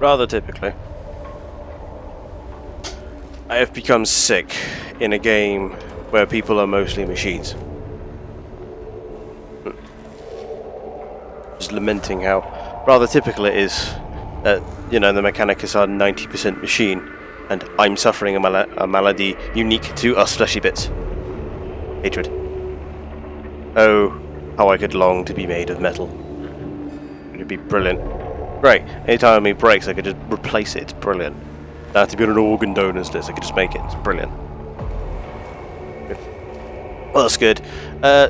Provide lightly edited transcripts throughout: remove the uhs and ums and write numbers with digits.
Rather typically. I have become sick in a game where people are mostly machines. Just lamenting how rather typical it is that, you know, the Mechanicus are 90% machine, and I'm suffering a malady unique to us fleshy bits. Hatred. Oh, how I could long to be made of metal. It'd be brilliant. Great. Anytime it breaks, I could just replace it. It's brilliant. Don't have to be on an organ donors list. I could just make it. It's brilliant. Well, that's good.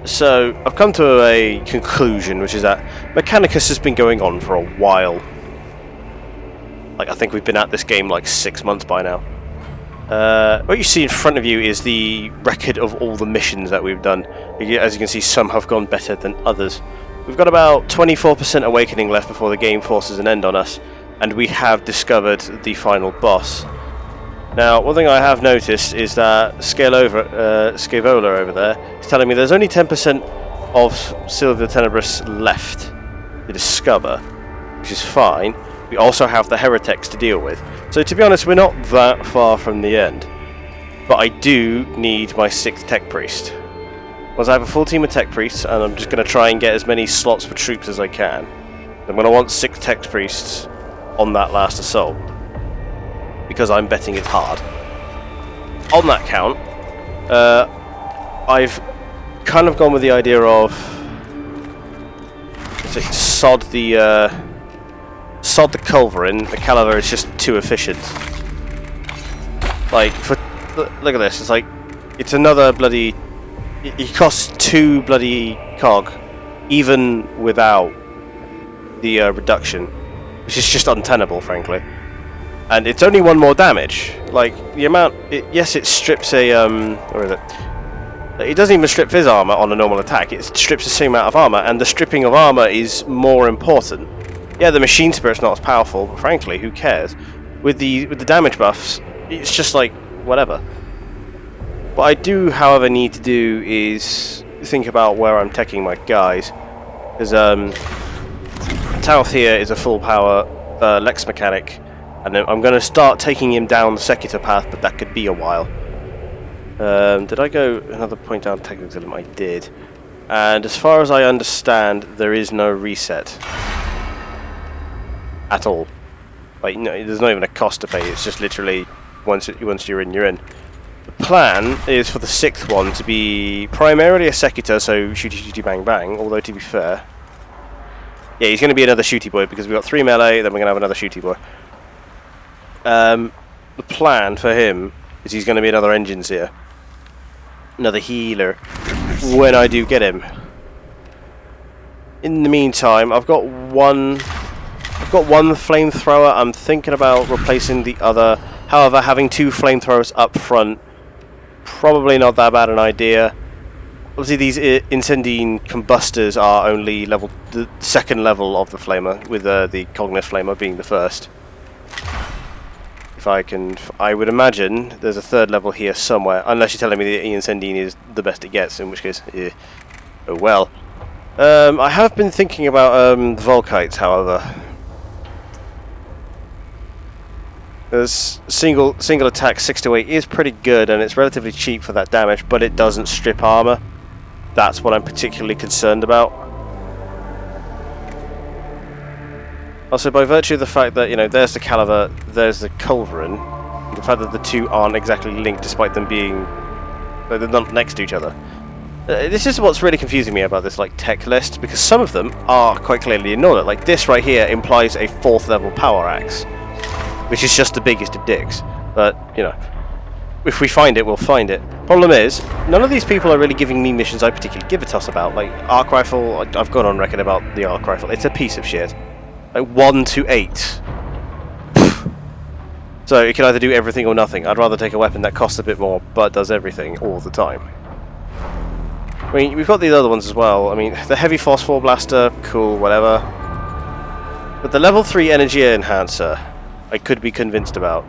So, I've come to a conclusion, which is that Mechanicus has been going on for a while. Like, I think we've been at this game like 6 months by now. What you see in front of you is the record of all the missions that we've done. As you can see, some have gone better than others. We've got about 24% awakening left before the game forces an end on us, and we have discovered the final boss. Now, one thing I have noticed is that Scaevola over there is telling me there's only 10% of Sylvia Tenebris left to discover, which is fine. We also have the heretics to deal with. So to be honest, we're not that far from the end. But I do need my 6th tech priest. Because I have a full team of tech priests, and I'm just going to try and get as many slots for troops as I can. I'm going to want 6 tech priests on that last assault, because I'm betting it's hard. On that count, I've kind of gone with the idea of sod the culverin. The caliver is just too efficient. Like, look at this. It's like it's another bloody. It costs 2 bloody cog, even without the reduction, which is just untenable, frankly. And it's only 1 more damage. Like, the amount... yes, it strips a... where is it? It doesn't even strip his armor on a normal attack. It strips the same amount of armor, and the stripping of armor is more important. Yeah, the machine spirit's not as powerful, but frankly, who cares? With the damage buffs, it's just like, whatever. What I do, however, need to do is think about where I'm taking my guys. Because, Tauth here is a full power Lex mechanic. And I'm going to start taking him down the Secutor path, but that could be a while. Did I go another point down Technicism? I did. And as far as I understand, there is no reset. At all. Like, no, there's not even a cost to pay, it's just literally, once you're in, you're in. The plan is for the 6th one to be primarily a Secutor, so shooty shooty bang bang, although to be fair... yeah, he's going to be another shooty boy, because we've got 3 melee, then we're going to have another shooty boy. The plan for him is he's going to be another engines here, another healer when I do get him. In the meantime, I've got one flamethrower. I'm thinking about replacing the other. However, having 2 flamethrowers up front, probably not that bad an idea. Obviously, these Incendine Combustors are only the 2nd level of the flamer, with the Cognis flamer being the 1st. If I would imagine there's a 3rd level here somewhere, unless you're telling me the Incendine is the best it gets, in which case, yeah. Oh well. I have been thinking about the Volkites, however. There's single attack 6 to 8 is pretty good, and it's relatively cheap for that damage, but it doesn't strip armor. That's what I'm particularly concerned about. Also, by virtue of the fact that, you know, there's the Caliver, there's the Culverin, the fact that the 2 aren't exactly linked despite them being... they're not next to each other. This is what's really confusing me about this, like, tech list, because some of them are quite clearly ignored. Like, this right here implies a 4th level power axe, which is just the biggest of dicks. But, you know, if we find it, we'll find it. Problem is, none of these people are really giving me missions I particularly give a toss about. Like, Arc Rifle, I've gone on record about the Arc Rifle. It's a piece of shit. Like 1 to 8. So it can either do everything or nothing. I'd rather take a weapon that costs a bit more but does everything all the time. I mean, we've got these other ones as well. I mean, the Heavy Phosphor Blaster, cool, whatever. But the level 3 Energy Enhancer, I could be convinced about.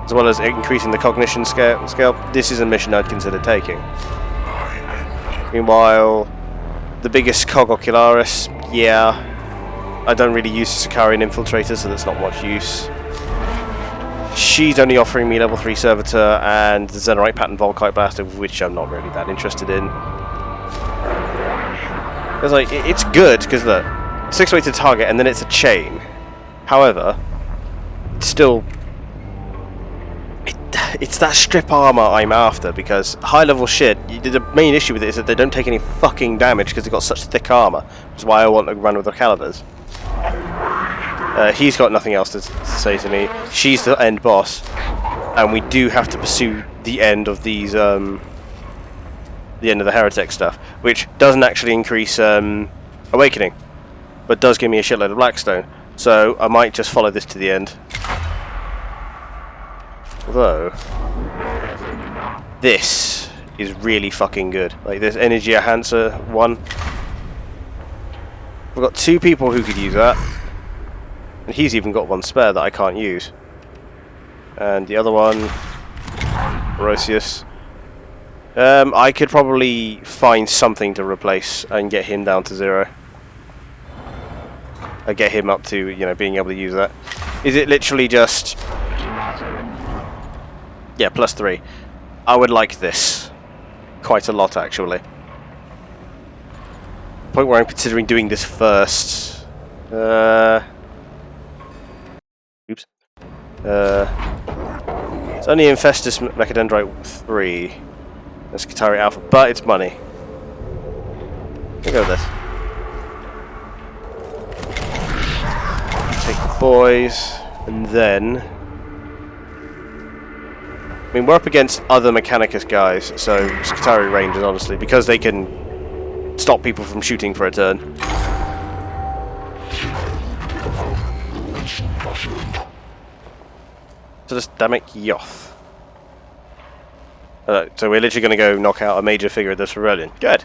As well as increasing the cognition scale. This is a mission I'd consider taking. Meanwhile, the biggest Cog Ocularis, yeah. I don't really use Sicarian Infiltrator, so that's not much use. She's only offering me level 3 Servitor and the Zenorite Pattern Volkite Blaster, which I'm not really that interested in. Because like, it's good, because look, 6 way to target and then it's a chain. However, it's still... It's that strip armor I'm after, because high level shit, the main issue with it is that they don't take any fucking damage because they've got such thick armor. Which is why I want to run with the calibers. He's got nothing else to say to me. She's the end boss, and we do have to pursue the end of these, the end of the heretic stuff, which doesn't actually increase awakening, but does give me a shitload of blackstone. So I might just follow this to the end. Although this is really fucking good. Like this energy enhancer one. We've got 2 people who could use that. And he's even got 1 spare that I can't use. And the other one, Rosius. I could probably find something to replace and get him down to 0. I get him up to, you know, being able to use that. Is it literally just... Yeah, +3. I would like this quite a lot, actually. Point where I'm considering doing this first. Oops. It's only Infestus Mechadendrite 3. That's Qatari Alpha, but it's money. We'll go with this. Take the boys, and then... I mean, we're up against other Mechanicus guys, so Qatari Rangers, honestly, because they can stop people from shooting for a turn. So just damn it, Yoth. So we're literally going to go knock out a major figure of this rebellion. Good.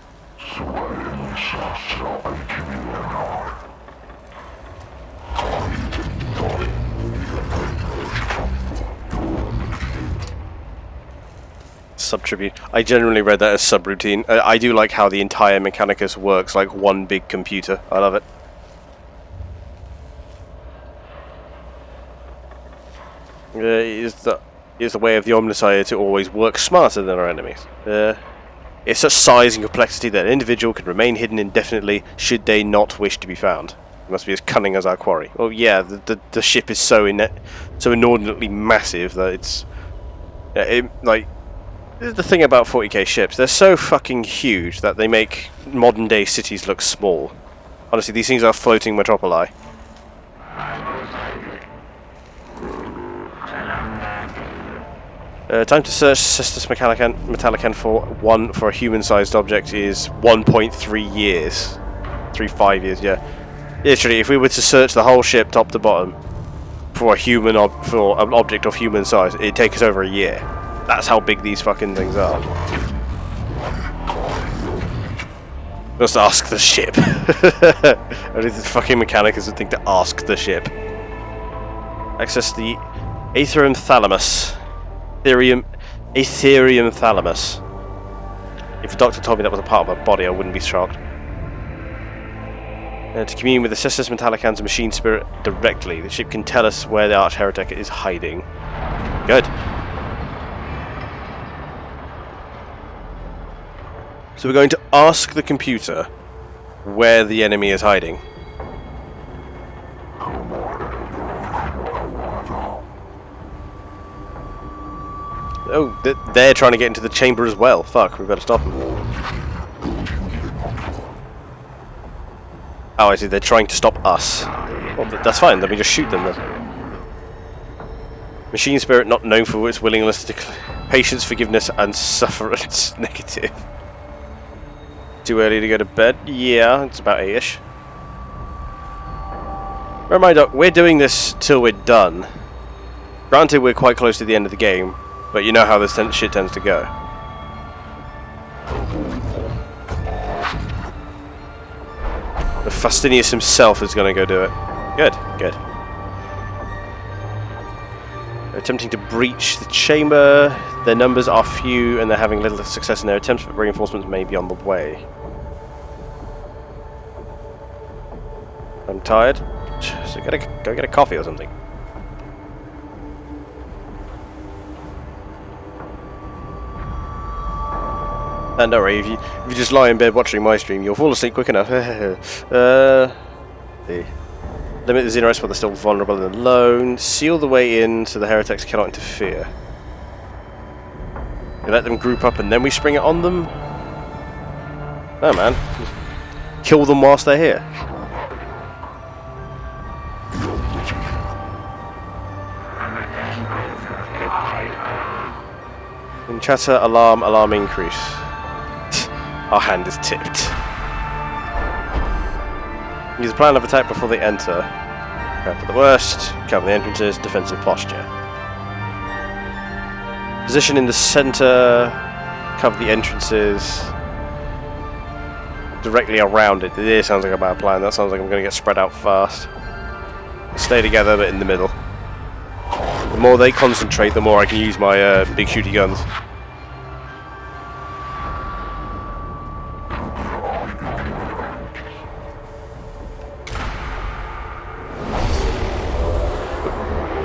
Subtribute. I generally read that as subroutine. I do like how the entire Mechanicus works like one big computer. I love it. Is the way of the Omnissiah to always work smarter than our enemies. It's such size and complexity that an individual can remain hidden indefinitely should they not wish to be found. It must be as cunning as our quarry. Oh yeah, the ship is so inordinately massive that it's like. This is the thing about 40k ships, they're so fucking huge that they make modern day cities look small. Honestly, these things are floating metropoli. Time to search Cestus Metallican for a human-sized object is 1.3 years. 5 years, yeah. Literally, if we were to search the whole ship top to bottom for an object of human size, it'd take us over a year. That's how big these fucking things are. Just ask the ship. Only the fucking Mechanicus would think to ask the ship. Access the Aetherium Thalamus. Aetherium Thalamus. If the doctor told me that was a part of my body, I wouldn't be shocked. To commune with the Cestus Metallican's machine spirit directly, the ship can tell us where the arch heretic is hiding. Good. So we're going to ask the computer where the enemy is hiding. Oh, they're trying to get into the chamber as well. Fuck, we've got to stop them. Oh, I see, they're trying to stop us. Well, that's fine, let me just shoot them then. Machine spirit not known for its willingness to patience, forgiveness, and sufferance. Negative. Too early to go to bed? Yeah, it's about 8ish. Remind Doc, we're doing this till we're done. Granted, we're quite close to the end of the game, but you know how this shit tends to go. The Faustinius himself is going to go do it. Good, good. They're attempting to breach the chamber. Their numbers are few and they're having little success in their attempts, but reinforcements may be on the way. I'm tired. So go get a coffee or something. And don't worry, if you just lie in bed watching my stream, you'll fall asleep quick enough. Limit the Xenorites while they're still vulnerable and alone. Seal the way in so the heretics cannot interfere. You let them group up and then we spring it on them? No, man. Kill them whilst they're here. In chatter, alarm increase. Our hand is tipped. Use a plan of attack before they enter. Prepare for the worst. Cover the entrances. Defensive posture. Position in the center. Cover the entrances. Directly around it. It sounds like a bad plan. That sounds like I'm going to get spread out fast. Stay together, but in the middle. The more they concentrate, the more I can use my big shooty guns.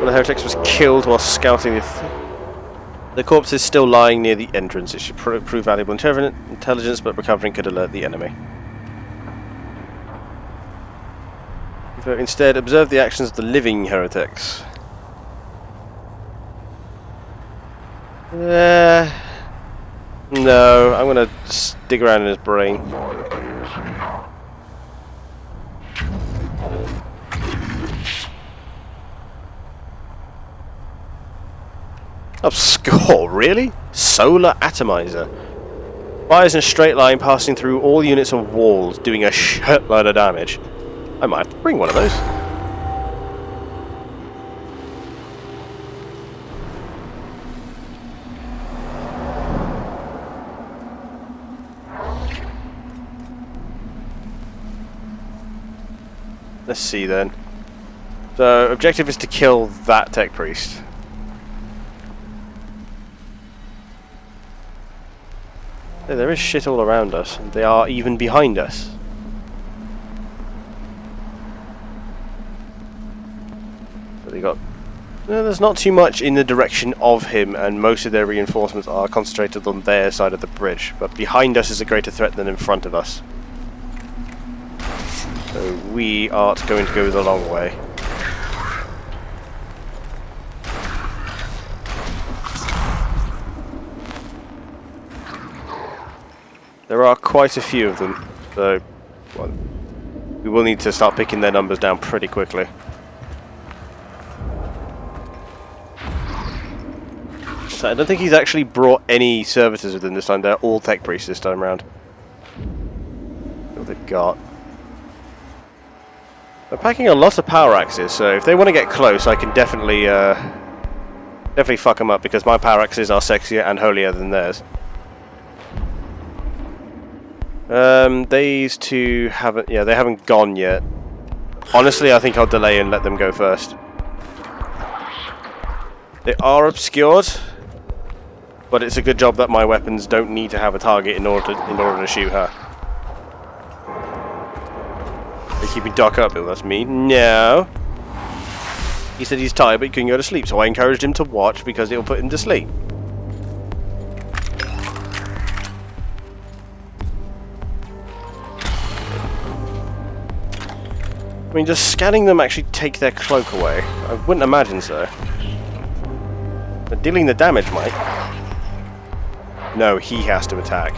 The heretics was killed while scouting the corpse is still lying near the entrance. It should prove valuable intelligence, but recovering could alert the enemy. But instead, observe the actions of the living heretics. No, I'm gonna dig around in his brain. Score, really? Solar Atomizer. Fires in a straight line, passing through all units and walls, doing a shitload of damage. I might have to bring one of those. Let's see then. So, objective is to kill that tech priest. There is shit all around us, and they are even behind us. So they got... there's not too much in the direction of him, and most of their reinforcements are concentrated on their side of the bridge. But behind us is a greater threat than in front of us. So we are going to go the long way. There are quite a few of them, so well, we will need to start picking their numbers down pretty quickly. So I don't think he's actually brought any servitors with him this time. They're all tech priests this time around. What they've got. They're packing a lot of power axes, so if they want to get close, I can definitely fuck them up because my power axes are sexier and holier than theirs. These two haven't... yeah, they haven't gone yet. Honestly, I think I'll delay and let them go first. They are obscured, but it's a good job that my weapons don't need to have a target in order to shoot her. They keep me Doc up, Bill, that's me. No. He said he's tired but he couldn't go to sleep, so I encouraged him to watch because it'll put him to sleep. I mean, does scanning them actually take their cloak away? I wouldn't imagine so. But dealing the damage might. No, he has to attack.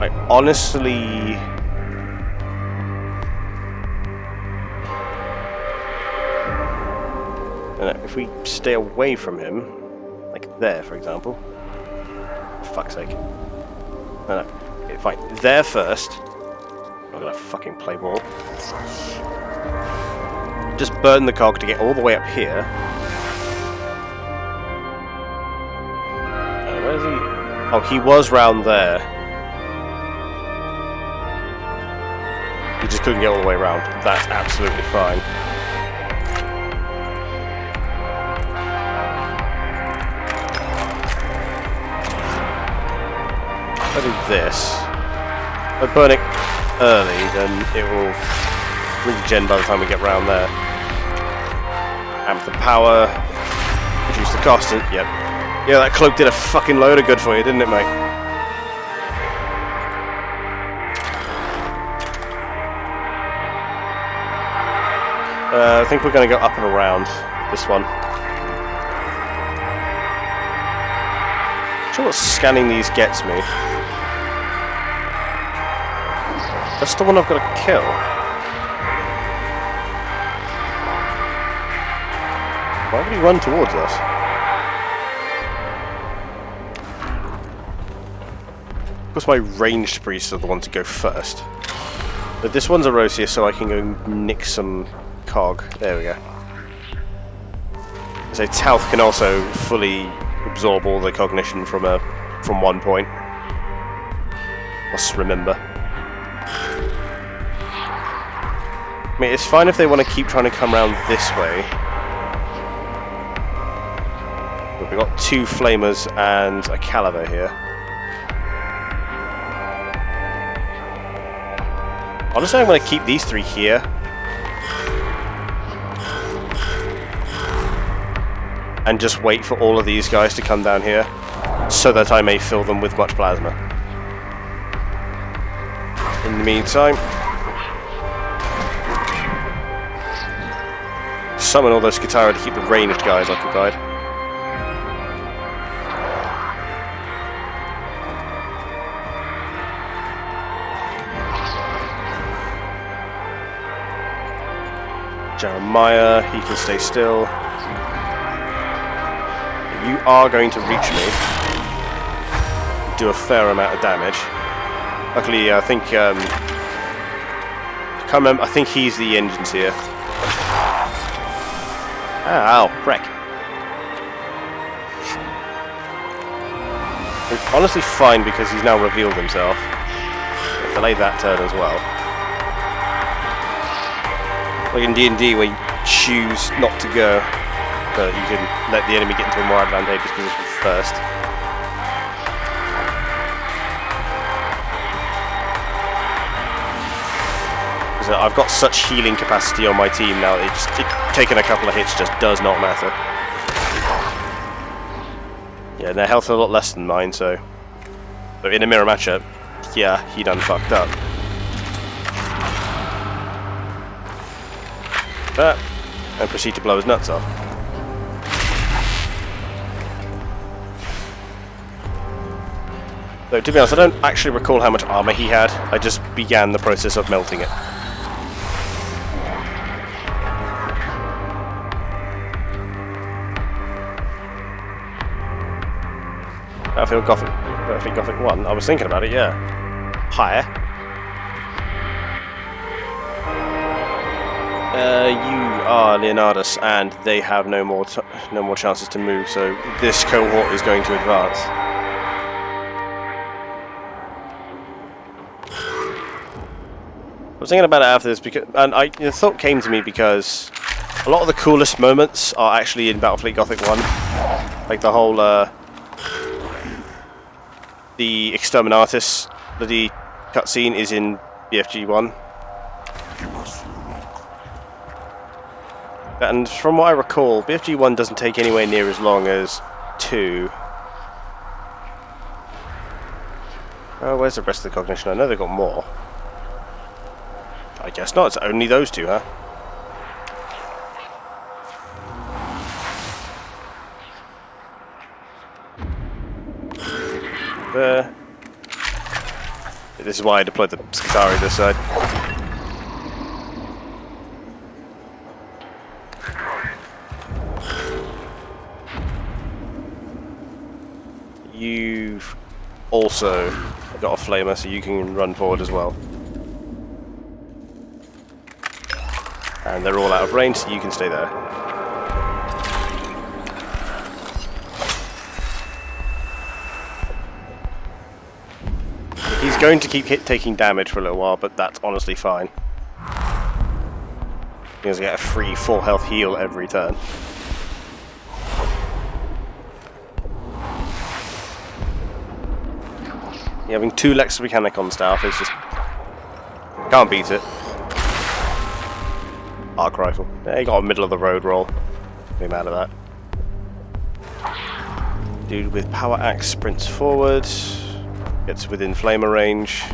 I honestly... if we stay away from him, like there, for example. For fuck's sake. No. Okay, fine. There first. I'm not gonna fucking play ball. Just burn the cog to get all the way up here. Where's he? Oh, he was round there. He just couldn't get all the way around. That's absolutely fine. If I do this, if I burn it early, then it will regen by the time we get round there. Amp the power, reduce the cost, and yep. Yeah, that cloak did a fucking load of good for you, didn't it, mate? I think we're going to go up and around this one. Not sure what scanning these gets me. That's the one I've got to kill. Why would he run towards us? Of course my ranged priests are the ones to go first. But this one's a Rosia, so I can go nick some cog. There we go. So Talth can also fully absorb all the cognition from one point. Must remember. I mean, it's fine if they want to keep trying to come around this way. But we've got 2 flamers and a caliber here. Honestly, I'm going to keep these 3 here. And just wait for all of these guys to come down here, so that I may fill them with much plasma. In the meantime, summon all those Katara to keep the ranged guys occupied. Jeremiah, he can stay still. You are going to reach me. Do a fair amount of damage. Luckily, I think I can't remember. I think he's the engines here. Ah, ow, wreck. It's honestly fine because he's now revealed himself. I'll delay that turn as well. Like in D&D, where you choose not to go. But you can let the enemy get into a more advantageous position first. So I've got such healing capacity on my team now, taking a couple of hits just does not matter. Yeah, and their health is a lot less than mine, so in a mirror matchup, yeah, he done fucked up. And proceed to blow his nuts off. Though, to be honest, I don't actually recall how much armor he had. I just began the process of melting it. Battlefield Gothic 1. I was thinking about it, yeah. Higher. You are Leonardus, and they have no more chances to move. So this cohort is going to advance. I was thinking about it after this, the thought came to me because a lot of the coolest moments are actually in Battlefleet Gothic 1. Like the whole, the Exterminatus bloody cutscene is in BFG 1. And from what I recall, BFG 1 doesn't take anywhere near as long as 2. Oh, where's the rest of the cognition? I know they've got more. I guess not, it's only those 2, huh? There. This is why I deployed the Skitari this side. You've also got a flamer, so you can run forward as well. And they're all out of range, so you can stay there. He's going to keep taking damage for a little while, but that's honestly fine. He has to get a free full health heal every turn. Having 2 Lex Mechanicon staff is just... Can't beat it. Arc rifle. Yeah, he got a middle of the road roll. Be mad at that. Dude with power axe sprints forward. Gets within flamer range.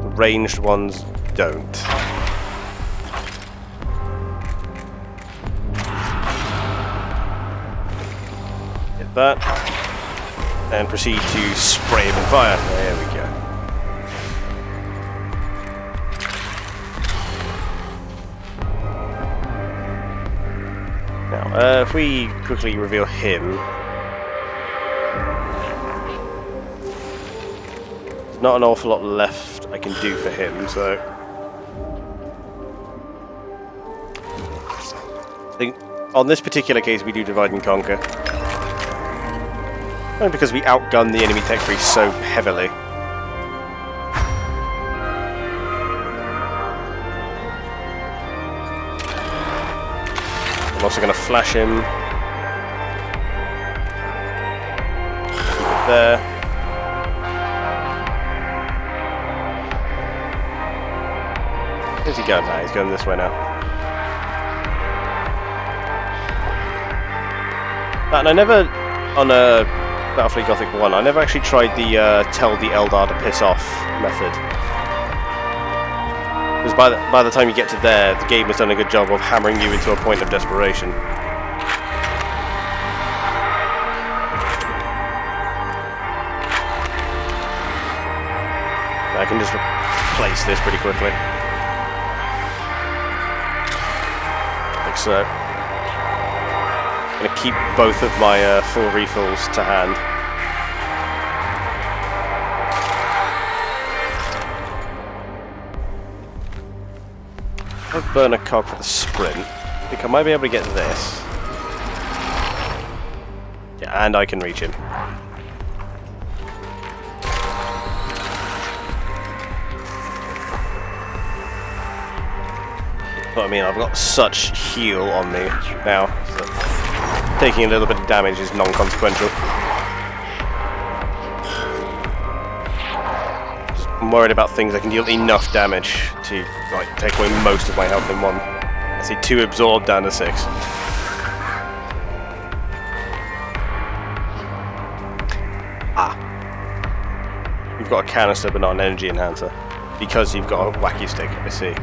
The ranged ones don't. Get that. And proceed to spray him in fire. There we go. Now, if we quickly reveal him, there's not an awful lot left I can do for him, so I think on this particular case we do divide and conquer. Only because we outgun the enemy tech tree so heavily. I'm also going to flash him. Keep it there. Where's he going now? He's going this way now. And I never, on a Battlefield Gothic 1, I never actually tried the tell the Eldar to piss off method. Because by the time you get to there, the game has done a good job of hammering you into a point of desperation. I can just replace this pretty quickly. Like so. I'm going to keep both of my full refills to hand. I'll burn a cog for the sprint. I think I might be able to get this. Yeah, and I can reach him. But I mean, I've got such heal on me now, so taking a little bit of damage is non-consequential. I'm worried about things that can deal enough damage to like take away most of my health in one. I see 2 absorbed down to 6. Ah. You've got a canister but not an energy enhancer. Because you've got a wacky stick, I see.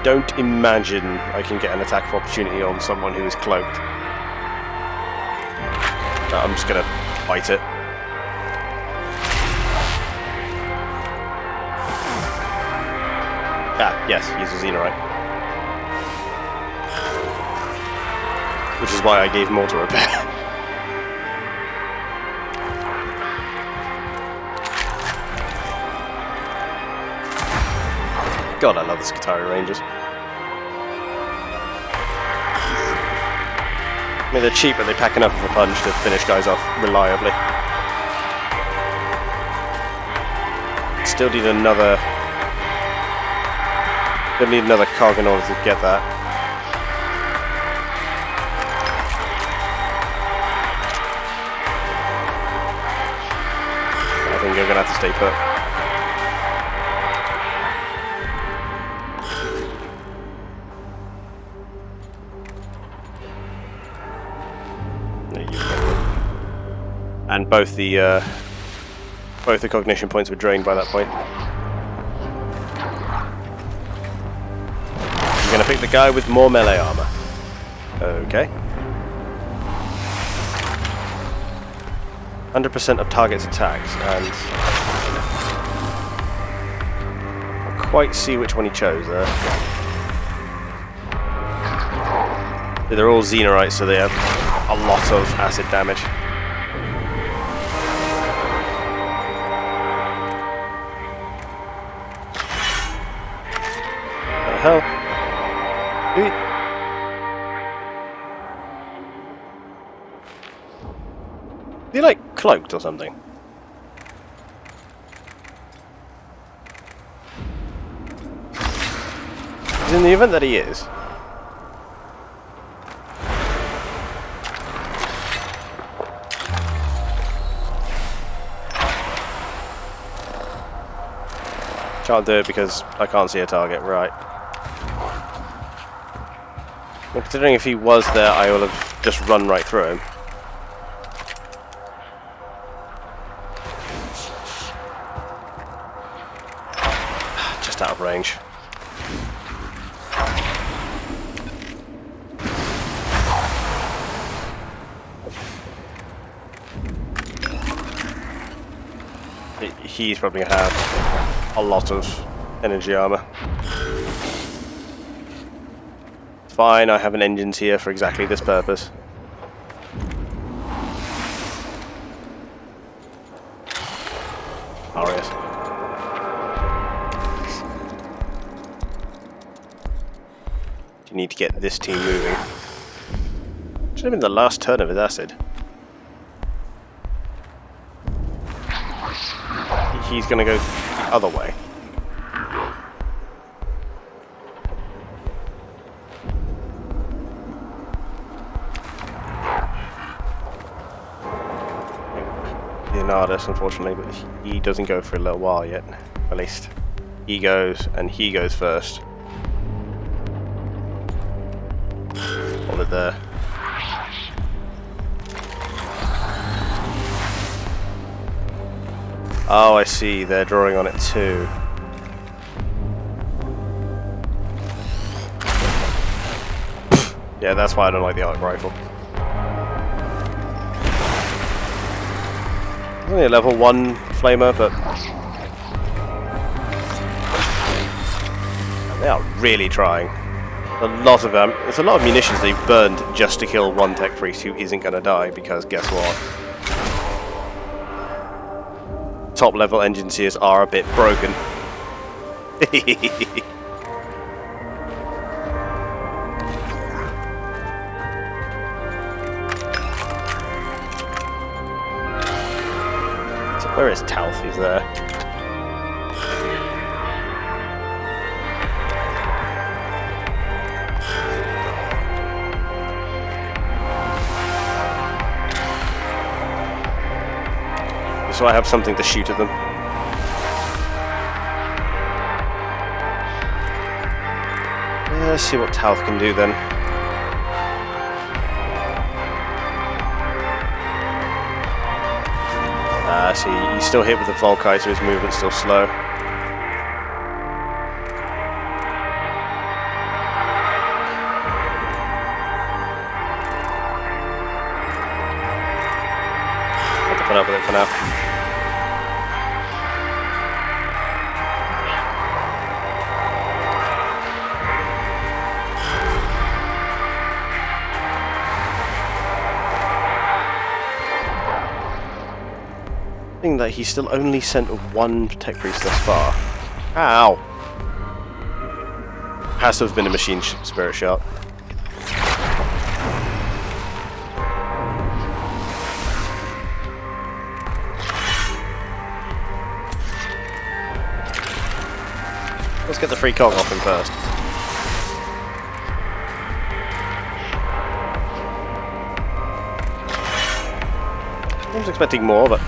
Don't imagine I can get an attack of opportunity on someone who is cloaked. No, I'm just gonna fight it. Ah, yes, use a Xenorite. Which is why I gave him auto repair. God, I love the Skitarii Rangers. I mean, they're cheap, but they pack enough of a punch to finish guys off reliably. Still need another... Still need another cog in order to get that. I think you're gonna have to stay put. And both the cognition points were drained by that point. I'm gonna pick the guy with more melee armor. Okay. 100% of target's attacks, and I can't quite see which one he chose there. They're all Xenorites, so they have a lot of acid damage. Hell. Are you like cloaked or something? Because in the event that he is... Can't do it because I can't see a target, right. Well, considering if he was there, I would have just run right through him. Just out of range. He's probably going to have a lot of energy armor. Fine, I have an engines here for exactly this purpose. Arius. You need to get this team moving. Should have been the last turn of his acid. He's going to go the other way. Leonardus, unfortunately, but he doesn't go for a little while yet. At least he goes, and he goes first. Hold it there. Oh, I see. They're drawing on it too. Yeah, that's why I don't like the arc rifle. It's only a level 1 flamer, but they are really trying. There's a lot of munitions they've burned just to kill one tech priest who isn't going to die, because guess what? Top level engine seers are a bit broken. So where is Talth? He's there. So I have something to shoot at them. Yeah, let's see what Talth can do then. See, he's still hit with the Volkite, so his movement's still slow. I'll have to put up with it for now. That he still only sent one tech priest thus far. Ow! Has to have been a machine spirit shot. Let's get the free cog off him first. I was expecting more, but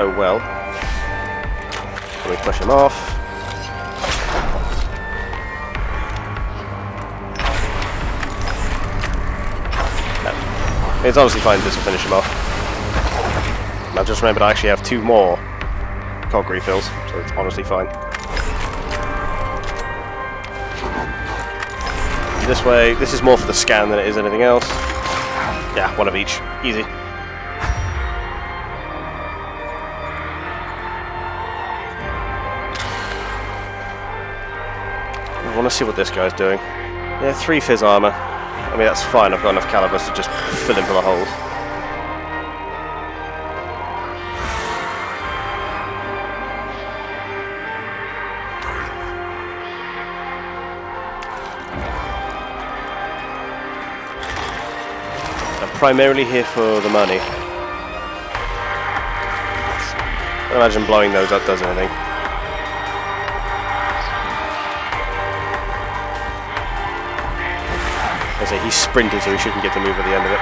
oh well. Can we push him off? No. It's honestly fine, this will finish him off. And I've just remembered I actually have 2 more cog refills, so it's honestly fine. This way, this is more for the scan than it is anything else. Yeah, 1 of each. Easy. I want to see what this guy's doing. Yeah, 3 fizz armor. I mean, that's fine. I've got enough calibers to just fill in for the holes. I'm primarily here for the money. I don't imagine blowing those up does anything. I say he's sprinted, so he shouldn't get to move at the end of it.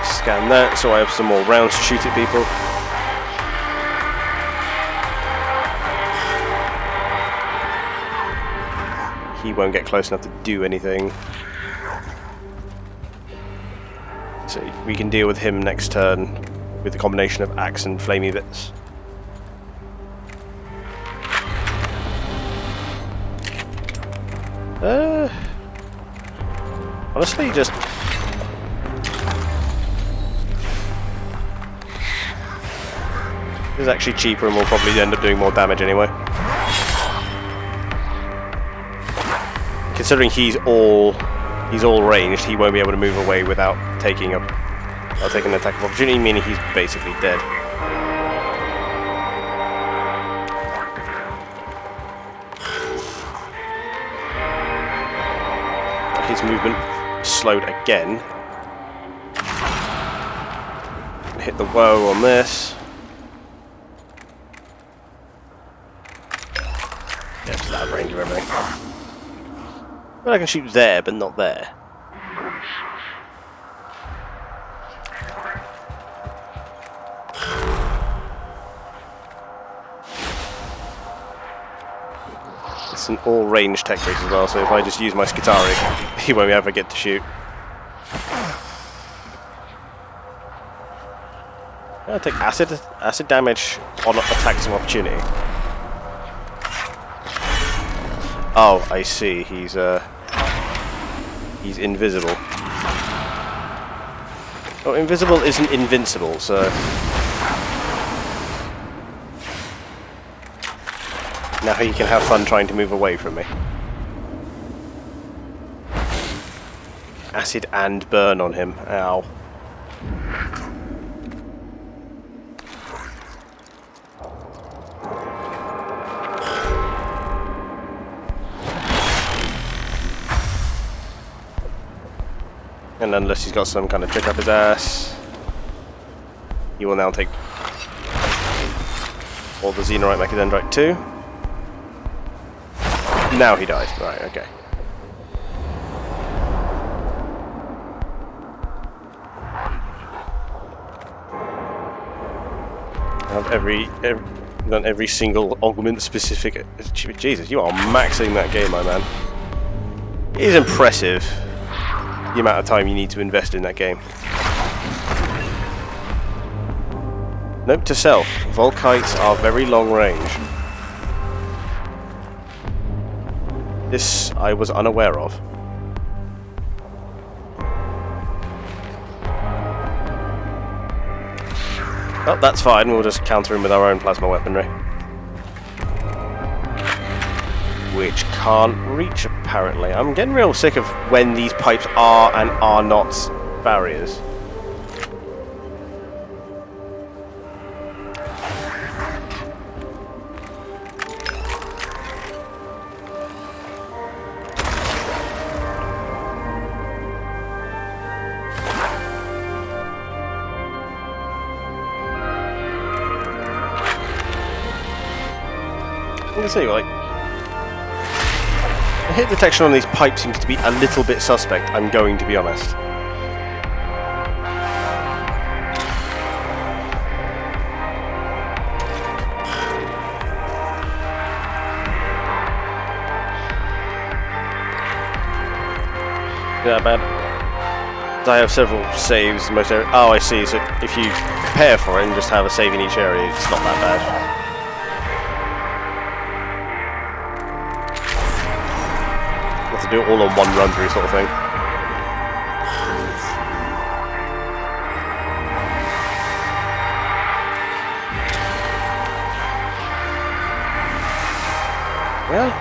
Scan that, so I have some more rounds to shoot at people. He won't get close enough to do anything. So we can deal with him next turn with a combination of axe and flamey bits. Honestly, just... This is actually cheaper and will probably end up doing more damage anyway. Considering he's all ranged, he won't be able to move away without taking an attack of opportunity, meaning he's basically dead. His movement slowed again. Hit the woe on this. Yeah, just out of range of everything. But I can shoot there, but not there. It's an all-range tech base as well, so if I just use my Skitari, he won't ever get to shoot. I'll take acid damage on attacks of opportunity. Oh, I see. He's invisible. Oh, invisible isn't invincible, so now he can have fun trying to move away from me. Acid and burn on him. Ow. And unless he's got some kind of trick up his ass, he will now take all the Xenorite Mechadendrite too. Now he dies. Right, okay. I've done every single augment specific. Jesus, you are maxing that game, my man. It is impressive the amount of time you need to invest in that game. Note to self, Volkites are very long range. This I was unaware of. Oh, that's fine, we'll just counter him with our own plasma weaponry. Which can't reach, apparently. I'm getting real sick of when these pipes are and are not barriers. I'm gonna say, like, the hit detection on these pipes seems to be a little bit suspect, I'm going to be honest. That bad? I have several saves in most areas. Oh, I see. So if you prepare for it and just have a save in each area, it's not that bad. To do it all on one run through sort of thing. Well,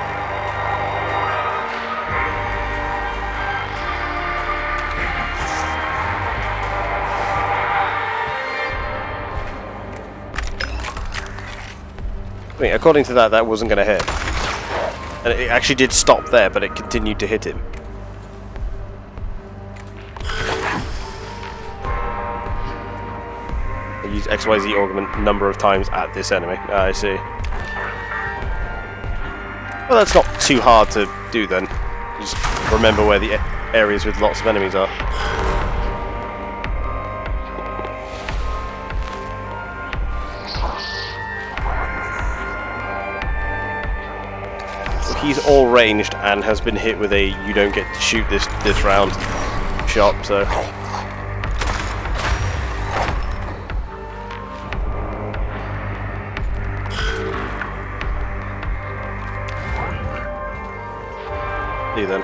I mean, according to that, that wasn't going to hit. And it actually did stop there, but it continued to hit him. I used XYZ augment a number of times at this enemy. I see. Well, that's not too hard to do then. Just remember where the areas with lots of enemies are. He's all ranged and has been hit with a "you don't get to shoot this round" shot, so see then.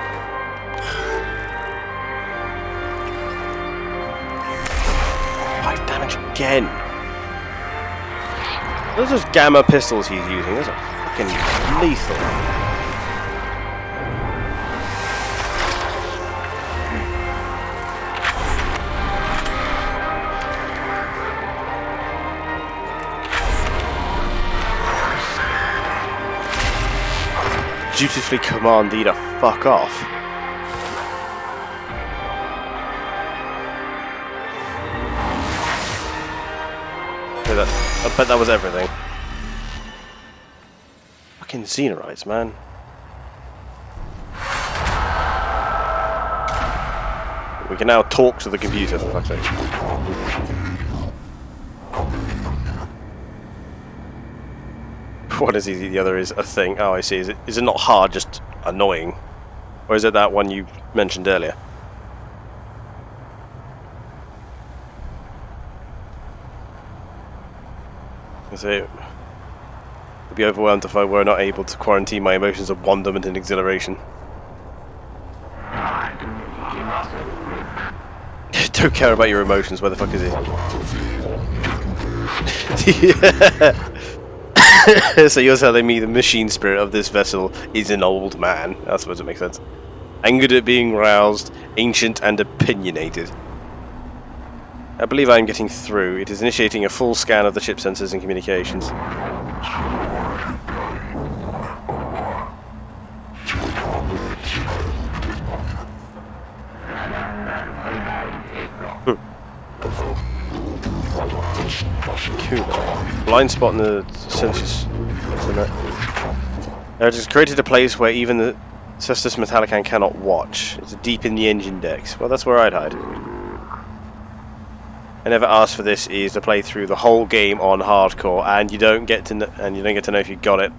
Five damage again. Those are just gamma pistols he's using. Those are fucking lethal. Dutifully command you to fuck off. I bet that was everything. Fucking Xenorites, man. We can now talk to the computer, for fuck's sake. What is he? The other is a thing. Oh, I see. Is it not hard, just annoying? Or is it that one you mentioned earlier? I'd be overwhelmed if I were not able to quarantine my emotions of wonderment and exhilaration. Don't care about your emotions. Where the fuck is he? So you're telling me the machine spirit of this vessel is an old man? I suppose it makes sense. Angered at being roused, ancient and opinionated. I believe I am getting through. It is initiating a full scan of the ship sensors and communications. Cool. Blind spot in the sensors. It has created a place where even the Cestus Metallican cannot watch. It's deep in the engine decks. Well, that's where I'd hide. I never asked for this. Is to play through the whole game on hardcore, and you don't get to know if you got it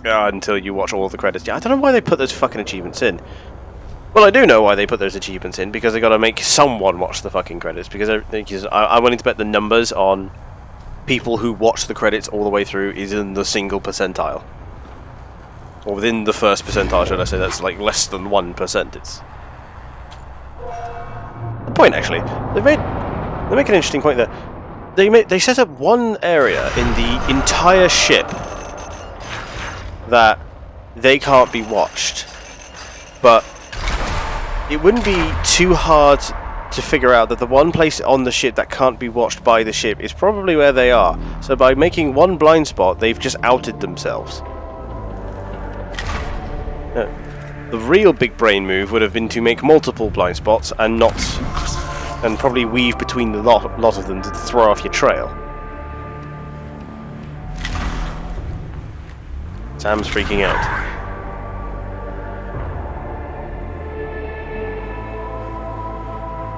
until you watch all the credits. Yeah, I don't know why they put those fucking achievements in. Well, I do know why they put those achievements in, because they got to make someone watch the fucking credits. Because I'm willing to bet the numbers on people who watch the credits all the way through is in the single percentile, or within the first percentile, should I say? That's like less than 1%. It's the point, actually. They make an interesting point there. They set up one area in the entire ship that they can't be watched, but it wouldn't be too hard to figure out that the one place on the ship that can't be watched by the ship is probably where they are. So by making one blind spot, they've just outed themselves. The real big brain move would have been to make multiple blind spots and probably weave between the lot of them to throw off your trail. Sam's freaking out.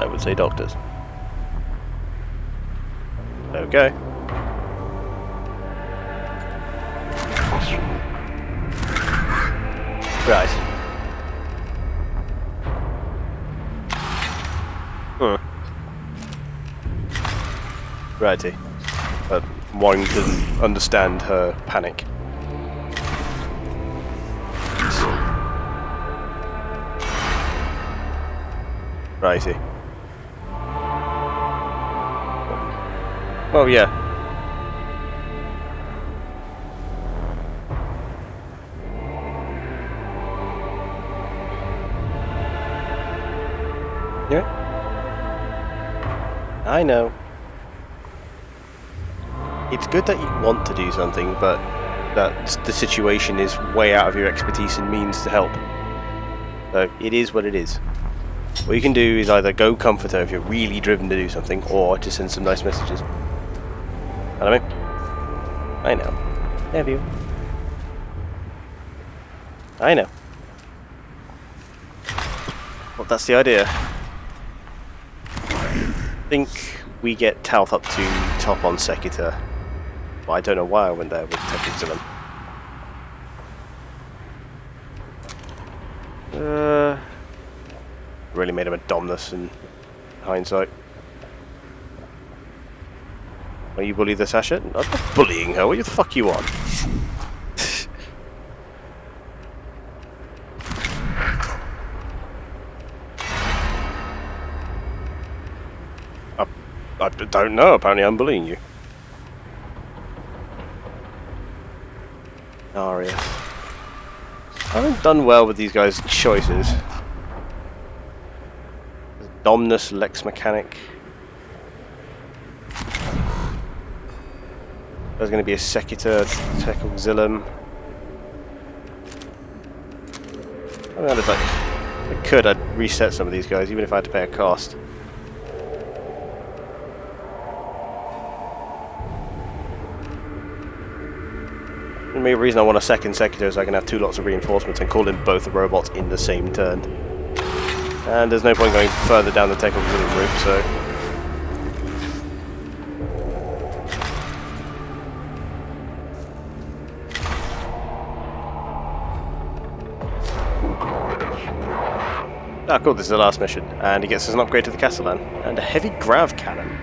I would say doctors. Okay. Right. Righty. But one can understand her panic. Righty. Oh yeah. Yeah. I know. It's good that you want to do something, but that the situation is way out of your expertise and means to help. So it is what it is. What you can do is either go comfort her if you're really driven to do something, or to send some nice messages. I know. I know. Have you? I know. Well, that's the idea. I think we get Talth up to top on Secutor. But I don't know why I went there with Tech really made him a Domnus in hindsight. Are you bullying the Sasha? I'm not bullying her. What the fuck you on? I don't know. Apparently, I'm bullying you. Aria. I haven't done well with these guys' choices. Domnus, Lex Mechanic. There's going to be a Secutor, Tech Auxilium. I'd reset some of these guys, even if I had to pay a cost. The main reason I want a second Secutor is I can have 2 lots of reinforcements and call in both the robots in the same turn. And there's no point going further down the Tech Auxilium route, so... Ah, cool, this is the last mission. And he gets us an upgrade to the Castellan. And a heavy grav cannon.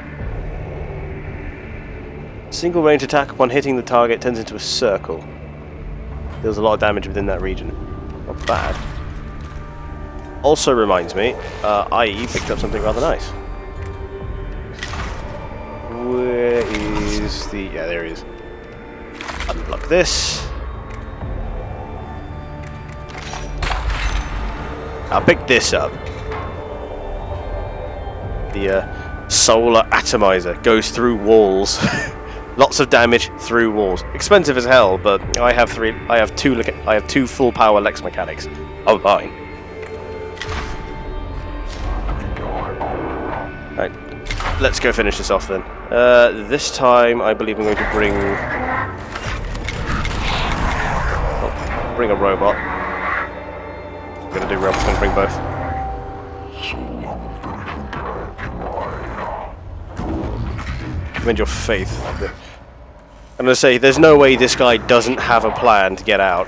Single range attack upon hitting the target turns into a circle. Deals a lot of damage within that region. Not bad. Also reminds me, IE picked up something rather nice. Where is the... yeah, there he is. Unblock this. I'll pick this up. The solar atomizer goes through walls. Lots of damage through walls. Expensive as hell, but I have two full power Lex Mechanics. Oh, fine. Right, let's go finish this off then. This time, I believe I'm going to bring a robot. I'm going to do robots. I'm going to bring both. Commend your faith. I'm going to say, there's no way this guy doesn't have a plan to get out.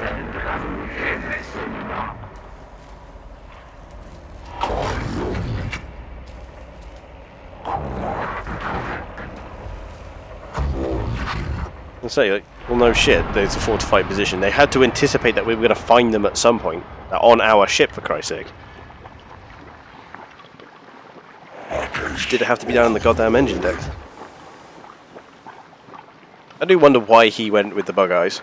I'll say, well, no shit, there's a fortified position. They had to anticipate that we were going to find them at some point. On our ship, for Christ's sake. Did it have to be down in the goddamn engine deck? I do wonder why he went with the bug eyes.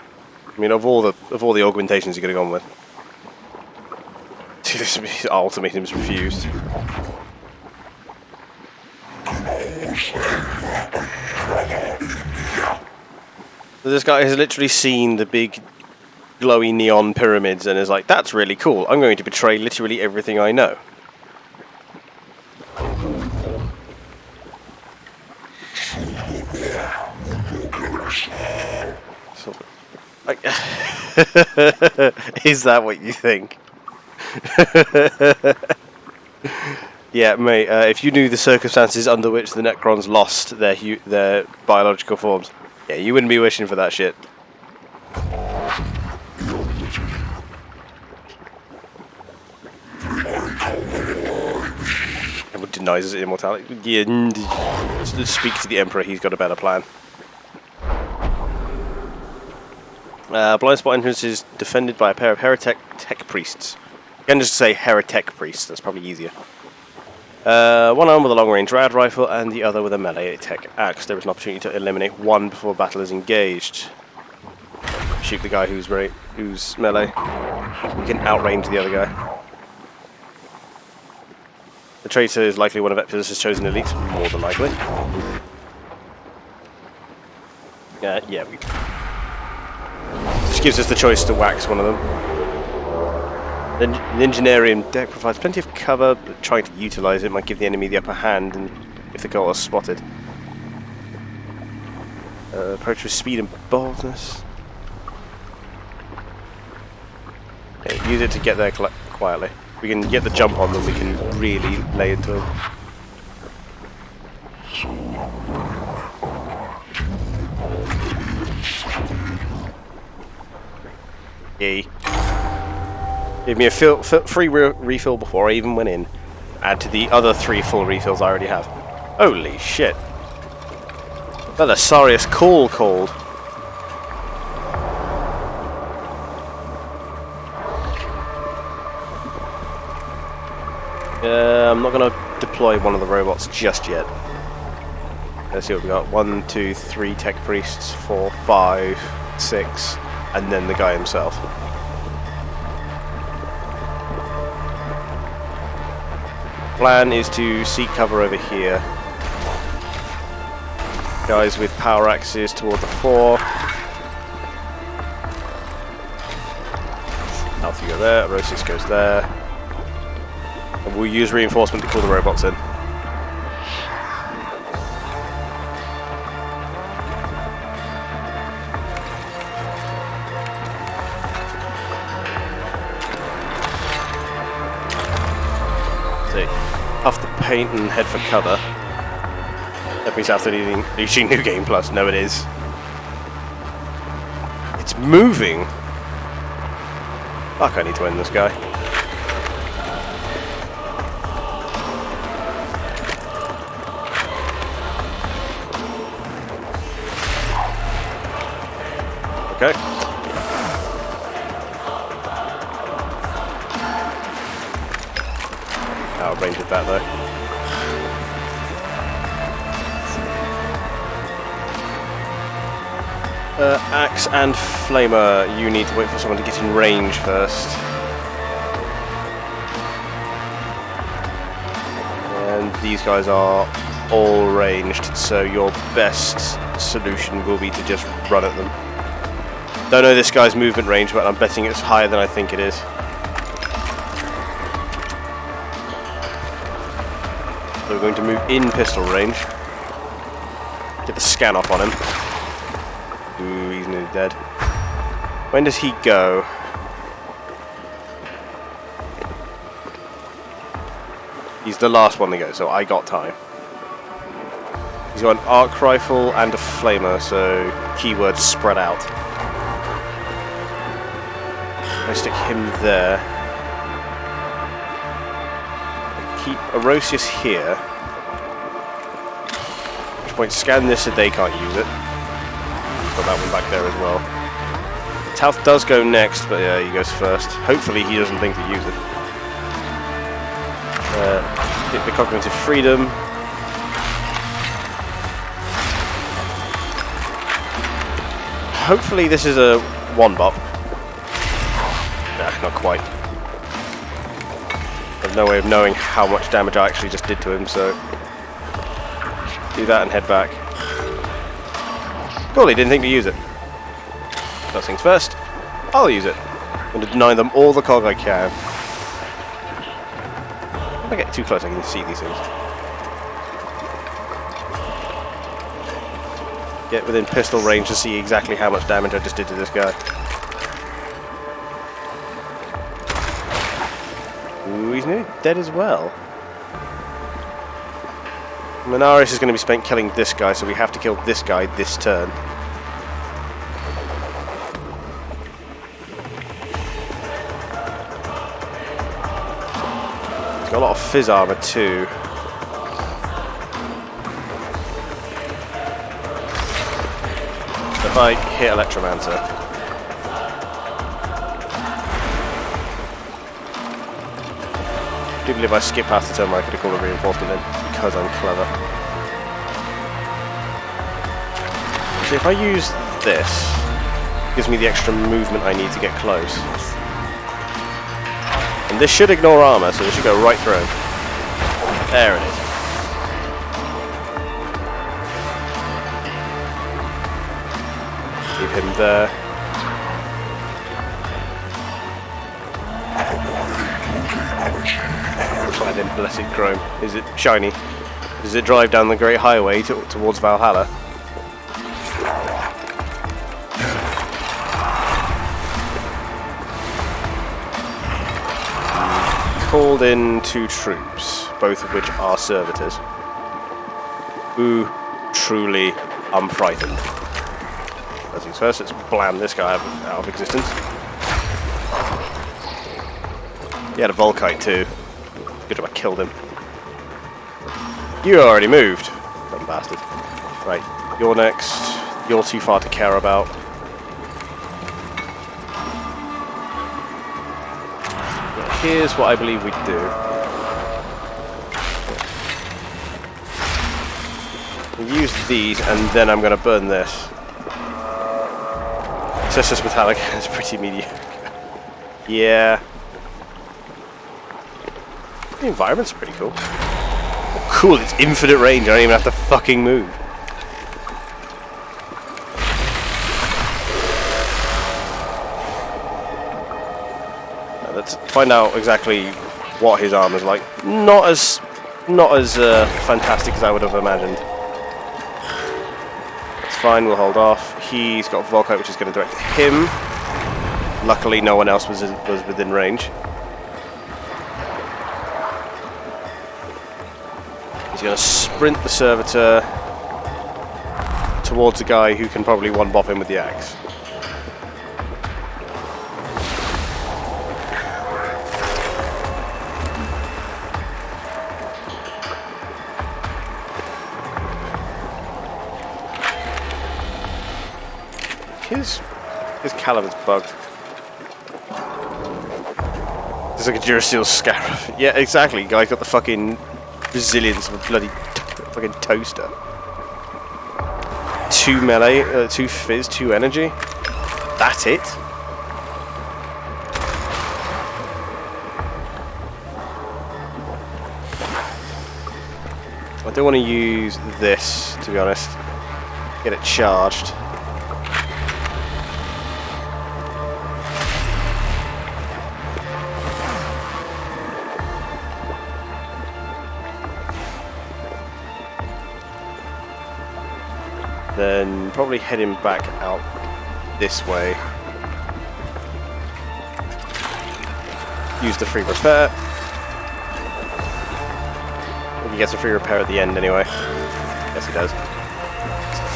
I mean, of all the augmentations he could have gone with. His ultimatum's refused. So this guy has literally seen the big glowy neon pyramids and is like, that's really cool. I'm going to betray literally everything I know. Is that what you think? Yeah, mate, if you knew the circumstances under which the Necrons lost their biological forms, yeah, you wouldn't be wishing for that shit. Everyone denies his immortality. Yeah, speak to the Emperor, he's got a better plan. Blind spot entrance is defended by a pair of heretic tech priests. You can just say heretic priests, that's probably easier. One arm with a long-range rad rifle and the other with a melee tech axe. There is an opportunity to eliminate one before battle is engaged. Shoot the guy who's melee. We can outrange the other guy. The traitor is likely one of Epidus' chosen elites, more than likely. Yeah, which gives us the choice to wax one of them. The Engineering deck provides plenty of cover, but trying to utilise it might give the enemy the upper hand and if the goal is spotted. Approach with speed and boldness. Okay. Use it to get there quietly. If we can get the jump on them, we can really lay into them. Yay. Gave me a free refill before I even went in. Add to the other 3 full refills I already have. Holy shit. Belisarius called. I'm not going to deploy one of the robots just yet. Let's see what we got. 1, 2, 3 tech priests, 4, 5, 6, and then the guy himself. Plan is to seek cover over here. Guys with power axes toward the 4. Alpha go there, Rosius goes there. And we'll use reinforcement to pull the robots in. Off the paint and head for cover. That means after reaching New Game Plus. No, it is. It's moving. Fuck, I need to end this guy. Okay. Out of range with that though. Axe and Flamer, you need to wait for someone to get in range first. And these guys are all ranged, so your best solution will be to just run at them. Don't know this guy's movement range, but I'm betting it's higher than I think it is. So we're going to move in pistol range. Get the scan off on him. Ooh, he's nearly dead. When does he go? He's the last one to go, so I got time. He's got an arc rifle and a flamer, so keyword spread out. I stick him there. Keep Erosius here. At which point scan this so they can't use it. Got that one back there as well. Tauth does go next, but yeah, he goes first. Hopefully he doesn't think to use it. Get the cognitive freedom. Hopefully this is a one-bop. Nah, not quite. There's no way of knowing how much damage I actually just did to him, so... do that and head back. Cool, he didn't think to use it. First things first, I'll use it. I'm going to deny them all the cog I can. If I get too close I can see these things. Get within pistol range to see exactly how much damage I just did to this guy. Ooh, he's nearly dead as well. Menaris is going to be spent killing this guy, so we have to kill this guy this turn. He's got a lot of fizz armor too. So if I hit Electromancer, I do believe I skip past the turn where I could have called a reinforcement in, because I'm clever. So if I use this, it gives me the extra movement I need to get close. And this should ignore armor, so this should go right through him. There it is. Leave him there. Find in Blessed Chrome. Is it shiny? Does it drive down the Great Highway towards Valhalla? called in 2 troops, both of which are servitors. Who truly I'm frightened. First things first, let's blam this guy out of existence. He had a Volkite too. Good job I killed him. You already moved. Dumb bastard. Right, you're next. You're too far to care about. Here's what I believe we do. We'll use these, and then I'm going to burn this. Cestus Metallic is pretty mediocre. Yeah. The environment's pretty cool. Oh, cool, it's infinite range. I don't even have to fucking move. Let's find out exactly what his armor's like. Not as fantastic as I would have imagined. It's fine, we'll hold off. He's got a Volkite which is going to direct him. Luckily no one else was within range. He's going to sprint the servitor towards a guy who can probably one-bop him with the axe. His caliber's bugged. It's like a Duracell scarab. Yeah, exactly. Guy's got the fucking resilience of a bloody fucking toaster. 2 melee, 2 fizz, 2 energy. That's it. I don't want to use this, to be honest. Get it charged. Then probably heading back out this way. Use the free repair. He gets a free repair at the end anyway. Yes, he does.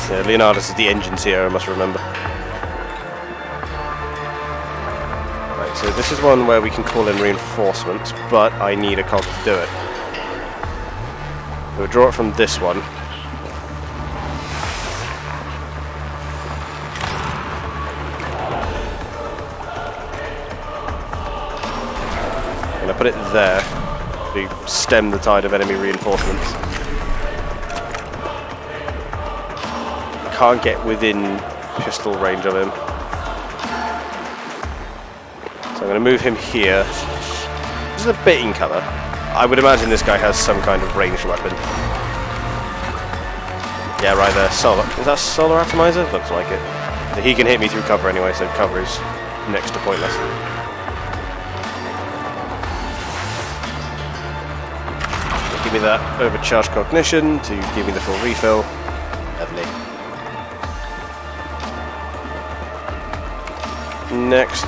So Leonardus is the engines here, I must remember. Right, so this is one where we can call in reinforcements, but I need a cog to do it. We'll draw it from this one. Put it there to stem the tide of enemy reinforcements. I can't get within pistol range of him. So I'm going to move him here. This is a bit in cover. I would imagine this guy has some kind of ranged weapon. Yeah, right there. Solar. Is that solar atomizer? Looks like it. He can hit me through cover anyway, so cover is next to pointless. Give me that overcharged cognition to give me the full refill. Lovely. Next.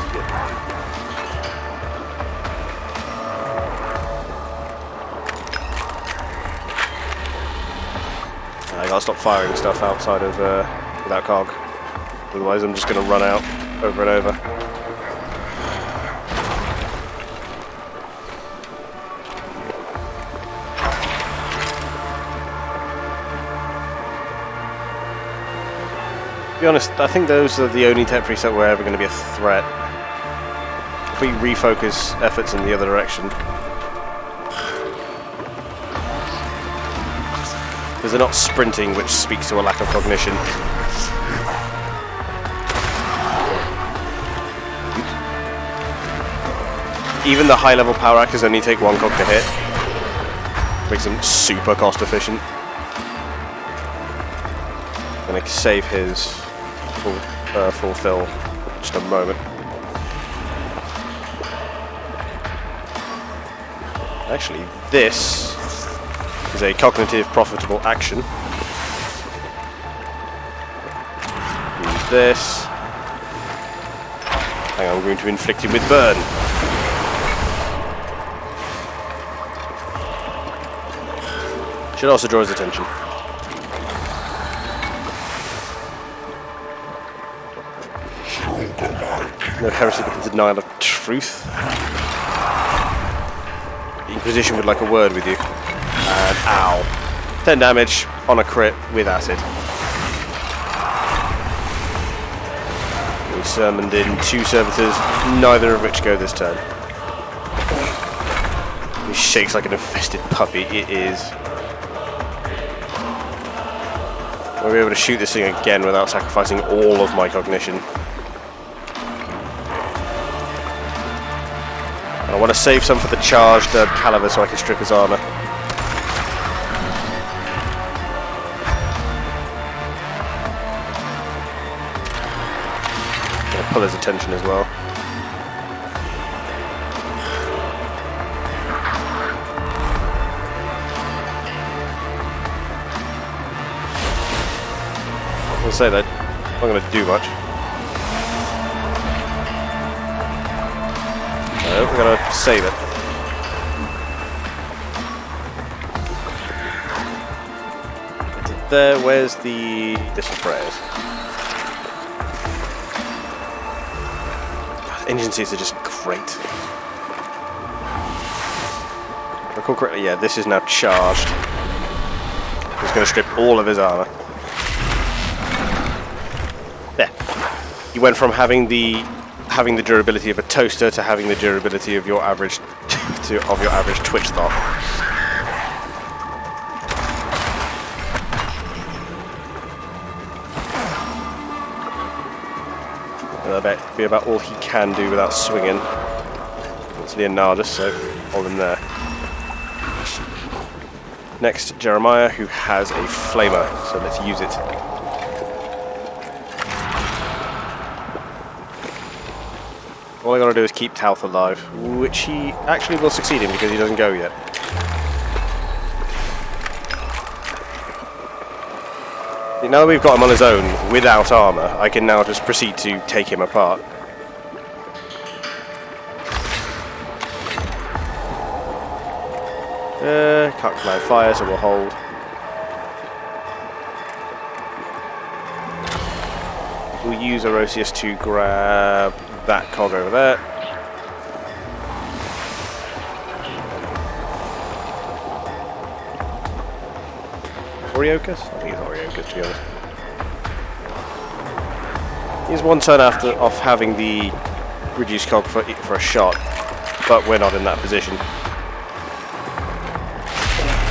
I gotta stop firing stuff outside of without cog. Otherwise I'm just gonna run out over and over. To be honest, I think those are the only temporary set where ever going to be a threat. If we refocus efforts in the other direction. Because they're not sprinting, which speaks to a lack of cognition. Even the high-level power actors only take 1 cog to hit. Makes them super cost-efficient. I'm going to save his fulfill just a moment. Actually, this is a cognitive profitable action. Use this. Hang on, I'm going to inflict him with burn. Should also draw his attention. No heresy but the denial of truth. The Inquisition would like a word with you. And ow. 10 damage on a crit with acid. We summoned in 2 servitors, neither of which go this turn. He shakes like an infested puppy. It is. We'll be able to shoot this thing again without sacrificing all of my cognition. I want to save some for the charged caliber so I can strip his armor. Gonna pull his attention as well. I'll say that I'm not going to do much. No, we're going to save it. There, where's the distant prayers? Engine seats are just great. If I recall correctly, yeah, this is now charged. He's going to strip all of his armor. There. You went from having the durability of a toaster to having the durability of your average Twitch thought. I bet be about all he can do without swinging. It's Leonardus, so hold him there. Next, Jeremiah, who has a flamer, so let's use it. All I gotta do is keep Talth alive, which he actually will succeed in because he doesn't go yet. Now that we've got him on his own, without armor, I can now just proceed to take him apart. Can't command fire, so we'll hold. We'll use Orosius to grab that cog over there. Oriokus? I think it's Oriokus, to be honest. He's one turn off having the reduced cog for a shot, but we're not in that position.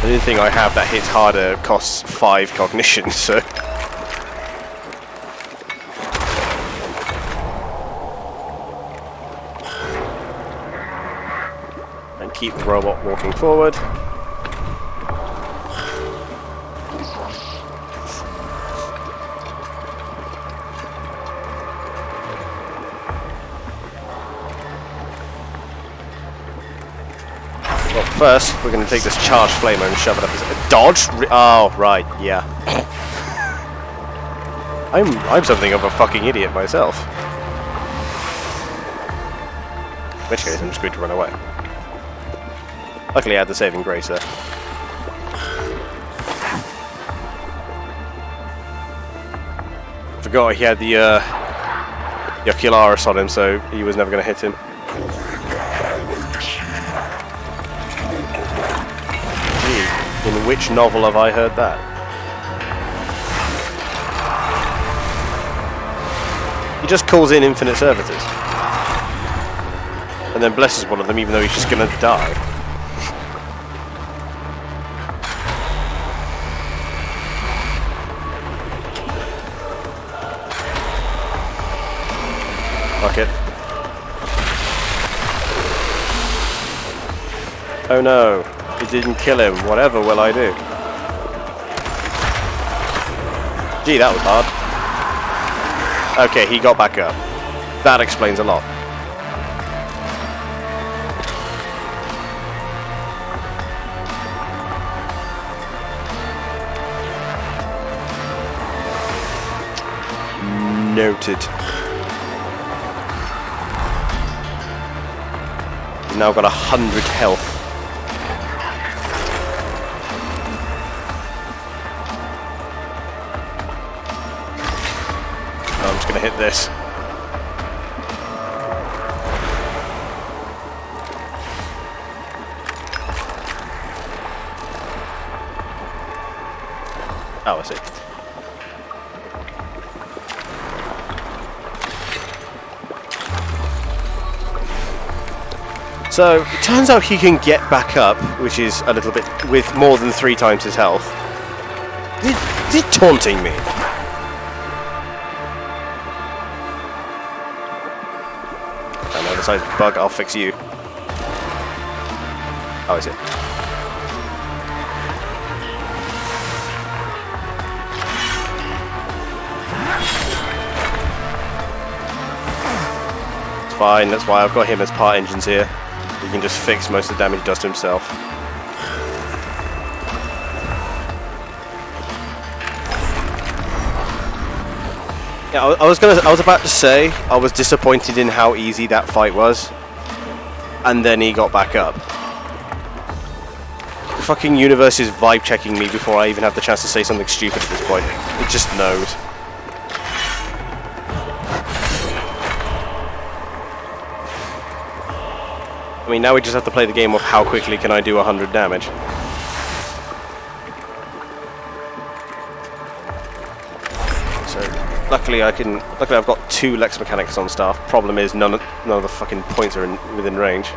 The only thing I have that hits harder costs 5 cognition, so... and keep the robot walking forward. Well, first, we're going to take this charged flamer and shove it up his... Dodge? Oh, right, yeah. I'm something of a fucking idiot myself. In which case, I'm just going to run away. Luckily, I had the saving grace there. Forgot he had the Ocularis on him, so he was never going to hit him. In which novel have I heard that? He just calls in infinite servitors. And then blesses one of them even though he's just gonna die. Fuck it. Oh no. It didn't kill him. Whatever will I do? Gee, that was hard. Okay, he got back up. That explains a lot. Noted. We've now got 100 health. just going to hit this. Oh, I see. So, it turns out he can get back up, which is a little bit, with more than 3 times his health. Is he taunting me? And I decided to bug, I'll fix you. Oh, is it? It's fine, that's why I've got him as part engines here. He can just fix most of the damage he does to himself. Yeah, I was about to say I was disappointed in how easy that fight was, and then he got back up. The fucking universe is vibe checking me before I even have the chance to say something stupid at this point. It just knows. I mean, now we just have to play the game of how quickly can I do 100 damage. So, luckily I've got 2 Lex Mechanicus on staff. Problem is, none of the fucking points are within range.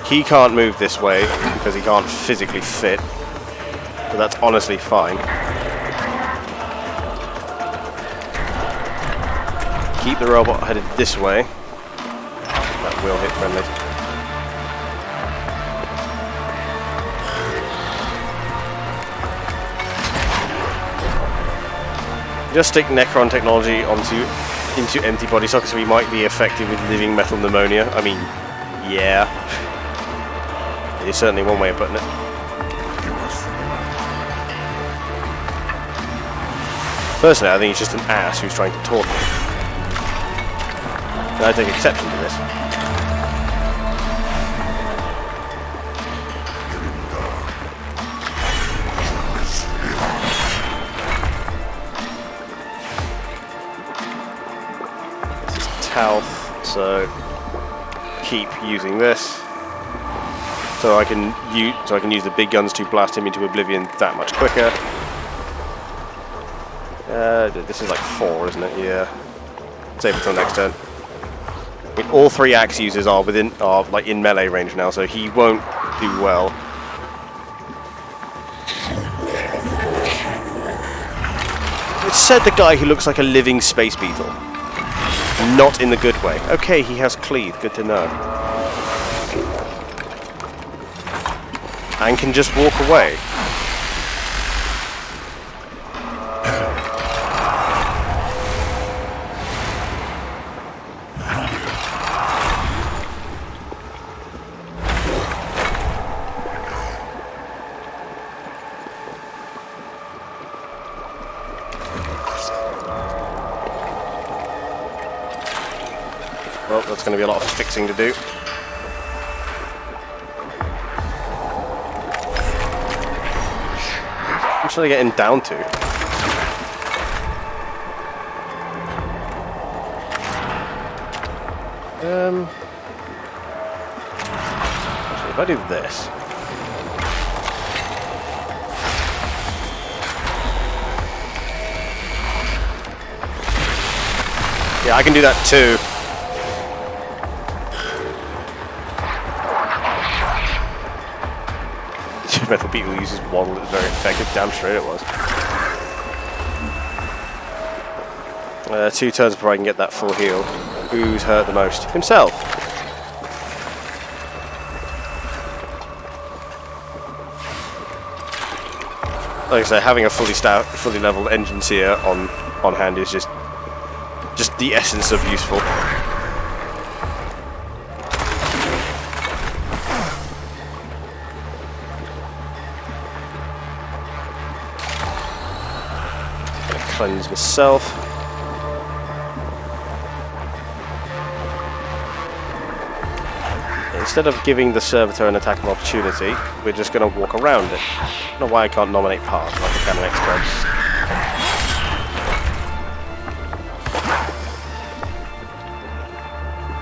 He can't move this way because he can't physically fit. But that's honestly fine. Keep the robot headed this way. That will hit friendly. Just stick Necron technology into empty body sockets so we might be effective with living metal pneumonia. I mean, yeah. It's certainly one way of putting it. Personally, I think he's just an ass who's trying to taunt me. And I take exception to this. This is Talth, so keep using this. So I can use the big guns to blast him into oblivion that much quicker. This is like 4, isn't it? Yeah. Save it till next turn. I mean, all 3 axe users are like in melee range now, so he won't do well. It said the guy who looks like a living space beetle. Not in the good way. Okay, he has cleave. Good to know. And can just walk away. Well, that's going to be a lot of fixing to do. What should I get him down to? Actually, if I do this. Yeah, I can do that too. Metal Beetle uses Waddle, it's very effective. Damn straight it was. 2 turns before I can get that full heal. Who's hurt the most? Himself! Like I say, having a fully leveled Omnissiah on hand is just the essence of useful. Cleanse myself. instead of giving the servitor an attack of opportunity, we're just going to walk around it. I don't know why I can't nominate path like the Canon Express.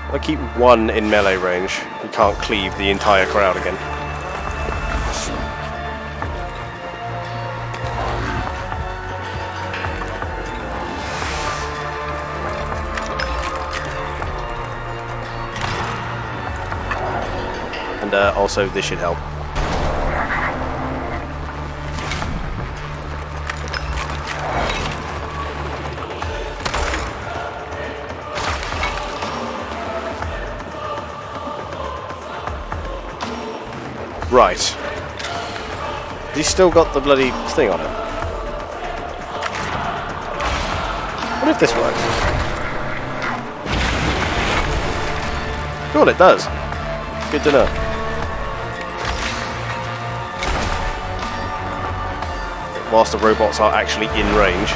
If I keep one in melee range, you can't cleave the entire crowd again. And also this should help. Right. Has he still got the bloody thing on it? What if this works? Cool, it does. Good to know. Whilst the robots are actually in range.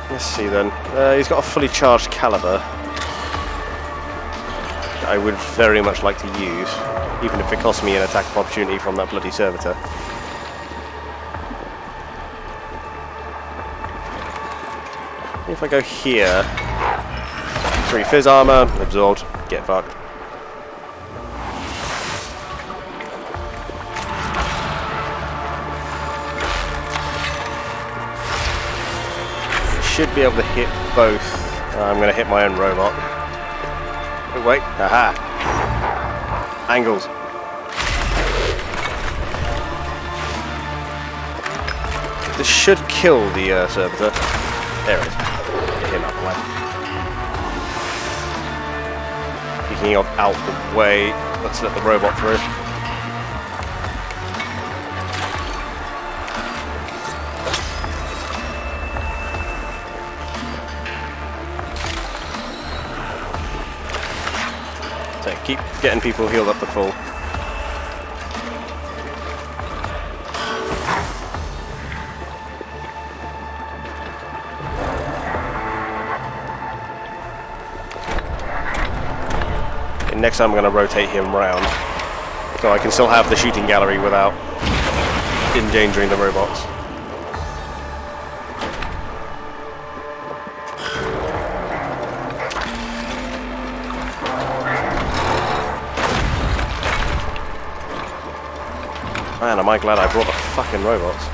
Let's see then. He's got a fully charged caliber. I would very much like to use, even if it costs me an attack of opportunity from that bloody servitor. If I go here, 3 fizz armor, absorbed, get fucked. Should be able to hit both. I'm going to hit my own robot. Oh wait, aha! Angles. This should kill the servitor. There it is. Get him out of the way. Picking him out the way. Let's let the robot through. So keep getting people healed up to full. Next time I'm going to rotate him round, so I can still have the shooting gallery without endangering the robots. Man, am I glad I brought the fucking robots.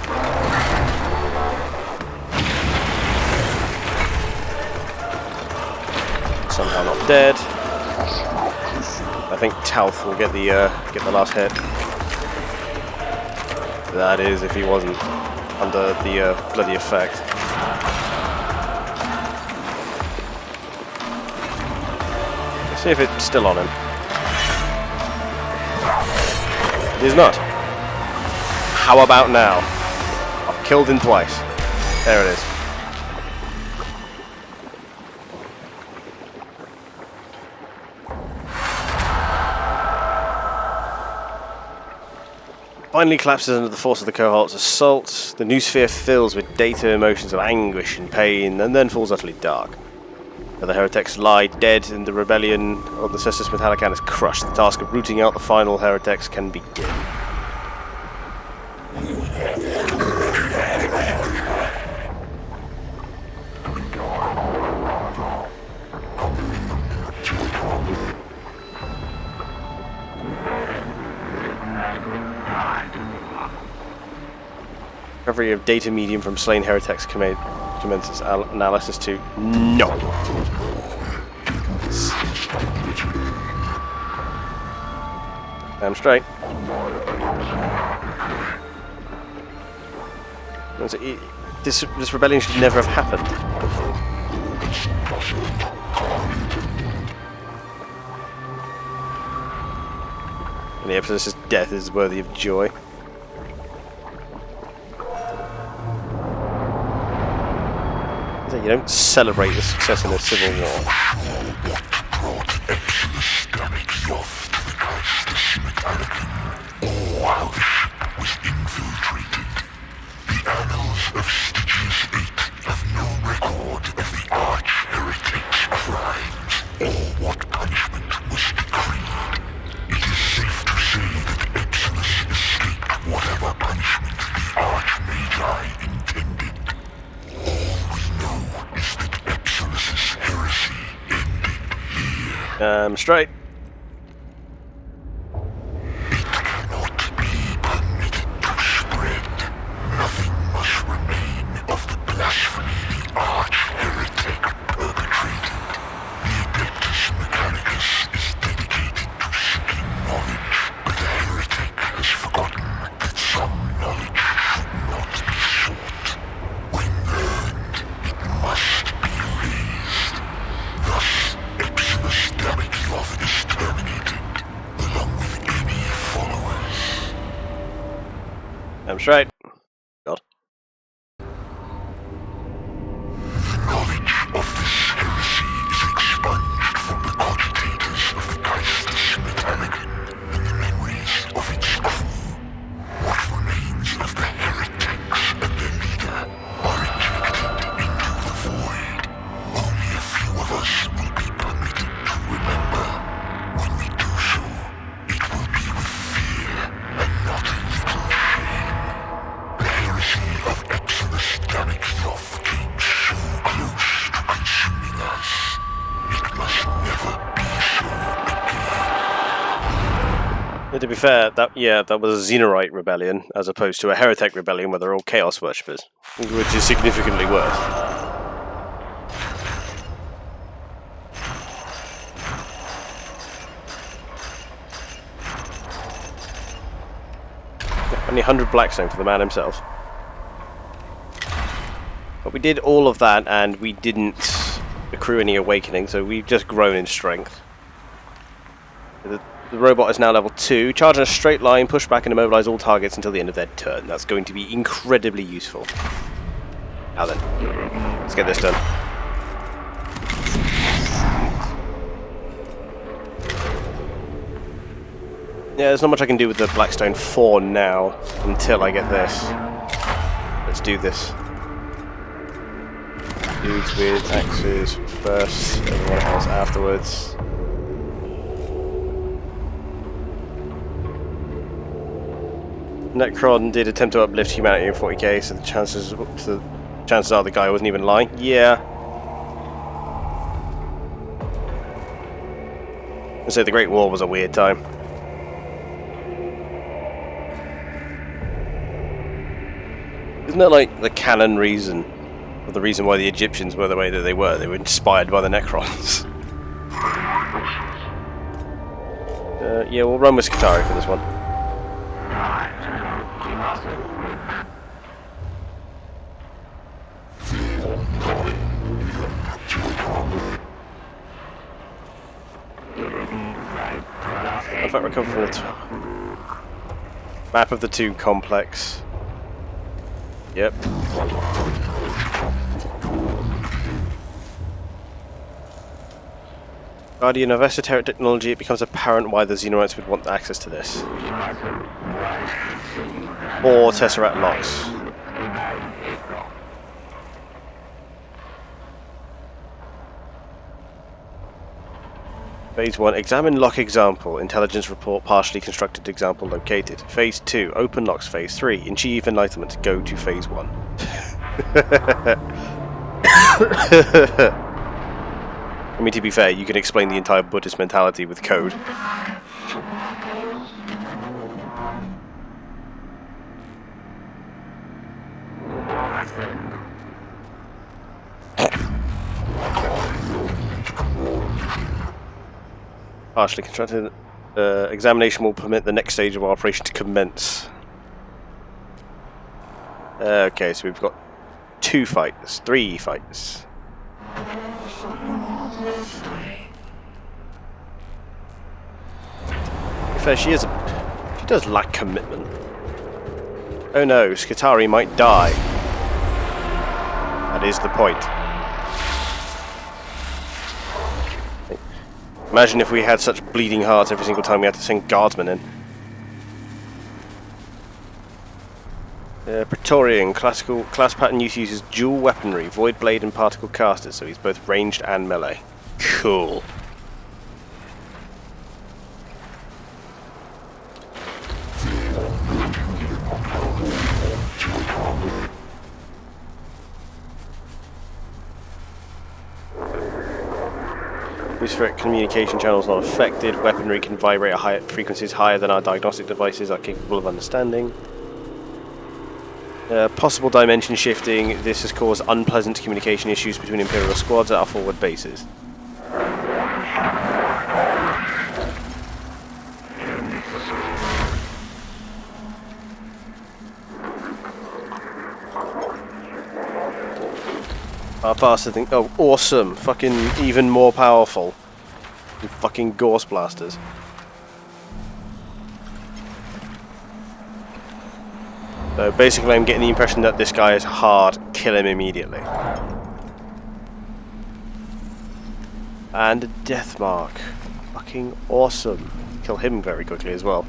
Somehow not dead. I think Talth will get the last hit. That is, if he wasn't under the bloody effect. Let's see if it's still on him. It is not. How about now? I've killed him twice. There it is. Finally collapses under the force of the cohort's assault. The new sphere fills with data emotions of anguish and pain, and then falls utterly dark. The heretics lie dead, and the rebellion of the Cestus Metallican is crushed. The task of rooting out the final heretics can begin. Recovery of data medium from slain heretics commences analysis to no. Damn straight. This rebellion should never have happened. And the episode's death is worthy of joy. You don't celebrate the success in a civil war. Straight. I'm straight. God. To be fair, that was a Xenorite rebellion as opposed to a heretic rebellion where they're all chaos worshippers, which is significantly worse. Only 100 Blackstone for the man himself. But we did all of that and we didn't accrue any awakening, so we've just grown in strength. The robot is now level 2. Charge in a straight line, push back and immobilize all targets until the end of their turn. That's going to be incredibly useful. Now then, let's get this done. Yeah, there's not much I can do with the Blackstone 4 now until I get this. Let's do this. Dudes with axes first, everyone else afterwards. Necron did attempt to uplift humanity in 40k, so the chances are the guy wasn't even lying. Yeah. I say the Great War was a weird time. Isn't that like the canon reason, or the reason why the Egyptians were the way that they were? They were inspired by the Necrons. Yeah, we'll run with Skitarii for this one. In fact, we're coming from the map of the tomb complex. Yep. Guardian of esoteric technology, it becomes apparent why the Xenorites would want access to this. Or Tesseract locks. Phase 1, examine lock example, intelligence report, partially constructed example located. Phase 2, open locks. Phase 3, achieve enlightenment, go to phase 1. I mean, to be fair, you can explain the entire Buddhist mentality with code. Partially constructed. Examination will permit the next stage of our operation to commence. Okay, so we've got 3 fights. In fact, she does lack commitment. Oh no, Skitarii might die. That is the point. Imagine if we had such bleeding hearts every single time we had to send guardsmen in. Praetorian, class pattern use uses dual weaponry, void blade and particle casters, so he's both ranged and melee. Cool. Atmospheric communication channels not affected. Weaponry can vibrate at higher frequencies higher than our diagnostic devices are capable of understanding. Possible dimension shifting. This has caused unpleasant communication issues between Imperial squads at our forward bases. Our faster thing. Oh, awesome! Fucking even more powerful. You fucking Gorse blasters. So basically, I'm getting the impression that this guy is hard. Kill him immediately. And a death mark. Fucking awesome. Kill him very quickly as well.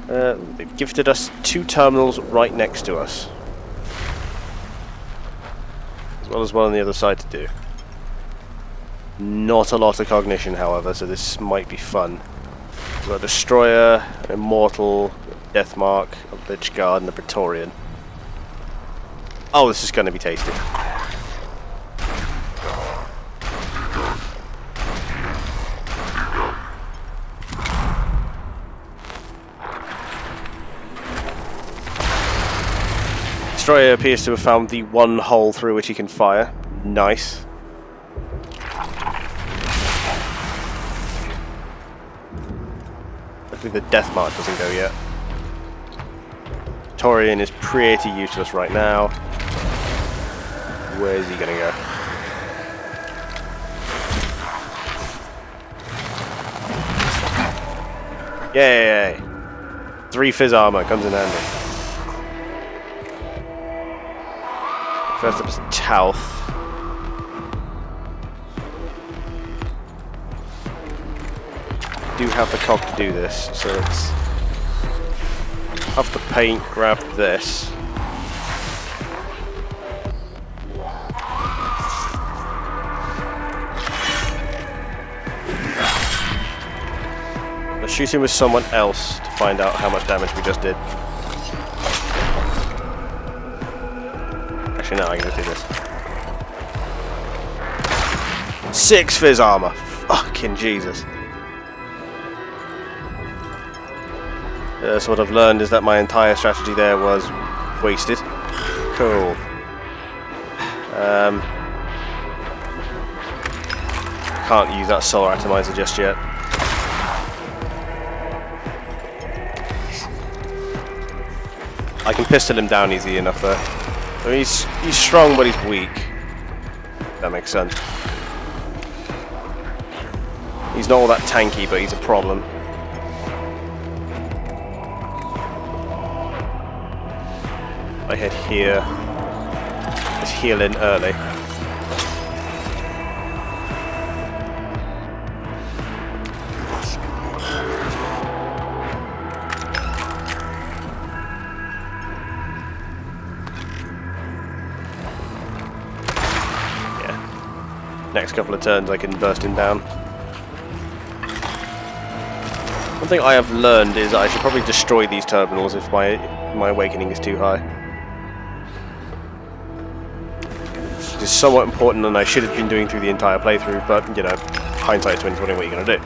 They've gifted us 2 terminals right next to us. As well as one on the other side to do. Not a lot of cognition, however, so this might be fun. We've got a Destroyer, an Immortal, a Death Mark, a Lich Guard, and a Praetorian. Oh, this is going to be tasty. Destroyer appears to have found the one hole through which he can fire. Nice. Hopefully the death mark doesn't go yet. Torian is pretty useless right now. Where is he gonna go? Yay! 3 fizz armor comes in handy. First up is Tauth. Do have the cog to do this, so let's have the paint, grab this. Let's shoot him with someone else to find out how much damage we just did. Actually, no, I'm gonna do this. 6 fizz armor. Fucking Jesus. So what I've learned is that my entire strategy there was wasted. Cool. Can't use that solar atomizer just yet. I can pistol him down easy enough though. I mean, he's strong, but he's weak. That makes sense. He's not all that tanky, but he's a problem. I head here. Let's heal in early. Yeah. Next couple of turns I can burst him down. One thing I have learned is that I should probably destroy these terminals if my awakening is too high. Which is somewhat important, and I should have been doing through the entire playthrough, but, you know, hindsight's 2020, what are you going to do?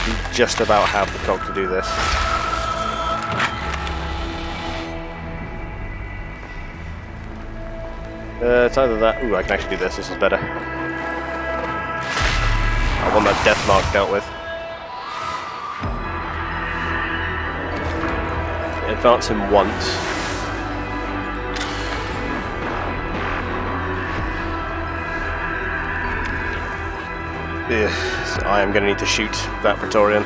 You just about have the cog to do this. It's either that... Ooh, I can actually do this, this is better. I want that death mark dealt with. Advance him once. Ugh, so I am going to need to shoot that Praetorian.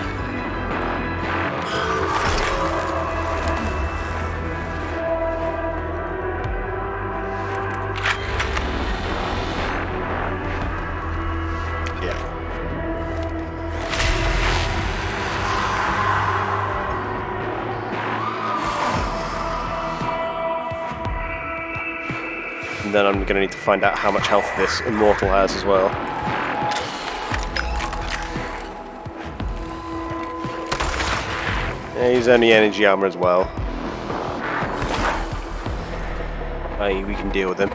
and then I'm going to need to find out how much health this Immortal has as well. Yeah, he's only energy armor as well. Aye, we can deal with him.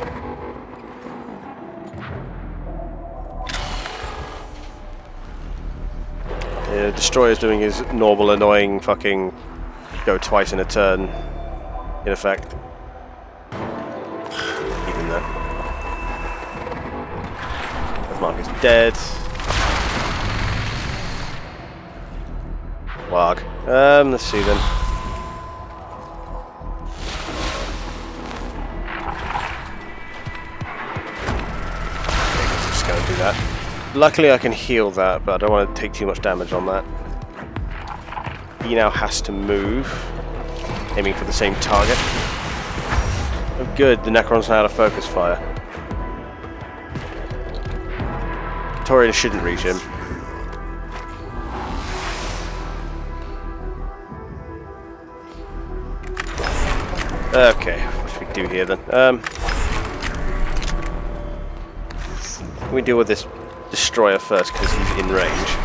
Yeah, Destroyer's doing his normal annoying fucking go twice in a turn, in effect. Even though. Mark is dead. Warg. Let's see then. Just gonna do that. Luckily I can heal that, but I don't want to take too much damage on that. He now has to move, aiming for the same target. Oh good, the Necrons know how to focus fire. Torian shouldn't reach him. Okay, what should we do here then? We deal with this Destroyer first because he's in range.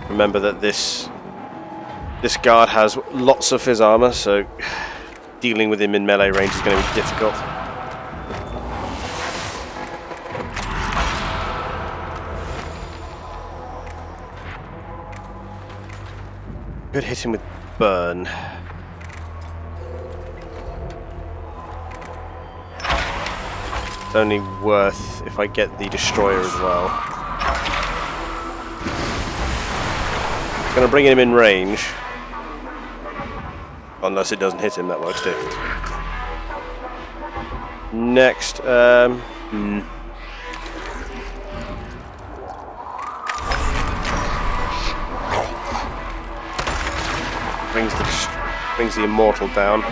Remember that this guard has lots of his armor, so dealing with him in melee range is going to be difficult. Could hit him with burn. It's only worth if I get the Destroyer as well. Gonna bring him in range. Unless it doesn't hit him, that works too. Next, brings the Immortal down.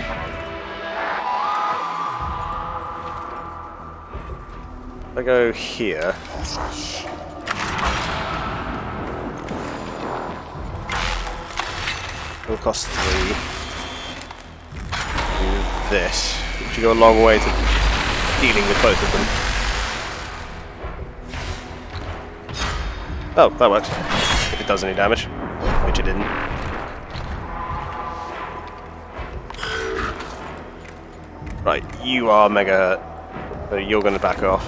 If I go here, it'll cost 3. And this, which will go a long way to dealing with both of them. Oh, that works. If it does any damage, which it didn't. Right, you are mega hurt, so you're going to back off.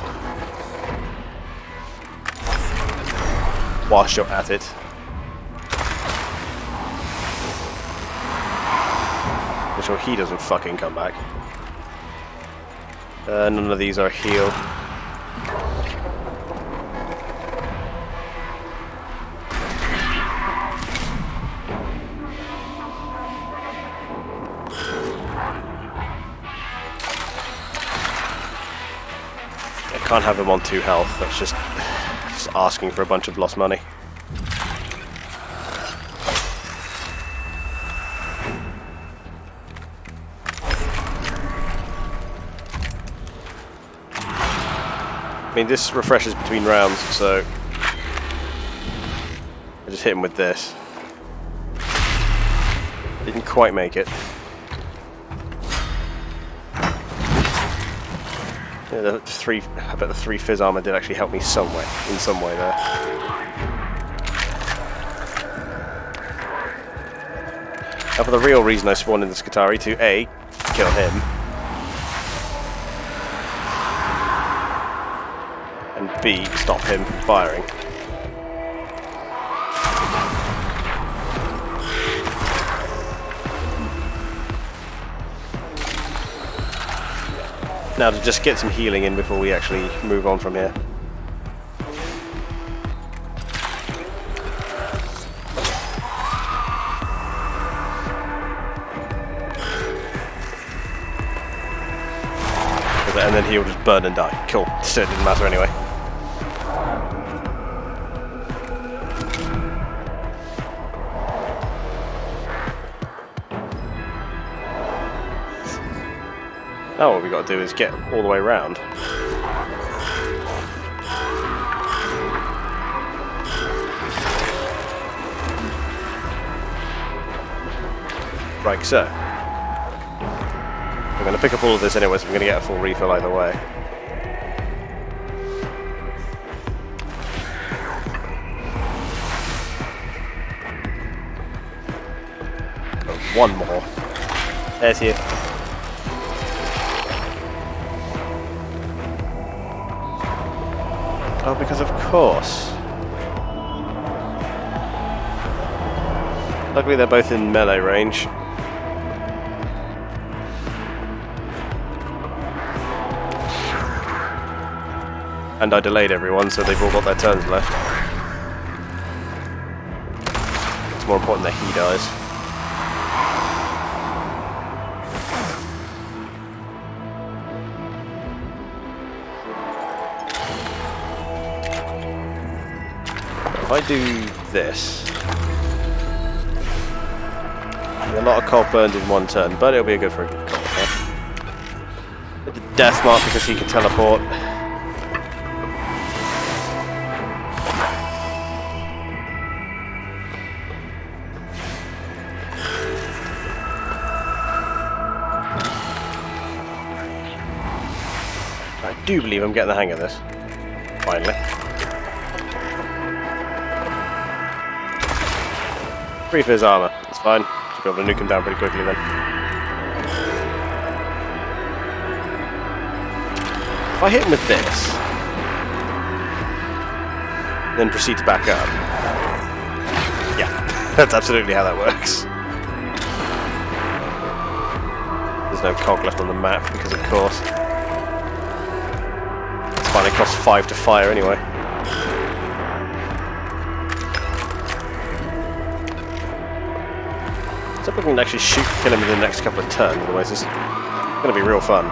Whilst you're at it. Make sure he doesn't fucking come back. None of these are heal. Can't have him on 2 health, that's just asking for a bunch of lost money. I mean, this refreshes between rounds, so I just hit him with this. Didn't quite make it. Yeah, I bet the 3 Fizz armor did actually help me in some way there. Now for the real reason I spawned in the Skitarii, to A, kill him, and B, stop him from firing. Now to just get some healing in before we actually move on from here. And then he'll just burn and die. Cool. So it didn't matter anyway. Now what we got to do is get all the way around. Like so. I'm going to pick up all of this anyway, so I'm going to get a full refill either way. Oh, one more. There's you. Oh, because of course. Luckily they're both in melee range. And I delayed everyone, so they've all got their turns left. It's more important that he dies. If I do this, a lot of cold burned in one turn, but it'll be a good for a cold turn. With the death mark because he can teleport. I do believe I'm getting the hang of this. Finally. Free for his armour, that's fine. Should be able to nuke him down pretty quickly then. If I hit him with this, then proceed to back up. Yeah, that's absolutely how that works. There's no cog left on the map because of course. It's fine, it costs 5 to fire anyway. So if we can actually kill him in the next couple of turns, otherwise it's going to be real fun.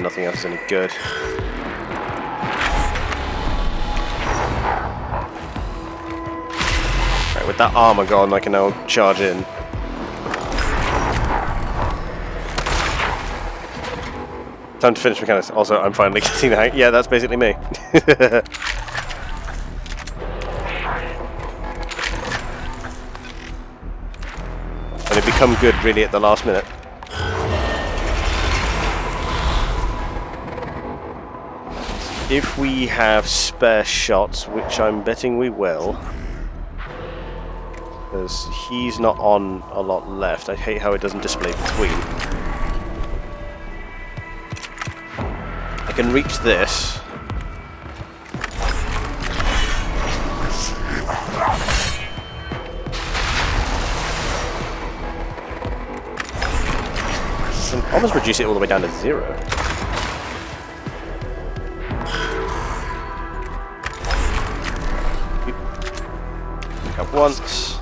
Nothing else is any good. Right, with that armour gone, I can now charge in. Time to finish Mechanicus. Also, I'm finally getting the hang. Yeah, that's basically me. And it become good really at the last minute. If we have spare shots, which I'm betting we will, because he's not on a lot left. I hate how it doesn't display between. I can reach this. I can almost reduce it all the way down to 0. Pick up once.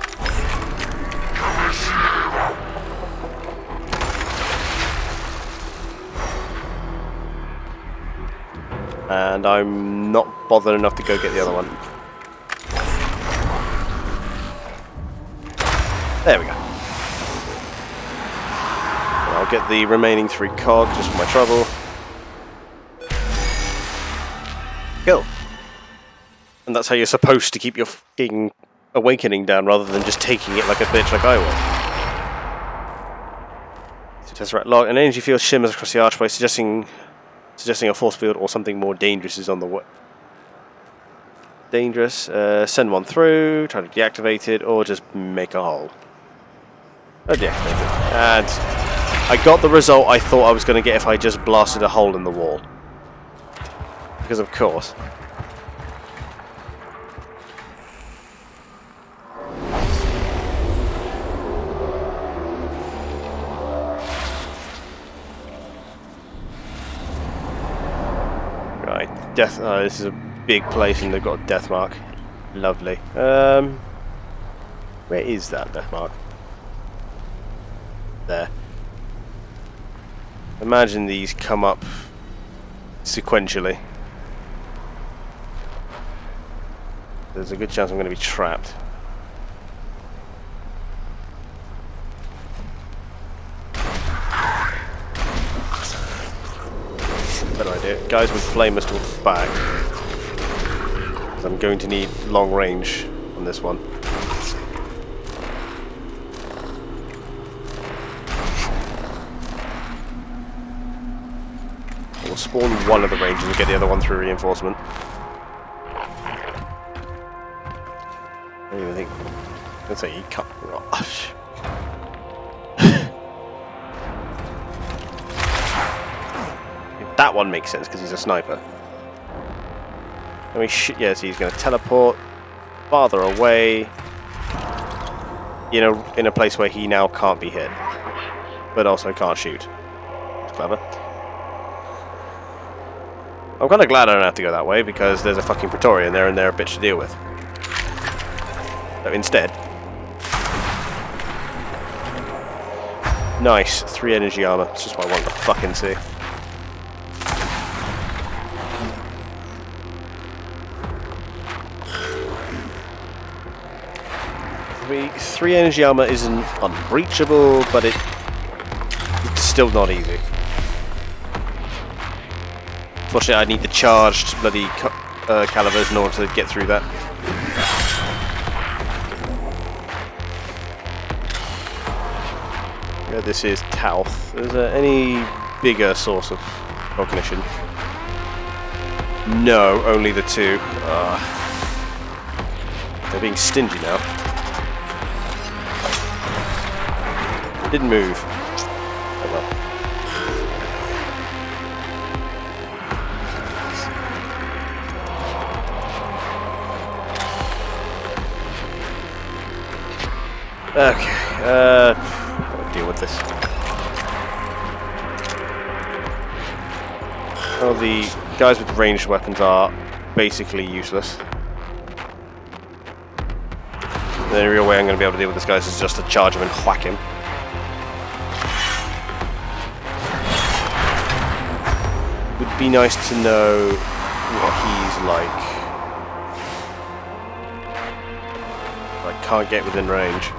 And I'm not bothered enough to go get the other one. There we go. And I'll get the remaining 3 cog just for my trouble. Kill. And that's how you're supposed to keep your fucking awakening down rather than just taking it like a bitch like I will. So Tesseract log. An energy field shimmers across the archway, suggesting a force field or something more dangerous is on the way. Dangerous. Send one through, try to deactivate it, or just make a hole. Oh, deactivate it. And I got the result I thought I was going to get if I just blasted a hole in the wall. Because of course. Right, death. Oh, this is a big place and they've got a death mark. Lovely. Where is that death mark? There. Imagine these come up sequentially. There's a good chance I'm going to be trapped. Better idea. Guys with flamers towards the back. I'm going to need long range on this one. spawn one of the rangers and get the other one through reinforcement. I don't even think... Let's say he can't... Oh, that one makes sense because he's a sniper. I mean, yeah, so he's going to teleport farther away, in a place where he now can't be hit, but also can't shoot. That's clever. I'm kind of glad I don't have to go that way because there's a fucking Praetorian there and they're a bitch to deal with. So instead, nice 3 energy armor. That's just what I want to fucking see. 3 energy armor isn't unbreachable, but it's still not easy. Fortunately, I need the charged bloody calibers in order to get through that. Yeah, this is Tauth. Is there any bigger source of cognition? No, only the 2. They're being stingy now. Didn't move. Oh well. Okay, I'll deal with this. Well, the guys with ranged weapons are basically useless. The only real way I'm going to be able to deal with this guy is just to charge him and whack him. Would be nice to know what he's like. I can't get within range.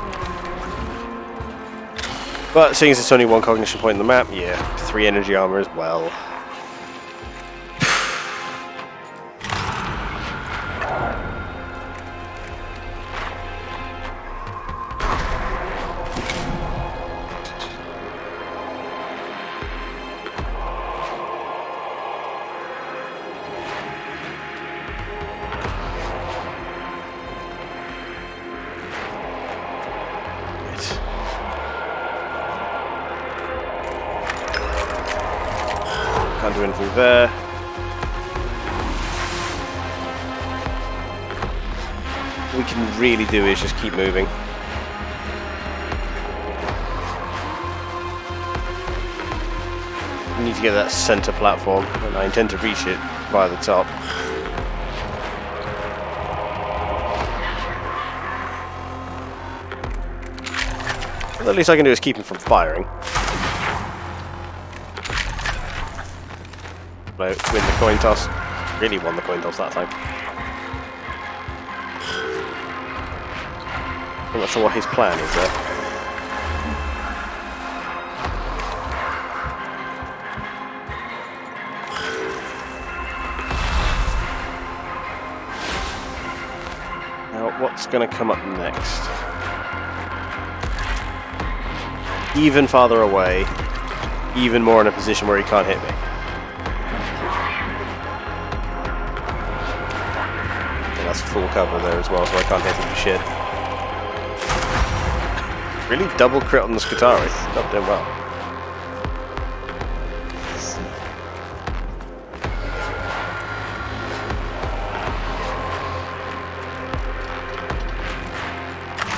But seeing as it's only 1 cognition point in the map, yeah, 3 energy armor as well. Can't do anything there. What we can really do is just keep moving. We need to get that center platform, and I intend to reach it via the top. Well, the least I can do is keep him from firing. Win the coin toss. Really won the coin toss that time. I'm not sure what his plan is there. Now, what's going to come up next? Even farther away, even more in a position where he can't hit me. That's full cover there as well, so I can't hit him for shit. Really double crit on the Skitari. Not doing well.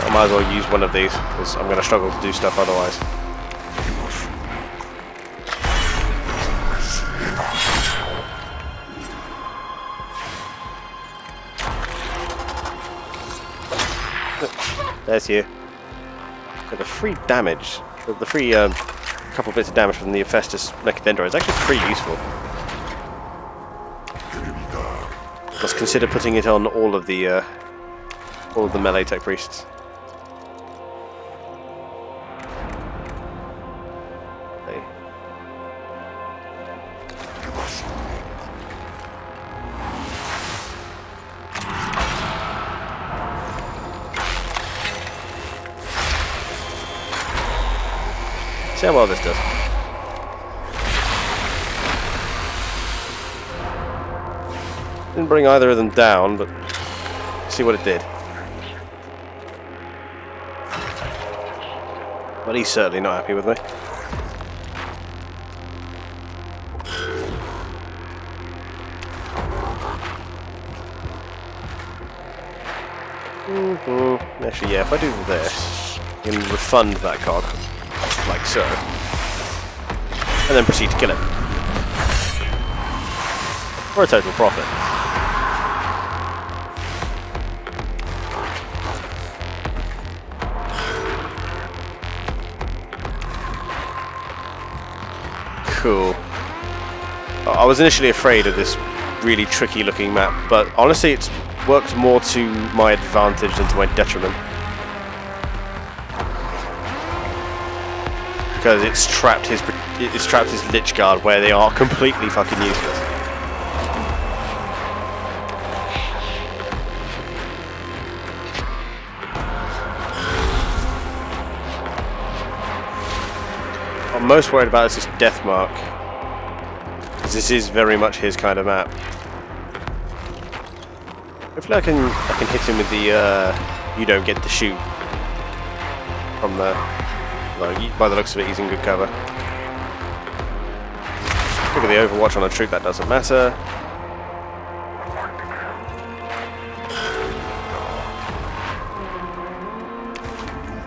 I might as well use one of these, because I'm going to struggle to do stuff otherwise. There's you. So the free damage, the free couple bits of damage from the Hephaestus Mechadendra is actually pretty useful. Let's consider putting it on all of the melee tech priests. See how well this does. Didn't bring either of them down, but see what it did. But he's certainly not happy with me. Actually, yeah, if I do this, I can refund that cog, like so, and then proceed to kill it. For a total profit. Cool. I was initially afraid of this really tricky looking map, but honestly it's worked more to my advantage than to my detriment. Because it's trapped his Lich Guard where they are completely fucking useless. I'm most worried about is this Death Mark. Because this is very much his kind of map. Hopefully I can hit him with the you don't get to shoot from the, well, by the looks of it he's in good cover. Look at the overwatch on a troop, that doesn't matter.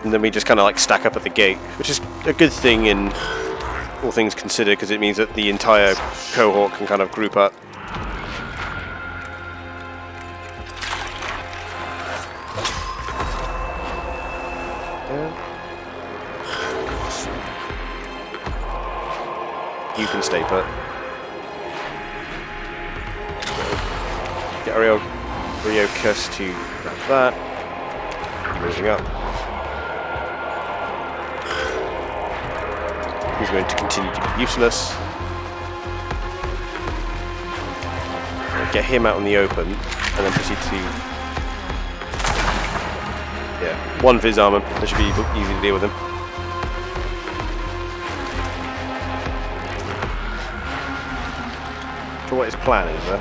And then we just kind of like stack up at the gate, which is a good thing in all things considered, because it means that the entire cohort can kind of group up. You can stay put. Get Ariocus to grab that. Moving up. He's going to continue to be useless. Get him out in the open, and then proceed to... yeah, one Viz armor. That should be easy to deal with him. For what his plan is there.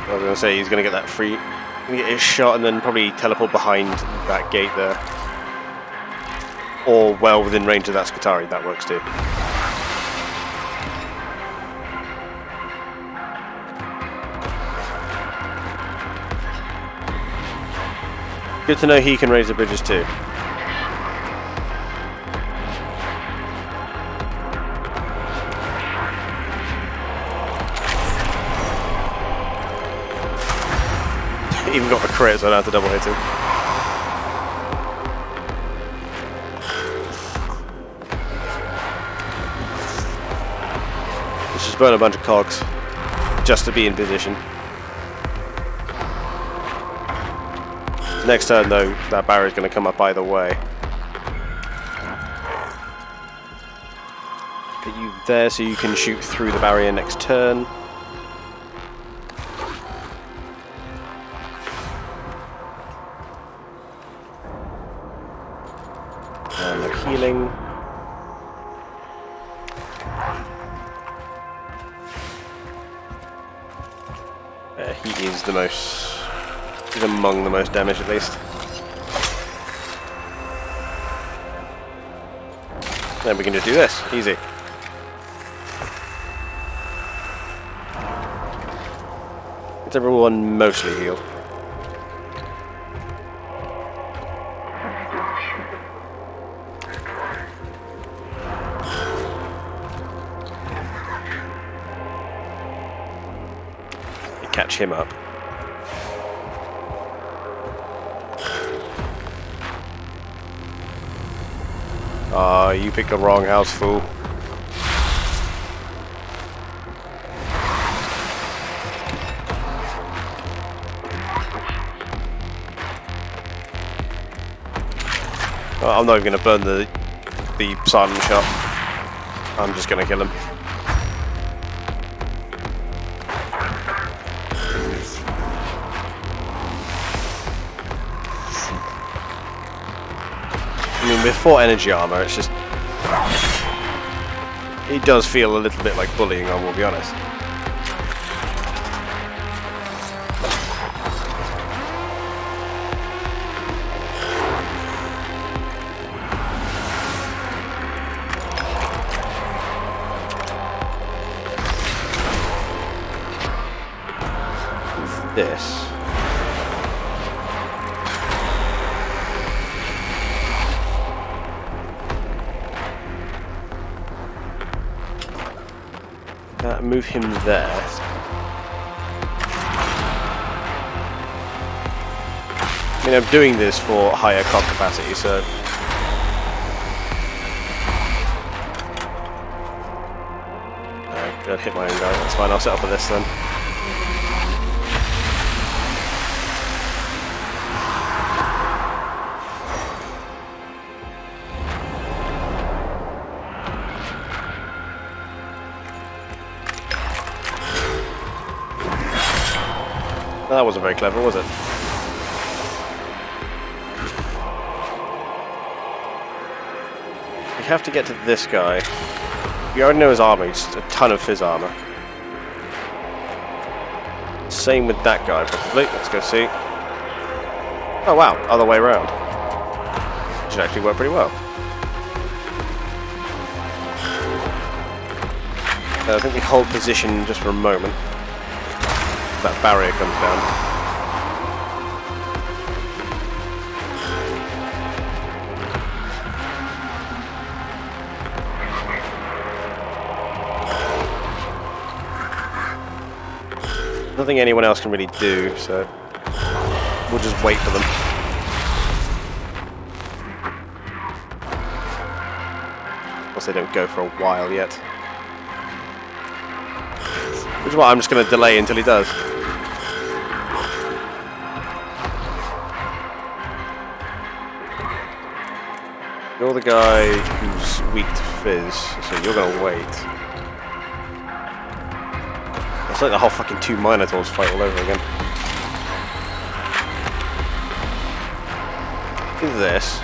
I was going to say he's going to get that free, get his shot and then probably teleport behind that gate there. Or well within range of that Skitarii, that works too. Good to know he can raise the bridges too. Even got the crit, so I don't have to double hit him. Let's just burn a bunch of cogs just to be in position. Next turn though, that barrier's going to come up either way. Get you there so you can shoot through the barrier next turn. And no healing. He is the most... he's among the most damage at least. Then we can just do this. Easy. It's everyone mostly healed. Catch him up. Ah, you picked the wrong house, fool. I'm not even going to burn the silent shot. I'm just going to kill him. before energy armor, it's just... It does feel a little bit like bullying, I will be honest. This. Move him there. I mean, I'm doing this for higher cog capacity, so... I'll hit my own guy, that's fine, I'll set up for this then. That wasn't very clever, was it? We have to get to this guy. We already know his armor, he's a ton of fizz armor. Same with that guy, probably. Let's go see. Oh wow, other way around. Should actually work pretty well. I think we hold position just for a moment. That barrier comes down. Nothing anyone else can really do, so we'll just wait for them. Of course, they don't go for a while yet. Which is why I'm just going to delay until he does. You're the guy who's weak to fizz, so you're going to wait. It's like the whole fucking 2 Minotaurs fight all over again. Do this.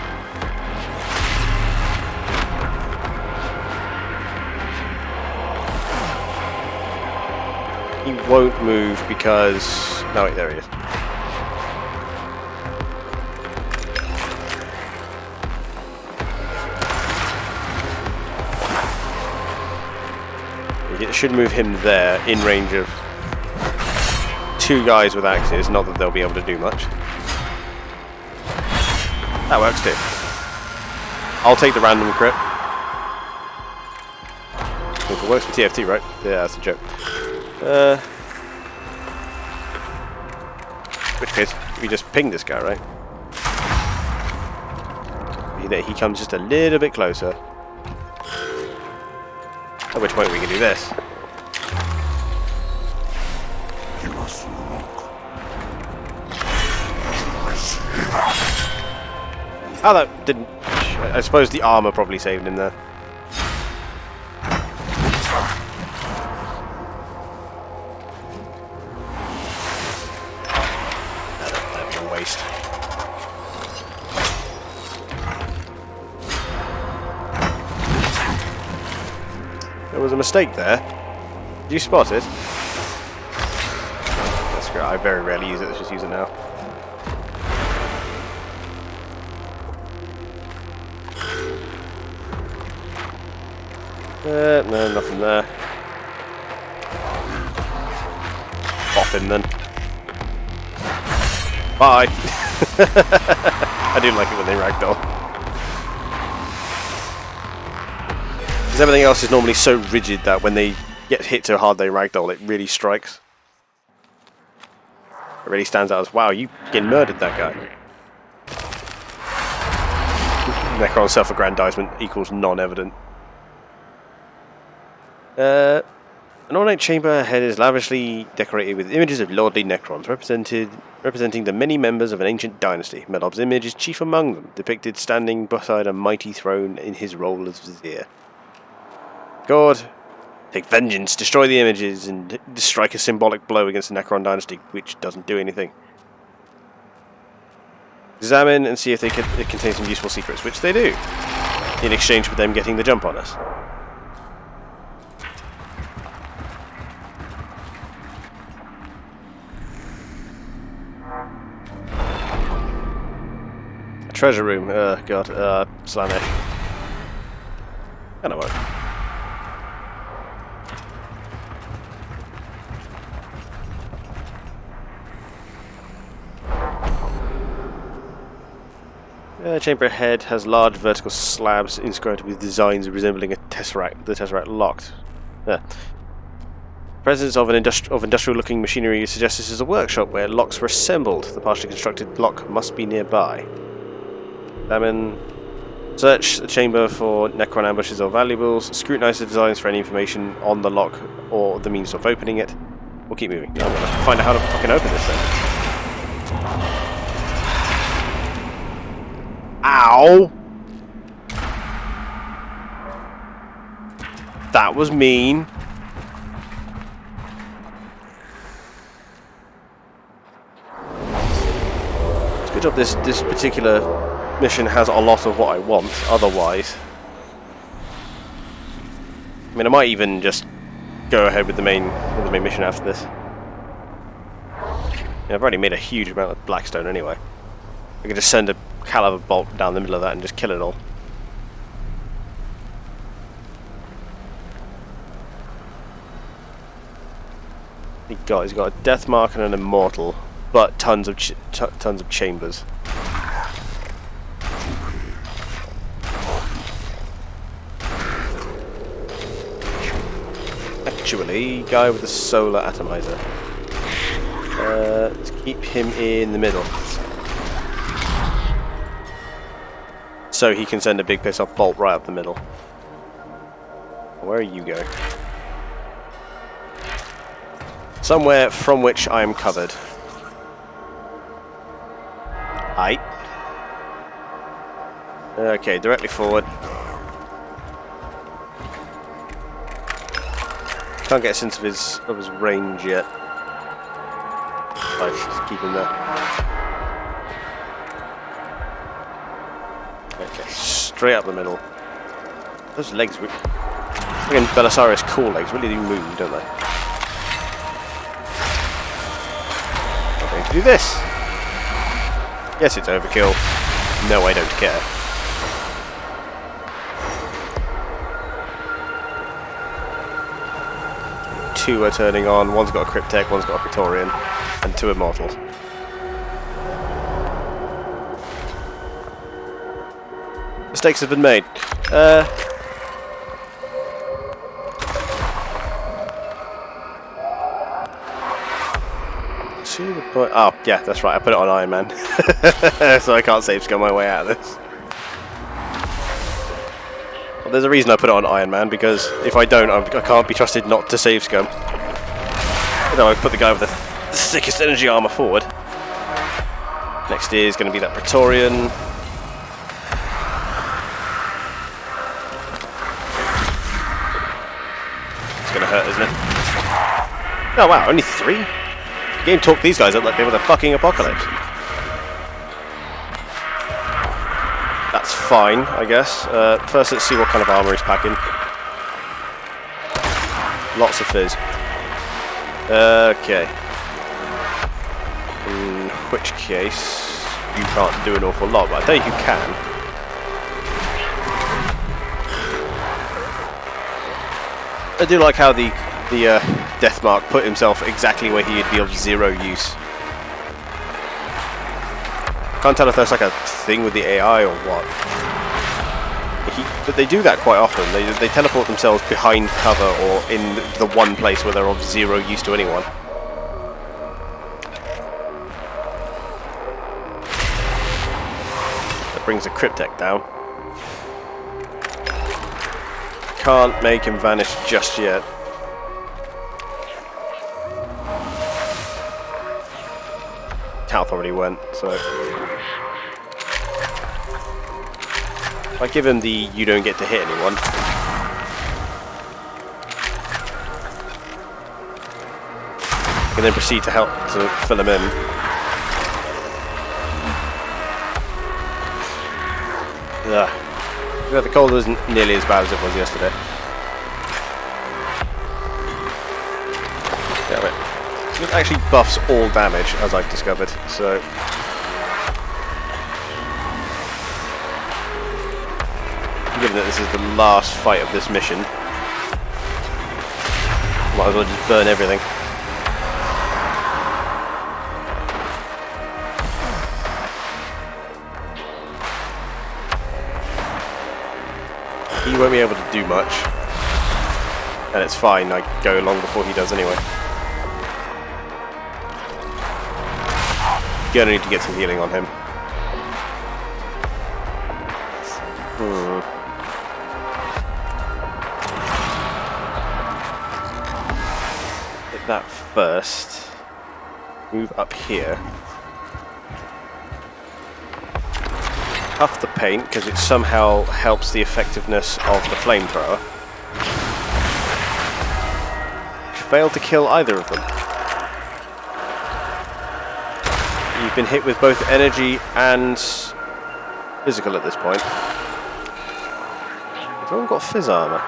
He won't move because... No, wait, there he is. It should move him there, in range of 2 guys with axes, not that they'll be able to do much. That works too. I'll take the random crit. If it works for TFT, right? Yeah, that's a joke. In which case, we just ping this guy, right? He comes just a little bit closer. At which point we can do this. Oh, that didn't... I suppose the armor probably saved him there. That'd be a waste. There was a mistake there. Did you spot it? That's great. I very rarely use it. Let's just use it now. No, nothing there. Off him then. Bye! I do like it when they ragdoll. Because everything else is normally so rigid that when they get hit so hard they ragdoll, it really strikes. It really stands out as, wow, you getting murdered, that guy. Necron self-aggrandizement equals non-evident. An ornate chamber ahead is lavishly decorated with images of lordly Necrons, representing the many members of an ancient dynasty. Melob's image is chief among them, depicted standing beside a mighty throne in his role as vizier. God, take vengeance, destroy the images, and strike a symbolic blow against the Necron dynasty, which doesn't do anything. Examine and see if it contains some useful secrets, which they do, in exchange for them getting the jump on us. A treasure room, god, Slanesh. Kinda won't. The chamber ahead has large vertical slabs inscribed with designs resembling a tesseract. The tesseract locked. Presence of industrial-looking machinery suggests this is a workshop where locks were assembled. The partially constructed lock must be nearby. Examine. Search the chamber for Necron ambushes or valuables. Scrutinize the designs for any information on the lock or the means of opening it. We'll keep moving. I'm gonna find out how to fucking open this thing. Ow! That was mean. It's a good job this particular mission has a lot of what I want, otherwise. I mean, I might even just go ahead with the main mission after this. Yeah, I've already made a huge amount of blackstone anyway. I could just send a caliber bolt down the middle of that and just kill it all. He's got a death mark and an immortal, but tons of chambers. Actually, guy with the solar atomizer. Let's keep him in the middle, so he can send a big piss off bolt right up the middle. Where are you going? Somewhere from which I am covered. Aye. Okay, directly forward. Can't get a sense of his range yet. Right, just keep him there. Okay, straight up the middle. Those legs, friggin' Belisarius cool legs, really do move, don't they? I'm going to do this. Yes, it's overkill. No, I don't care. Two are turning on. One's got a Cryptek, one's got a Praetorian, and two Immortals. Mistakes have been made. Oh, yeah, that's right. I put it on Iron Man. So I can't save scum my way out of this. Well, there's a reason I put it on Iron Man, because if I don't, I can't be trusted not to save scum. So I put the guy with the thickest energy armor forward. Next is going to be that Praetorian. It's going to hurt, isn't it? Oh wow, only 3? The game talked these guys up like they were the fucking apocalypse. That's fine, I guess. First, let's see what kind of armor he's packing. Lots of fizz. Okay. In which case, you can't do an awful lot, but I tell you who can. I do like how the Deathmark put himself exactly where he'd be of 0 use. Can't tell if that's like a thing with the AI or what. But they do that quite often. They teleport themselves behind cover or in the one place where they're of 0 use to anyone. That brings the Cryptek down. Can't make him vanish just yet. Health already went, so if I give him the you don't get to hit anyone, I can then proceed to help to fill him in. Yeah, the cold isn't nearly as bad as it was yesterday. Damn it. It actually buffs all damage, as I've discovered, so... Given that this is the last fight of this mission, might as well just burn everything. He won't be able to do much, and it's fine, I go along before he does anyway. Gonna need to get some healing on him. Hit that first. Move up here. Huff the paint, because it somehow helps the effectiveness of the flamethrower. Failed to kill either of them. You've been hit with both energy and physical at this point. Has anyone got fizz armor?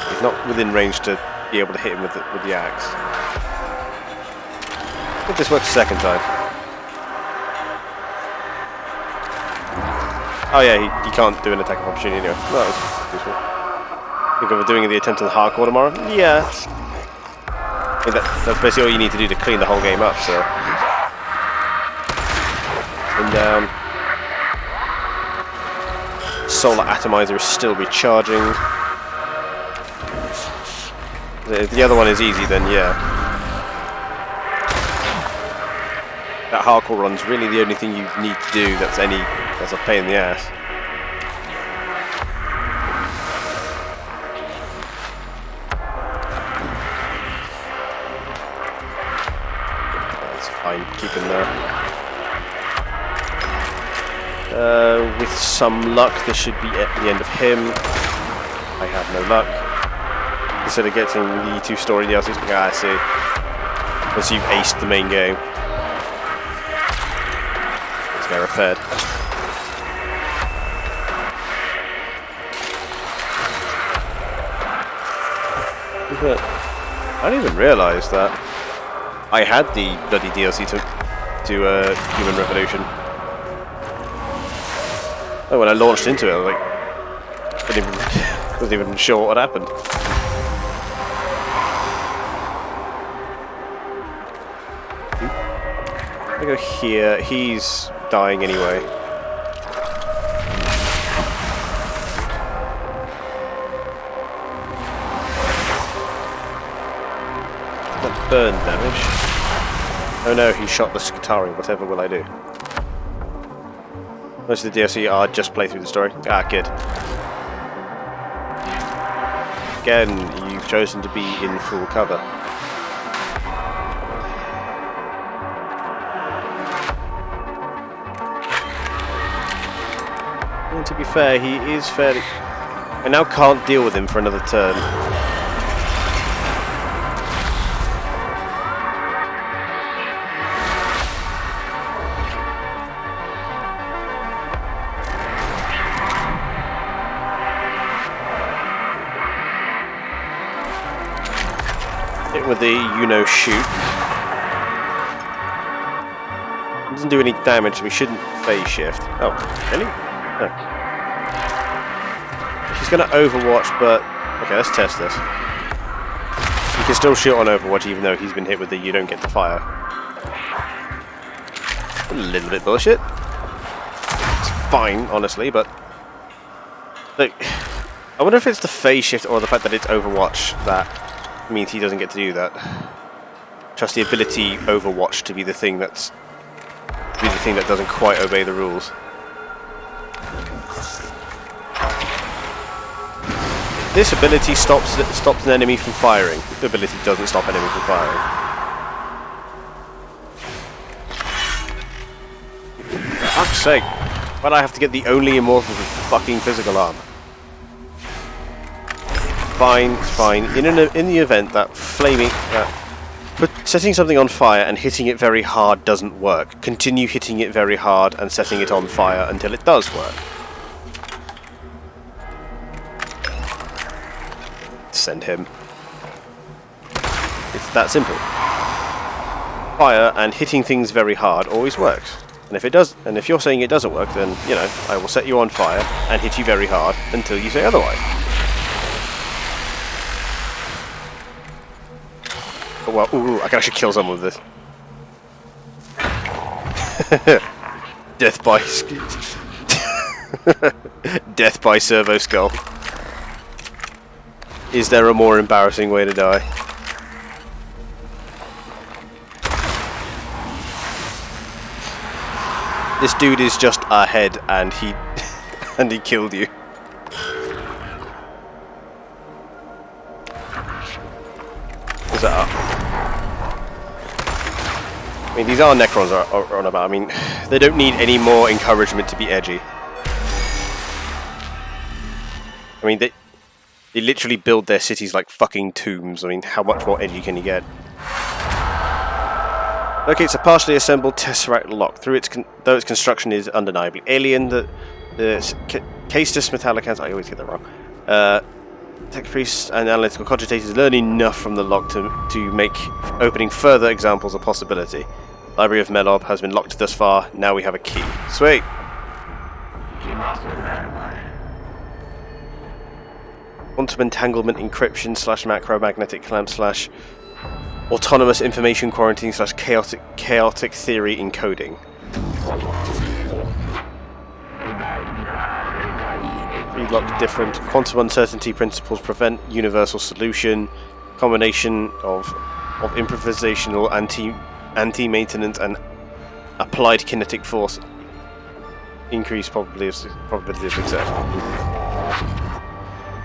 He's not within range to be able to hit him with the axe. If this works a second time. Oh yeah, he can't do an attack of opportunity anyway. No, that was useful. Think of doing the attempt on the hardcore tomorrow? Yeah. I mean, that's basically all you need to do to clean the whole game up, so... And down. Solar Atomizer is still recharging. If the other one is easy, then yeah. That hardcore run's really the only thing you need to do that's a pain in the ass. That's fine, keep him there. With some luck, this should be at the end of him. I have no luck. Instead of getting the 2 story DLCs, I see. Once you've aced the main game. They're repaired. I didn't even realise that I had the bloody DLC to Human Revolution. Oh, when I launched into it, I was like, wasn't even sure what happened. I go here. He's dying anyway. That burn damage. Oh no, he shot the Skitari. Whatever will I do? Most of the DLC are just play through the story. Ah, good. Again, you've chosen to be in full cover. And to be fair, he is fairly... I now can't deal with him for another turn. Hit with the shoot. It doesn't do any damage, so we shouldn't phase shift. Oh, really? No. He's going to Overwatch, but... Okay, let's test this. You can still shoot on Overwatch even though he's been hit with the you don't get to fire. A little bit bullshit. It's fine, honestly, but... Look, I wonder if it's the phase shift or the fact that it's Overwatch that means he doesn't get to do that. Trust the ability Overwatch to be the thing that doesn't quite obey the rules. This ability stops an enemy from firing. The ability doesn't stop an enemy from firing. For fuck's sake! Why'd I have to get the only immortal with fucking physical armor? Fine, it's fine. In the event that setting something on fire and hitting it very hard doesn't work. Continue hitting it very hard and setting it on fire until it does work. Send him. It's that simple. Fire and hitting things very hard always works. And if it does, and if you're saying it doesn't work, then, you know, I will set you on fire and hit you very hard until you say otherwise. Oh, well, ooh, I can actually kill someone with this. Death by... Death by servo skull. Is there a more embarrassing way to die? This dude is just ahead, and he and he killed you. Is that up? I mean, these are Necrons are on about. I mean, they don't need any more encouragement to be edgy. I mean, they literally build their cities like fucking tombs. I mean, how much more edgy can you get? Locates a partially assembled tesseract lock. Though its construction is undeniably alien, the Castus Metallicans, I always get that wrong. Tech priests and analytical cogitators learn enough from the lock to make opening further examples a possibility. Library of Melob has been locked thus far. Now we have a key. Sweet. Quantum entanglement encryption / macromagnetic clamp / autonomous information quarantine / chaotic theory encoding. Lock different quantum uncertainty principles prevent universal solution. Combination of improvisational anti-maintenance and applied kinetic force. Increased probability of success.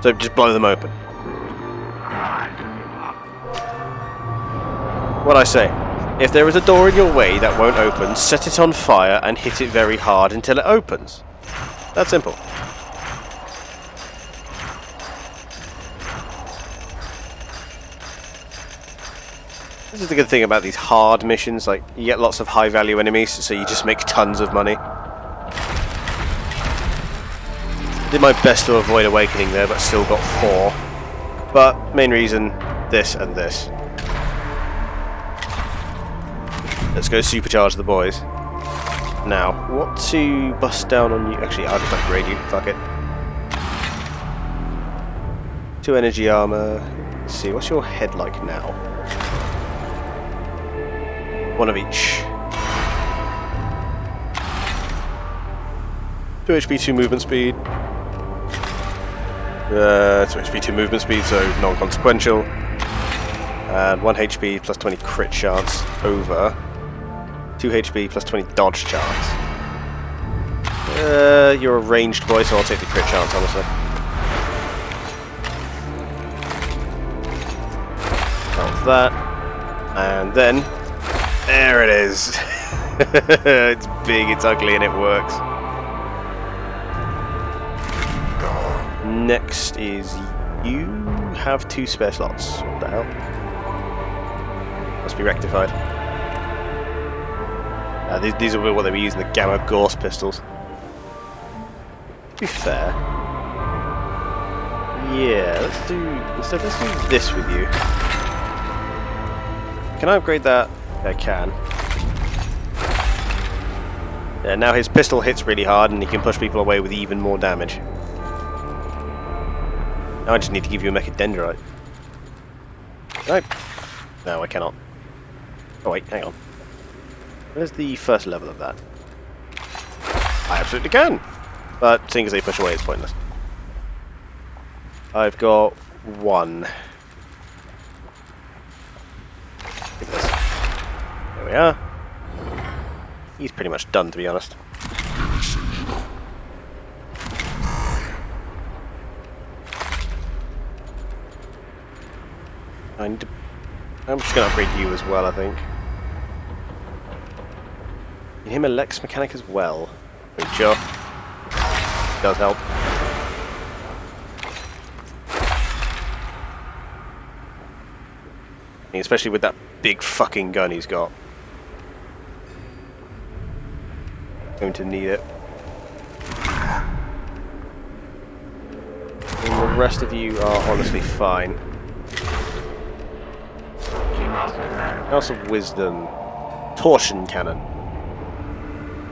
So just blow them open. What I say, if there is a door in your way that won't open, set it on fire and hit it very hard until it opens. That's simple. This is the good thing about these hard missions, like, you get lots of high value enemies, so you just make tons of money. Did my best to avoid awakening there, but still got 4. But, main reason, this and this. Let's go supercharge the boys. Now, what to bust down on you? Actually, I'll just upgrade you. Fuck it. 2 energy armor. Let's see, what's your head like now? 1 of each. 2 HP, 2 movement speed. 2 HP, 2 movement speed, so non-consequential. And 1 HP plus 20 crit chance over 2 HP plus 20 dodge chance. You're a ranged boy, so I'll take the crit chance, honestly. Of that. And then, there it is. It's big, it's ugly, and it works. Next is you have 2 spare slots. What the hell? Must be rectified. These are what they were using, the Gamma Gorse pistols. To be fair, yeah, let's do this with you. Can I upgrade that? I can. Yeah, now his pistol hits really hard and he can push people away with even more damage. Now I just need to give you a Mechadendrite. Nope. No, I cannot. Oh wait, hang on. Where's the first level of that? I absolutely can! But seeing as they push away, it's pointless. I've got 1. Look at this. There we are. He's pretty much done, to be honest. I'm just going to upgrade you as well, I think. Give him a Lex Mechanic as well. Sure. Does help. Especially with that big fucking gun he's got. Going to need it. And the rest of you are honestly fine. House of Wisdom. Torsion Cannon.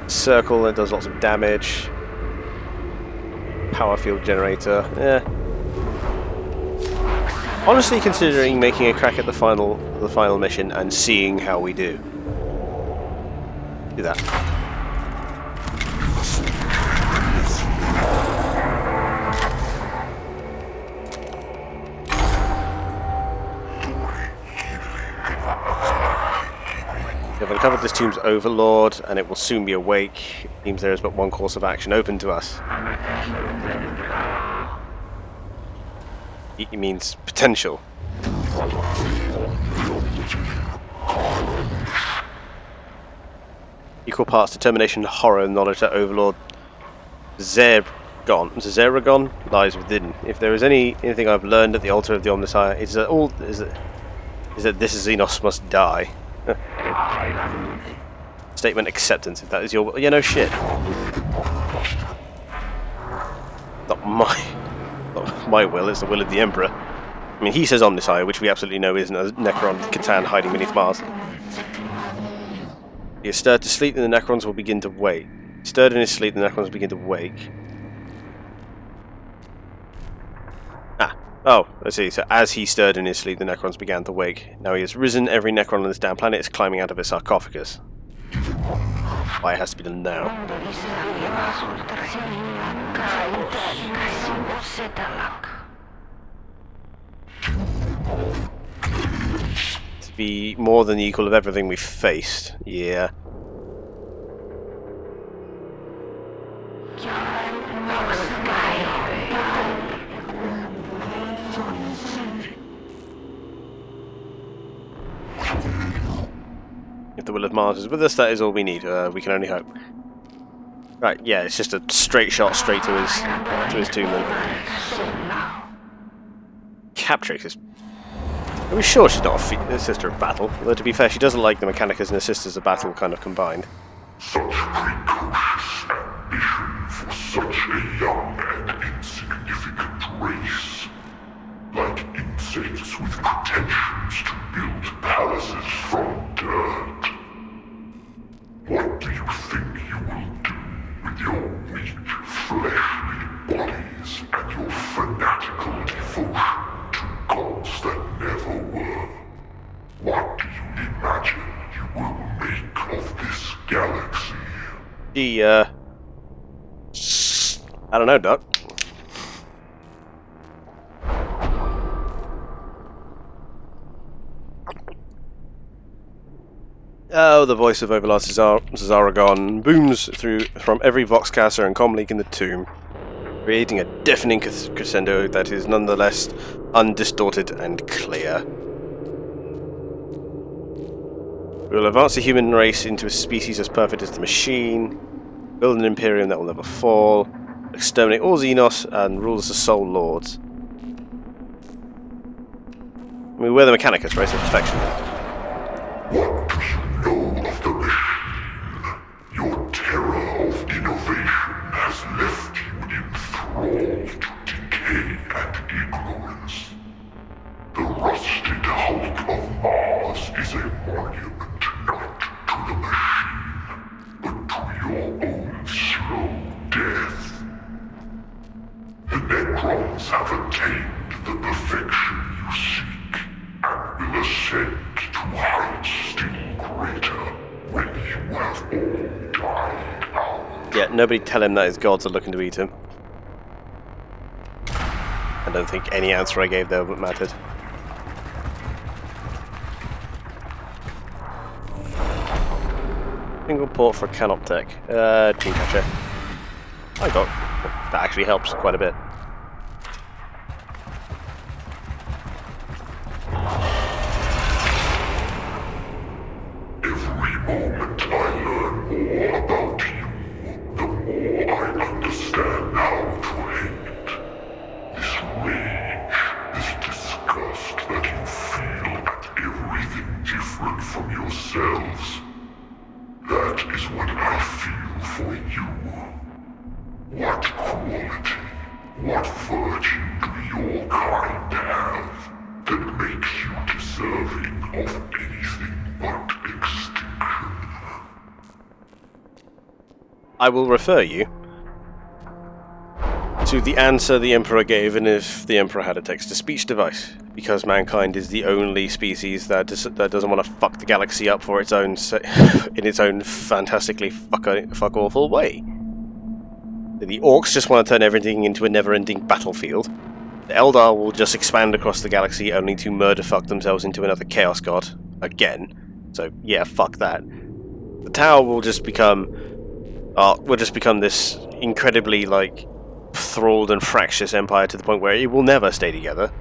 Circle that does lots of damage. Power field generator. Honestly, considering making a crack at the final mission and seeing how we do. Do that. We have uncovered this tomb's overlord, and it will soon be awake. It seems there is but one course of action open to us. It means potential. Equal parts determination, horror, and knowledge that Overlord Zeragon lies within. If there is anything I've learned at the altar of the Omnissiah, is that this Xenos must die. Statement acceptance, if that is your... Yeah, no shit. Not my will, it's the will of the Emperor. I mean, he says Omnissiah, which we absolutely know isn't a Necron Catan hiding beneath Mars. He is stirred to sleep, and the Necrons will begin to wake. Stirred in his sleep, the Necrons will begin to wake. Oh, let's see. So as he stirred in his sleep, the Necrons began to wake. Now he has risen. Every Necron on this damn planet is climbing out of its sarcophagus. Why it has to be done now. To be more than the equal of everything we've faced. Yeah. If the will of Mars is with us, that is all we need. We can only hope. Right, yeah, it's just a straight shot straight to his tomb then. Captrix is... Are we sure she's not a sister of battle? Although to be fair, she doesn't like the Mechanicus and the sisters of battle kind of combined. Such precocious ambition for such a young and insignificant race. Like insects with pretensions to build palaces from dirt. What do you think you will do with your weak, fleshly bodies and your fanatical devotion to gods that never were? What do you imagine you will make of this galaxy? I don't know, Doc. Oh, the voice of Overlord Zaragon booms from every voxcaster and comlink in the tomb, creating a deafening crescendo that is nonetheless undistorted and clear. We will advance the human race into a species as perfect as the machine, build an imperium that will never fall, exterminate all Xenos, and rule as the sole lords. I mean, we're the Mechanicus, right? So perfection. What do you know of the machine? Your terror of innovation has left you enthralled to decay and ignorance. The rusted hulk of Mars is a monument not to the machine, but to your own slow death. The Necrons have attained the perfection you seek, and will ascend to heights still greater when you have all died out. Yeah, nobody tell him that his gods are looking to eat him. I don't think any answer I gave there mattered. Single port for Canoptech. Dreamcatcher. I got. That actually helps quite a bit. Every moment I learn more about you, the more I understand how to hate. This rage, this disgust that you feel at every anything but extinction. I will refer you to the answer the Emperor gave, and if the Emperor had a text-to-speech device, because mankind is the only species that doesn't want to fuck the galaxy up for its own in its own fantastically fuck awful way. The Orcs just want to turn everything into a never-ending battlefield. The Eldar will just expand across the galaxy only to murder fuck themselves into another Chaos God again. So yeah, fuck that. The Tau will just become this incredibly thralled and fractious empire to the point where it will never stay together.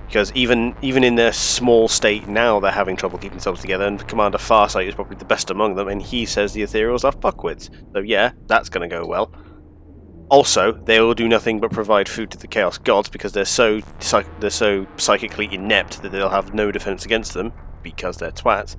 Because even in their small state now, they're having trouble keeping themselves together, and Commander Farsight is probably the best among them, and he says the Ethereals are fuckwits. So yeah, that's going to go well. Also, they will do nothing but provide food to the Chaos Gods because they're so psychically inept that they'll have no defense against them, because they're twats.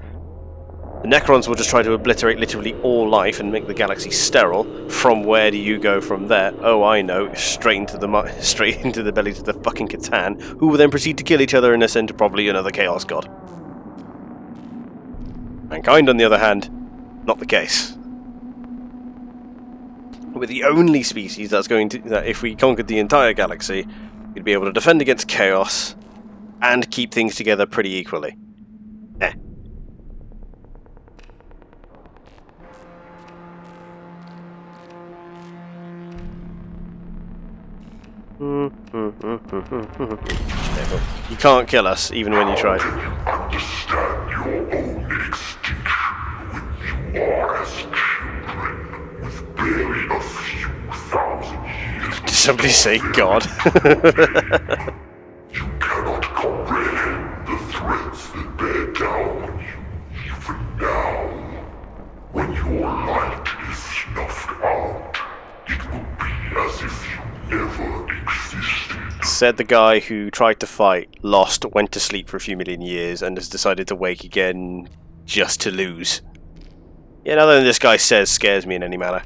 The Necrons will just try to obliterate literally all life and make the galaxy sterile. From where do you go from there? Oh, I know, straight into the bellies of the fucking Catan, who will then proceed to kill each other and ascend to probably another Chaos God. Mankind, on the other hand, not the case. We're the only species that if we conquered the entire galaxy, we'd be able to defend against chaos and keep things together pretty equally. Eh. You can't kill us, even when you try. Can you understand your own extinction when you are as children with barely a few thousand years? Did somebody say God? You cannot comprehend the threats that bear down on you even now. When your light is snuffed out, it will be as if you never existed. Said the guy who tried to fight, lost, went to sleep for a few million years, and has decided to wake again just to lose. Yeah, nothing than this guy says scares me in any manner.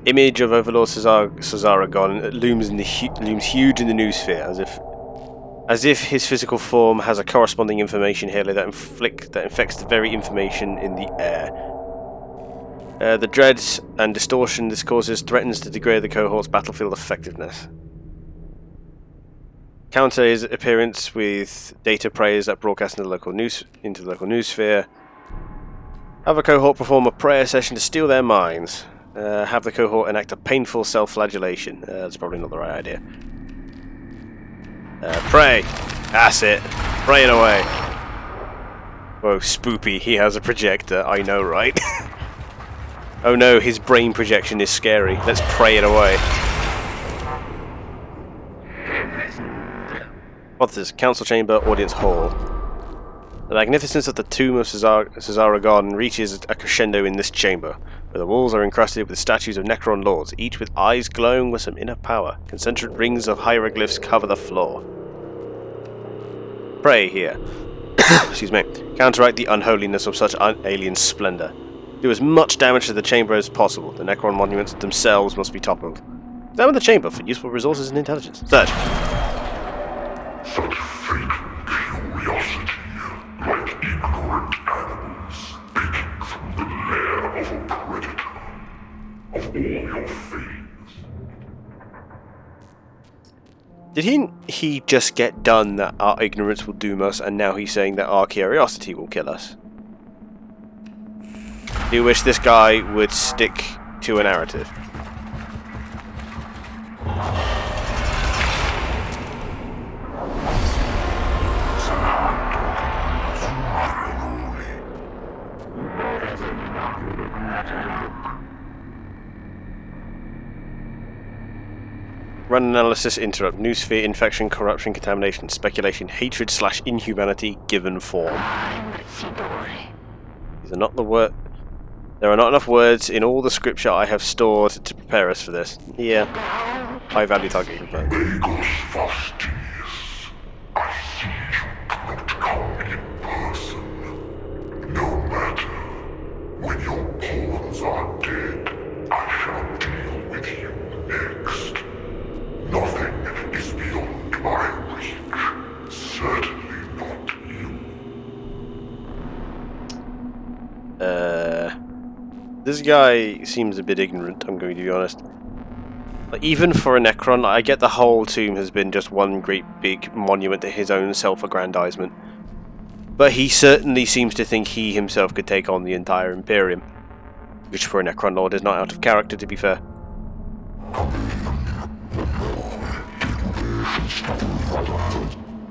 Image of Overlord Cesaragon looms huge in the noosphere, as if his physical form has a corresponding information halo that infects the very information in the air. The dread and distortion this causes threatens to degrade the cohort's battlefield effectiveness. Counter his appearance with data prayers that broadcast into the local noosphere. Have a cohort perform a prayer session to steal their minds. Have the cohort enact a painful self-flagellation. That's probably not the right idea. Pray! That's it. Pray it away. Whoa, spoopy. He has a projector. I know, right? Oh no, his brain projection is scary. Let's pray it away. What's this? Council Chamber, Audience Hall. The magnificence of the tomb of Cesaragon reaches a crescendo in this chamber, where the walls are encrusted with statues of Necron lords, each with eyes glowing with some inner power. Concentric rings of hieroglyphs cover the floor. Pray here. Excuse me. Counteract the unholiness of such alien splendor. Do as much damage to the chamber as possible. The Necron monuments themselves must be toppled. Examine the chamber for useful resources and intelligence. Search. Such fatal curiosity, like ignorant animals picking from the lair of a predator. Of all your failings. Did he just get done that our ignorance will doom us, and now he's saying that our curiosity will kill us? Do you wish this guy would stick to a narrative? Run analysis, interrupt, noosphere, infection, corruption, contamination, speculation, hatred / inhumanity, given form. These are not the word. There are not enough words in all the scripture I have stored to prepare us for this. Yeah. High value target confirmed. Magus Fastidius, I see you cannot come in person. No matter. When your pawns are dead, I This guy seems a bit ignorant, I'm going to be honest. Like, even for a Necron, I get the whole tomb has been just one great big monument to his own self-aggrandizement. But he certainly seems to think he himself could take on the entire Imperium. Which for a Necron Lord is not out of character, to be fair.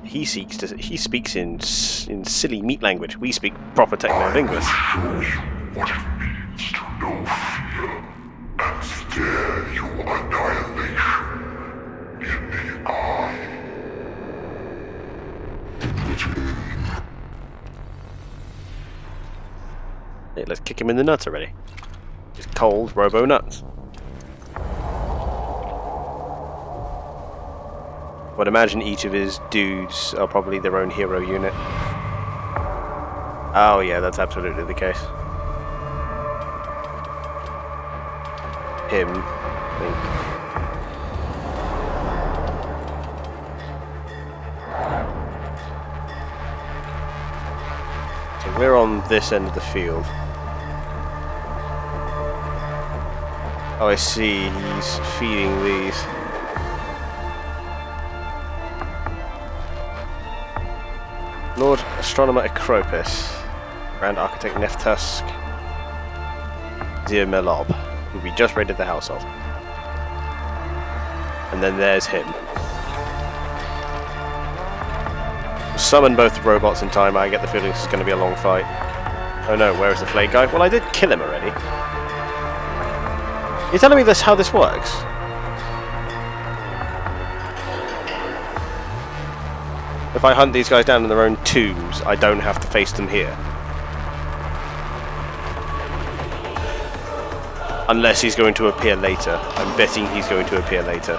He speaks in silly meat language. We speak proper techno-linguist. What it means to know fear and stare your annihilation in the eye. Hey, let's kick him in the nuts already. Just cold robo nuts. I'd imagine each of his dudes are probably their own hero unit. Oh yeah, that's absolutely the case. Him, I think. So we're on this end of the field. Oh, I see, he's feeding these. Lord Astronomer Acropis, Grand Architect Neftusk, Zir Melob, who we just raided the house of. And then there's him. Summon both robots in time, I get the feeling this is going to be a long fight. Oh no, where is the Flake guy? Well, I did kill him already. You're telling me this how this works? If I hunt these guys down in their own tombs, I don't have to face them here. Unless he's going to appear later. I'm betting he's going to appear later.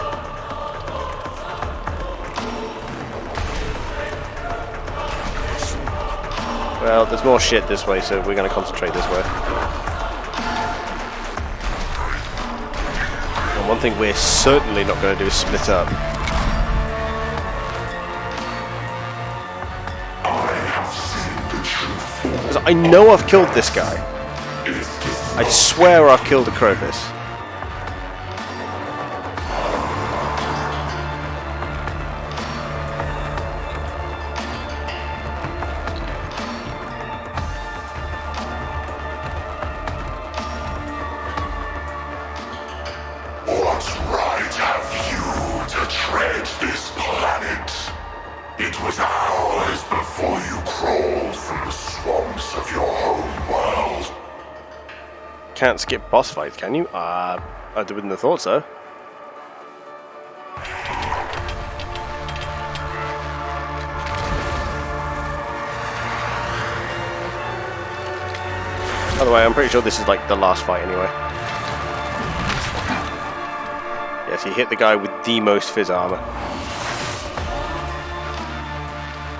Well, there's more shit this way, so we're going to concentrate this way. And one thing we're certainly not going to do is split up. I know I've killed this guy. I swear I've killed Acropis. What right have you to tread this planet? It was ours before you crawled from the swamps of your home world. Can't skip boss fights, can you? I wouldn't have thought so. By the way, I'm pretty sure this is like the last fight anyway. Yes, he hit the guy with the most fizz armor.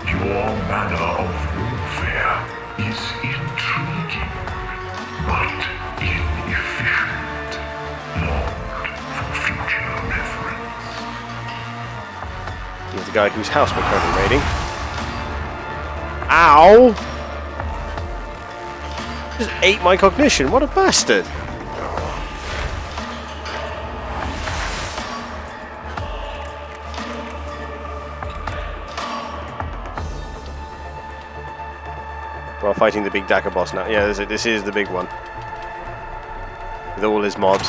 Your manner of warfare is intriguing, but inefficient. Longed for future reference. He's the guy whose house we're currently raiding. Ow! Just ate my cognition, what a bastard! We're fighting the big dagger boss now. Yeah, this is the big one. With all his mobs.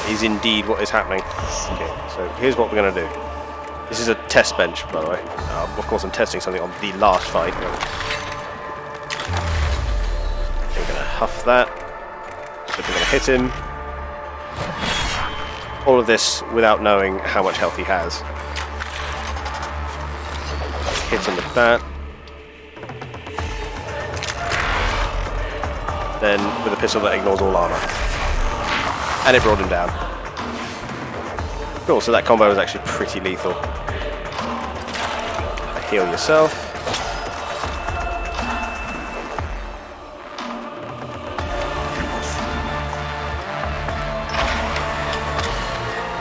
Is indeed what is happening. Okay, so here's what we're going to do. This is a test bench, by the way. Of course I'm testing something on the last fight. We're going to huff that. So we're going to hit him. All of this without knowing how much health he has. Hit him with that. Then with a pistol that ignores all armor. And it brought him down. Cool, so that combo was actually pretty lethal. Heal yourself.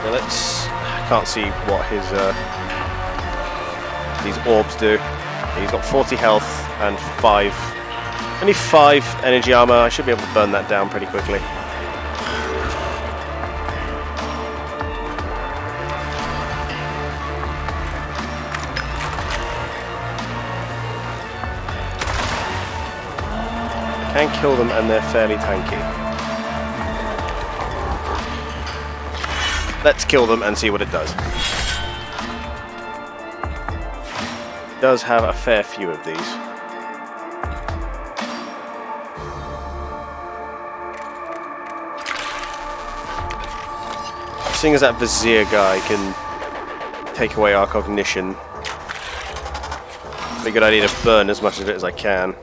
Now let's... I can't see what his these orbs do. He's got 40 health and 5 Only 5 energy armor. I should be able to burn that down pretty quickly. Can kill them, and they're fairly tanky. Let's kill them and see what it does. It does have a fair few of these. Seeing as that Vizier guy can take away our cognition, it's a good idea to burn as much of it as I can.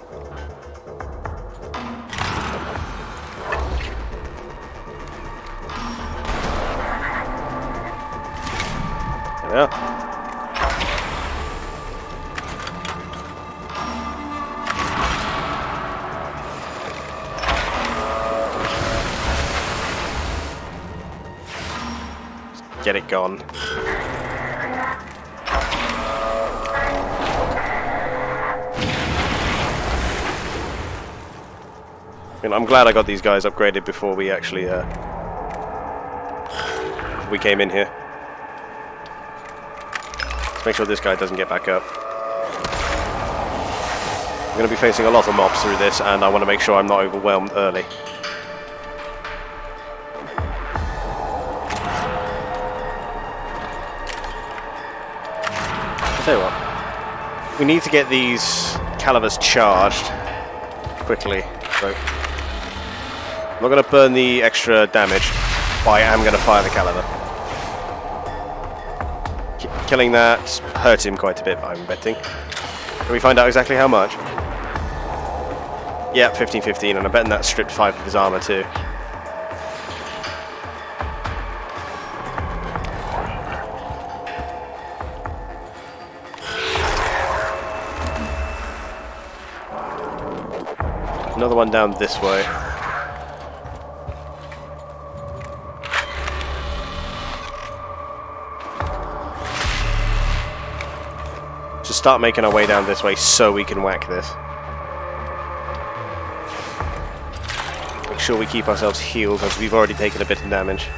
Yeah. Get it gone. And I'm glad I got these guys upgraded before we actually we came in here. Let's make sure this guy doesn't get back up. I'm going to be facing a lot of mobs through this, and I want to make sure I'm not overwhelmed early. I'll tell you what. We need to get these calivers charged quickly. So I'm not going to burn the extra damage, but I am going to fire the caliver. Killing that hurt him quite a bit, I'm betting. Can we find out exactly how much? Yeah, 15-15, and I'm betting that stripped 5 of his armor too. Another one down this way. Just start making our way down this way so we can whack this. Make sure we keep ourselves healed, as we've already taken a bit of damage.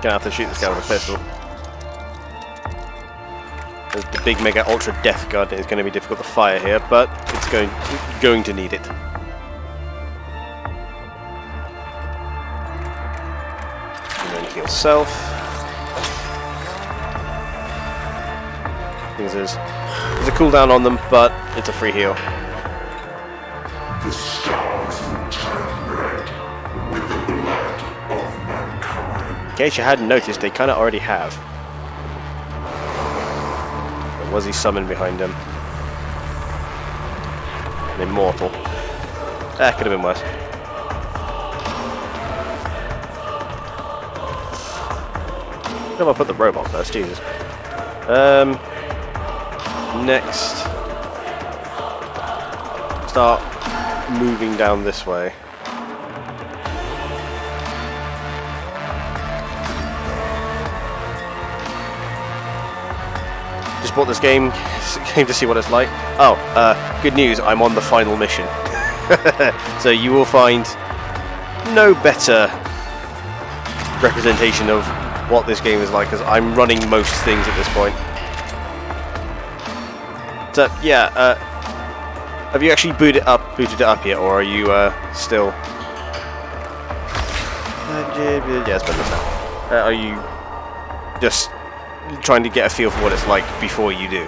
Gonna have to shoot this guy with a pistol. The big mega ultra death gun is going to be difficult to fire here, but it's going to need it. And then heal self. There's a cooldown on them, but it's a free heal. The stars will turn red with the blood of mankind. In case you hadn't noticed, they kind of already have. Was he summoned behind him? An immortal. That could have been worse. How do I put the robot first? Jesus. Next, start moving down this way. Just bought this game to see what it's like. Oh, good news, I'm on the final mission. So you will find no better representation of what this game is like, because I'm running most things at this point. So yeah, have you actually booted it up yet, or are you still? Yeah, it's better now. Are you just trying to get a feel for what it's like before you do?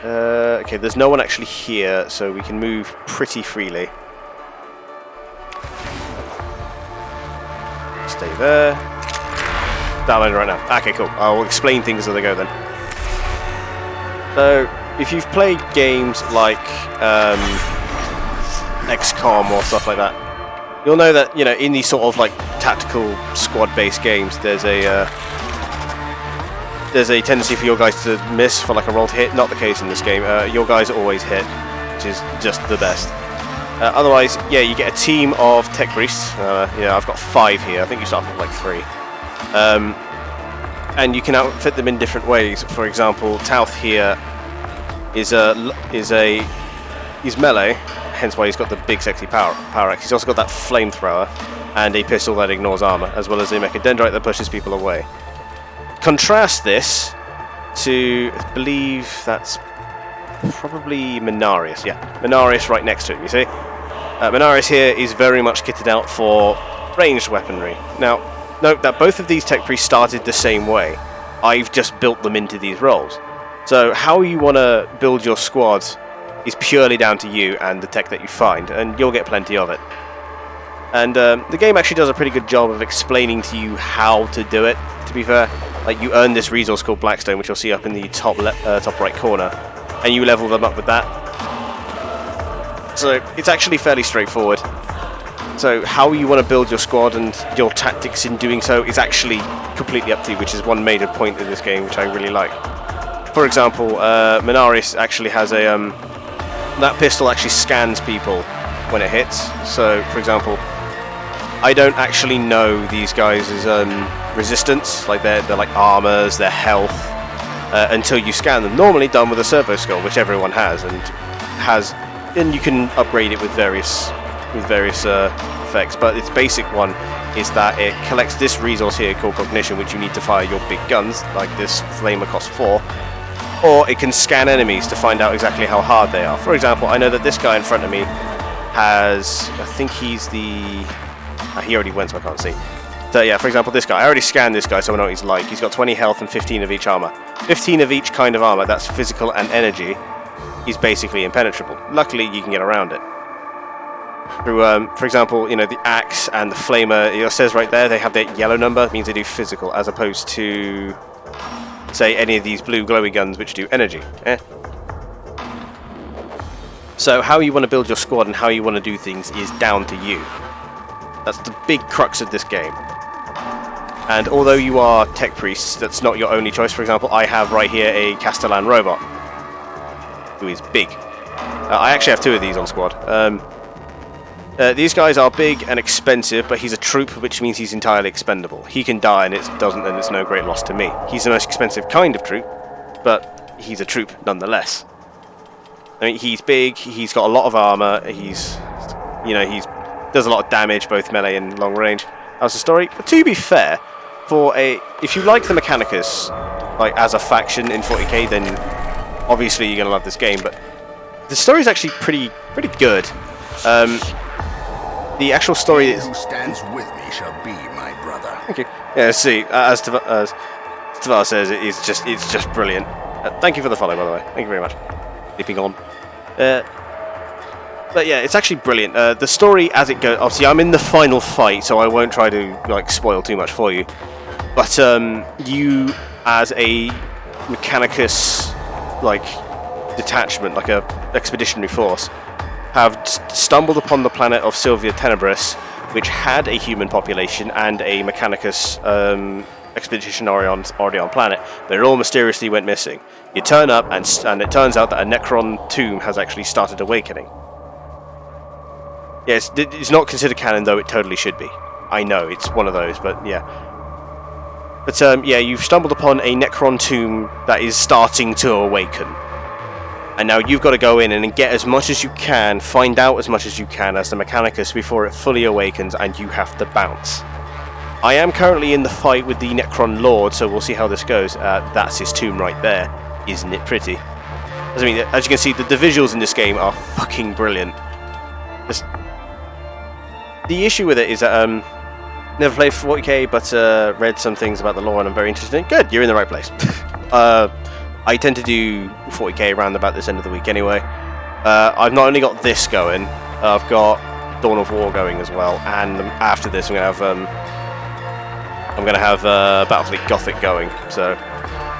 Okay, there's no one actually here, so we can move pretty freely. Stay there. Downloading right now. Okay, cool. I'll explain things as they go then. So, if you've played games like XCOM or stuff like that, you'll know that, you know, in these sort of like tactical squad-based games, there's a tendency for your guys to miss for like a rolled hit. Not the case in this game. Your guys always hit, which is just the best. Otherwise, yeah, you get a team of tech priests. Yeah, I've got 5 here. I think you start with like 3. And you can outfit them in different ways. For example, Tauth here is melee, hence why he's got the big sexy power axe. He's also got that flamethrower and a pistol that ignores armor, as well as a mechadendrite that pushes people away. Contrast this to, I believe that's probably Menarius. Yeah, Menarius right next to him, you see? Menarius here is very much kitted out for ranged weaponry. Now, note that both of these tech priests started the same way. I've just built them into these roles. So how you want to build your squad is purely down to you and the tech that you find, and you'll get plenty of it. And the game actually does a pretty good job of explaining to you how to do it, to be fair. Like, you earn this resource called Blackstone, which you'll see up in the top right corner, and you level them up with that. So it's actually fairly straightforward. So how you want to build your squad and your tactics in doing so is actually completely up to you, which is one major point in this game which I really like. For example, Menarius actually has a... that pistol actually scans people when it hits. So, for example, I don't actually know these guys' resistance, like their like armors, their health, until you scan them. Normally done with a servo skull, which everyone has, and you can upgrade it with various effects. But its basic one is that it collects this resource here called Cognition, which you need to fire your big guns, like this flamer costs 4. Or it can scan enemies to find out exactly how hard they are. For example, I know that this guy in front of me has, I think he's the... he already went, so I can't see. So yeah, for example, this guy. I already scanned this guy, so I know what he's like. He's got 20 health and 15 of each armor. 15 of each kind of armor, that's physical and energy, is basically impenetrable. Luckily, you can get around it. Through, for example, you know, the axe and the flamer, it says right there, they have their yellow number, means they do physical, as opposed to, say, any of these blue glowy guns which do energy. So how you want to build your squad and how you want to do things is down to you. That's the big crux of this game. And although you are tech priests, that's not your only choice. For example, I have right here a Castellan robot, who is big. I actually have 2 of these on squad. These guys are big and expensive, but he's a troop, which means he's entirely expendable. He can die, and it's no great loss to me. He's the most expensive kind of troop, but he's a troop nonetheless. I mean, he's big. He's got a lot of armor. He's does a lot of damage, both melee and long range. How's the story? But to be fair, if you like the Mechanicus, like as a faction in 40k, then obviously you're gonna love this game. But the story is actually pretty good. The actual story is... Who stands with me shall be my brother. Thank you. Yeah, see, as Tavar says, it's just brilliant. Thank you for the follow, by the way. Thank you very much. Leaping on. But yeah, it's actually brilliant. The story as it goes... Obviously, I'm in the final fight, so I won't try to like spoil too much for you. But you, as a Mechanicus, like, detachment, like a expeditionary force, have stumbled upon the planet of Sylvia Tenebris, which had a human population and a Mechanicus expedition already on planet, but it all mysteriously went missing. You turn up, and it turns out that a Necron tomb has actually started awakening. Yes, it's not considered canon, though it totally should be. I know, it's one of those, but yeah. But yeah, you've stumbled upon a Necron tomb that is starting to awaken. And now you've got to go in and get as much as you can, find out as much as you can as the Mechanicus before it fully awakens, and you have to bounce. I am currently in the fight with the Necron Lord, so we'll see how this goes. That's his tomb right there. Isn't it pretty? I mean, as you can see, the visuals in this game are fucking brilliant. The issue with it is that never played 40k, but read some things about the lore and I'm very interested in it. Good, you're in the right place. I tend to do 40k around about this end of the week anyway. I've not only got this going, I've got Dawn of War going as well, and after this I'm going to have Battlefleet Gothic going. So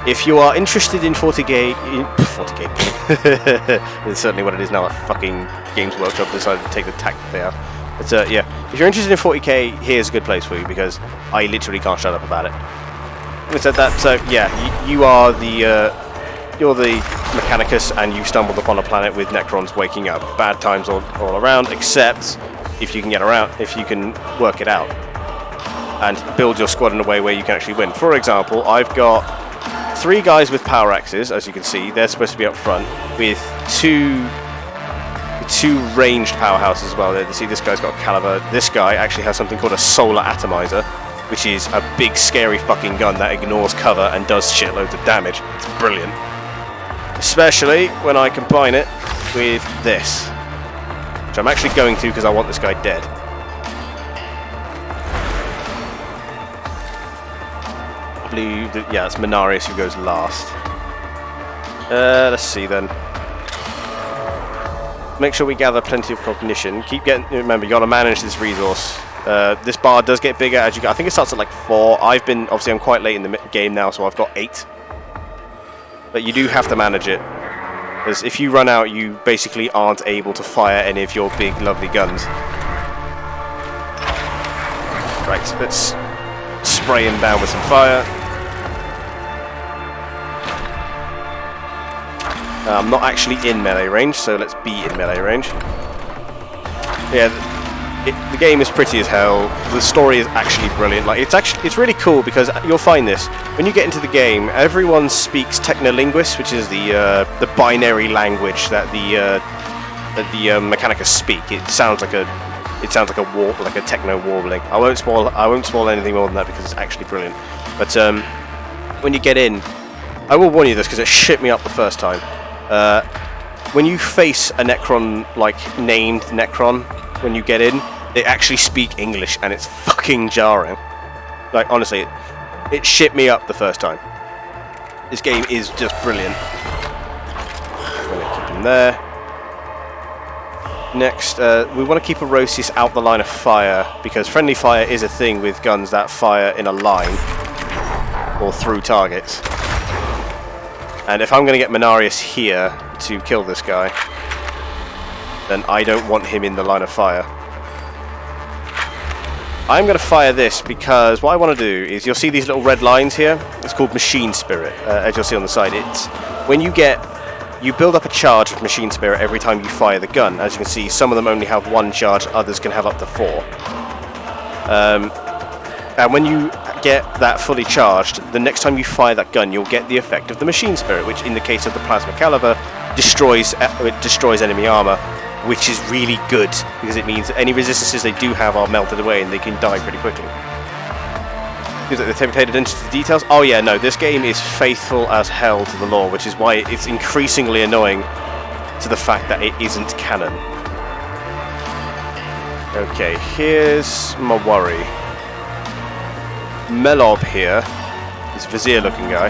if you are interested in 40k, it's certainly what it is now that fucking Games Workshop decided to take the tack they have. But yeah, if you're interested in 40k, here's a good place for you, because I literally can't shut up about it. Having said that, so yeah, you are the you're the Mechanicus and you've stumbled upon a planet with Necrons waking up. Bad times all around, except if you can get around, if you can work it out and build your squad in a way where you can actually win. For example, I've got 3 guys with power axes, as you can see. They're supposed to be up front with two ranged powerhouses as well. You see, this guy's got a caliber. This guy actually has something called a solar atomizer, which is a big, scary fucking gun that ignores cover and does shitloads of damage. It's brilliant. Especially when I combine it with this, which I'm actually going to because I want this guy dead. I believe that, yeah, it's Menarius who goes last. Let's see then. Make sure we gather plenty of cognition. Keep getting. Remember, you got to manage this resource. This bar does get bigger as you go. I think it starts at like 4. Obviously I'm quite late in the game now, so I've got 8. But you do have to manage it, because if you run out, you basically aren't able to fire any of your big, lovely guns. Right, let's spray him down with some fire. I'm not actually in melee range, so let's be in melee range. Yeah, the game is pretty as hell. The story is actually brilliant. Like, it's really cool because you'll find this when you get into the game. Everyone speaks technolinguist, which is the binary language that the Mechanicus speak. It sounds like a techno warbling. I won't spoil anything more than that because it's actually brilliant. But when you get in, I will warn you this because it shit me up the first time. When you face a Necron, like named Necron, when you get in, they actually speak English and it's fucking jarring. Like, honestly, it shit me up the first time. This game is just brilliant. I'm gonna keep him there. Next, we want to keep Erosius out the line of fire, because friendly fire is a thing with guns that fire in a line or through targets. And if I'm going to get Menarius here to kill this guy, then I don't want him in the line of fire. I'm going to fire this because what I want to do is, you'll see these little red lines here. It's called Machine Spirit, as you'll see on the side. It's when you build up a charge of Machine Spirit every time you fire the gun. As you can see, some of them only have 1 charge, others can have up to 4. And when you get that fully charged, the next time you fire that gun, you'll get the effect of the Machine Spirit, which in the case of the Plasma Caliber, destroys enemy armor, which is really good, because it means that any resistances they do have are melted away and they can die pretty quickly. Seems like they've paid attention to the details. Oh yeah, no, this game is faithful as hell to the lore, which is why it's increasingly annoying to the fact that it isn't canon. Okay, here's my worry. Melob here, this Vizier-looking guy,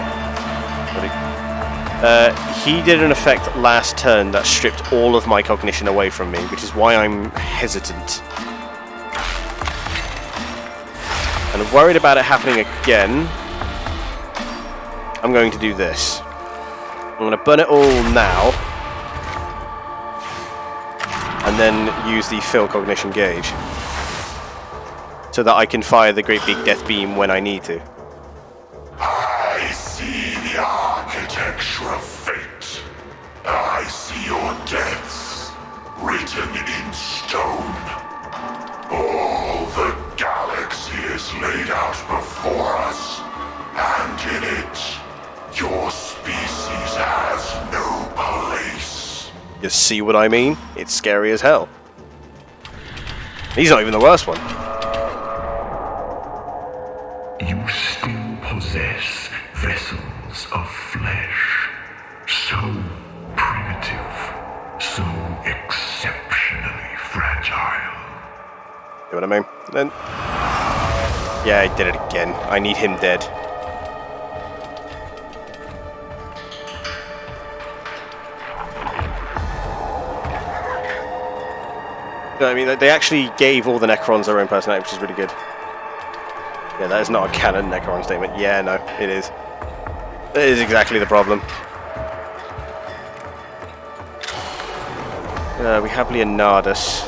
he did an effect last turn that stripped all of my cognition away from me, which is why I'm hesitant. And I'm worried about it happening again. I'm going to do this. I'm going to burn it all now, and then use the fill cognition gauge, so that I can fire the great big death beam when I need to. I see the architecture of fate. I see your deaths written in stone. All the galaxy is laid out before us, and in it, your species has no place. You see what I mean? It's scary as hell. He's not even the worst one. You still possess vessels of flesh, so primitive, so exceptionally fragile. You know what I mean? Then, yeah, I did it again. I need him dead. You know what I mean? They actually gave all the Necrons their own personality, which is really good. Yeah, that is not a canon Necron statement. Yeah, no, it is. It is exactly the problem. We have Leonardus.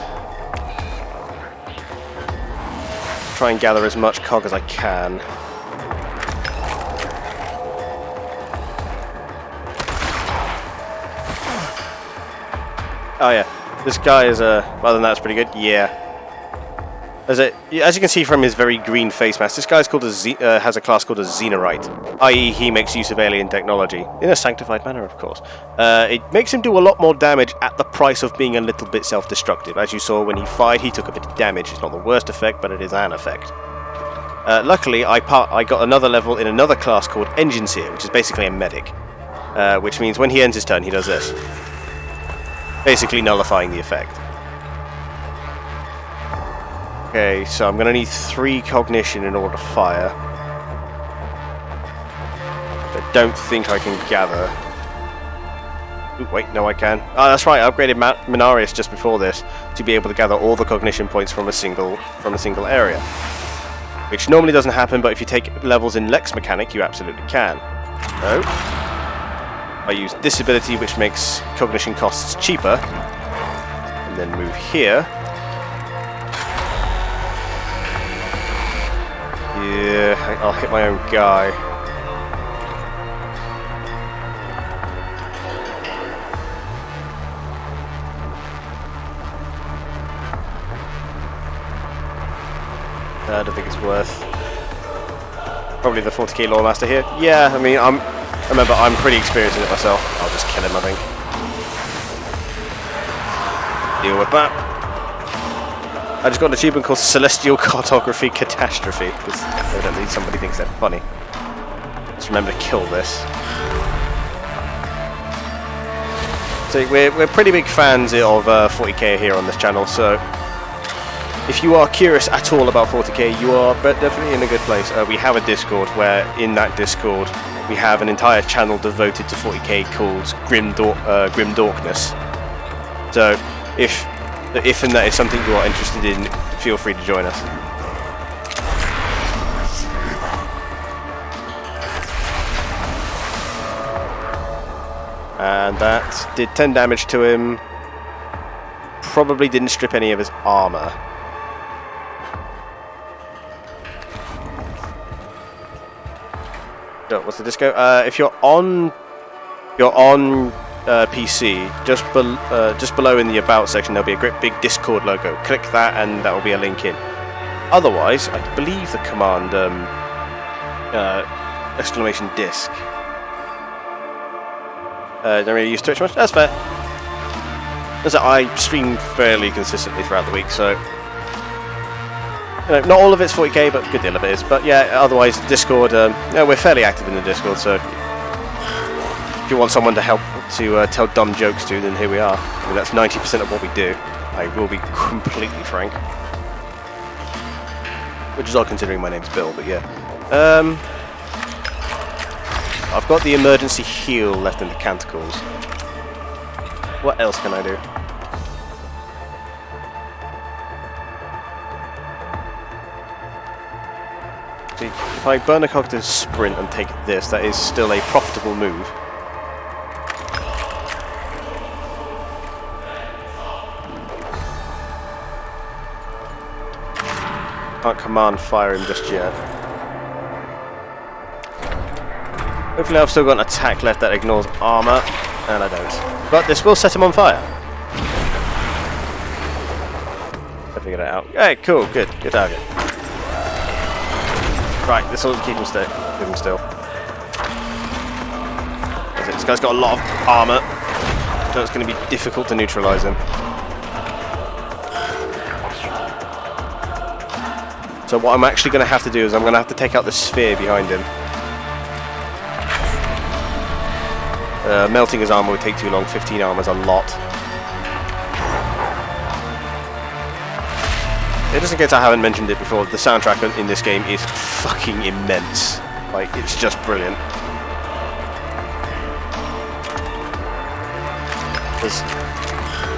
Try and gather as much cog as I can. This guy is other than that, it's pretty good. Yeah. As you can see from his very green face mask, this guy's called has a class called a Xenorite, i.e. he makes use of alien technology, in a sanctified manner, of course. It makes him do a lot more damage at the price of being a little bit self-destructive. As you saw when he fired, he took a bit of damage. It's not the worst effect, but it is an effect. Luckily, I got another level in another class called Omnissiah, which is basically a medic, which means when he ends his turn, he does this, basically nullifying the effect. Okay, so I'm going to need 3 cognition in order to fire. I don't think I can gather. Ooh, wait, no I can. Oh, that's right, I upgraded Mechanicus just before this to be able to gather all the cognition points from a single area. Which normally doesn't happen, but if you take levels in Lex Mechanic, you absolutely can. So, I use this ability, which makes cognition costs cheaper, and then move here. Yeah, I'll hit my own guy. I don't think it's worth. Probably the 40k Lore Master here. Yeah, I mean, remember, I'm pretty experienced in it myself. I'll just kill him, I think. Deal with that. I just got an achievement called Celestial Cartography Catastrophe, because evidently somebody thinks they're funny. Just remember to kill this. So we're pretty big fans of 40k here on this channel, so if you are curious at all about 40k, you are definitely in a good place. We have a Discord where, in that Discord, we have an entire channel devoted to 40k called Grim Dorkness. So, if and that is something you are interested in, feel free to join us. And that did 10 damage to him. Probably didn't strip any of his armor. What's the disco? If you're on PC, just below in the About section, there'll be a great big Discord logo. Click that, and that will be a link in. Otherwise, I believe the command exclamation disc. Don't really use Twitch much. That's fair. As I stream fairly consistently throughout the week, so. Not all of it's 40k, but a good deal of it is. But yeah, otherwise, Discord, we're fairly active in the Discord, so if you want someone to help to tell dumb jokes to, then here we are. I mean, that's 90% of what we do. I will be completely frank. Which is odd considering my name's Bill, but yeah. I've got the emergency heal left in the Canticles. What else can I do? If I burn a cognitive sprint and take this, that is still a profitable move. Can't command fire him just yet. Hopefully I've still got an attack left that ignores armor, and I don't. But this will set him on fire. I figured it out. Hey, cool, good target. Right, this will keep him still. This guy's got a lot of armor, so it's going to be difficult to neutralize him. So what I'm actually going to have to do is I'm going to have to take out the sphere behind him. Melting his armor would take too long. 15 armor is a lot. Just in case I haven't mentioned it before, the soundtrack in this game is fucking immense. Like, it's just brilliant.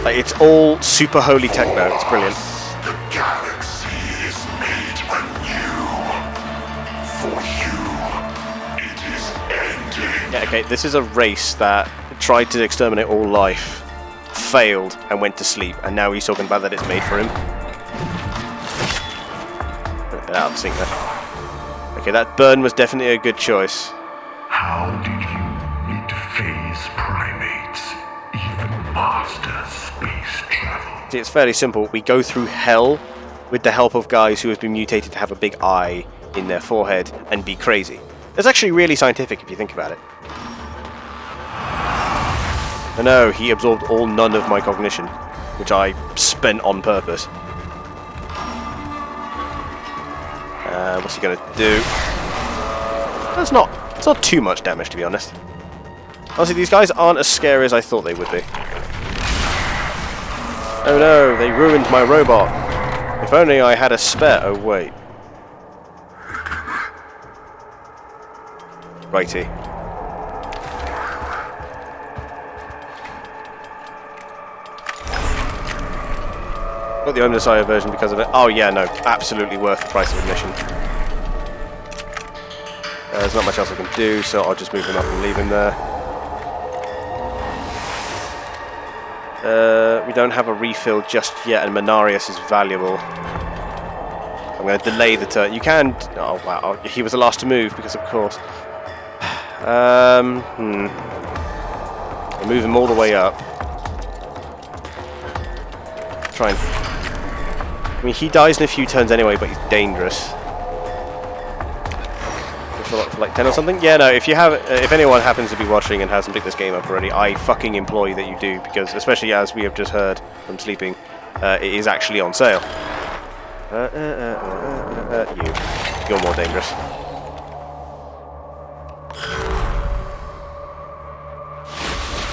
It's all super holy techno. It's brilliant. The galaxy is made anew. For you, it is ending. Yeah, okay, this is a race that tried to exterminate all life, failed, and went to sleep, and now he's talking about that it's made for him. Out of sync there. Okay, that burn was definitely a good choice. How did you need to phase primates, even master space travel? Basically, it's fairly simple. We go through hell with the help of guys who have been mutated to have a big eye in their forehead and be crazy. It's actually really scientific if you think about it. I know, he absorbed none of my cognition, which I spent on purpose. What's he gonna do? It's not too much damage, to be honest. Honestly, these guys aren't as scary as I thought they would be. Oh no, they ruined my robot. If only I had a spare. Oh wait. Righty. Got the Omnissiah version because of it. Oh yeah, no, absolutely worth the price of admission. There's not much else I can do, so I'll just move him up and leave him there. We don't have a refill just yet, and Mechanicus is valuable. I'm going to delay the turn. You can... Oh, wow. He was the last to move, because of course. I'll move him all the way up. Try and... I mean, he dies in a few turns anyway, but he's dangerous. For like 10 or something? Yeah, no, if anyone happens to be watching and hasn't picked this game up already, I fucking implore you that you do, because especially as we have just heard from Sleeping, it is actually on sale. You're more dangerous.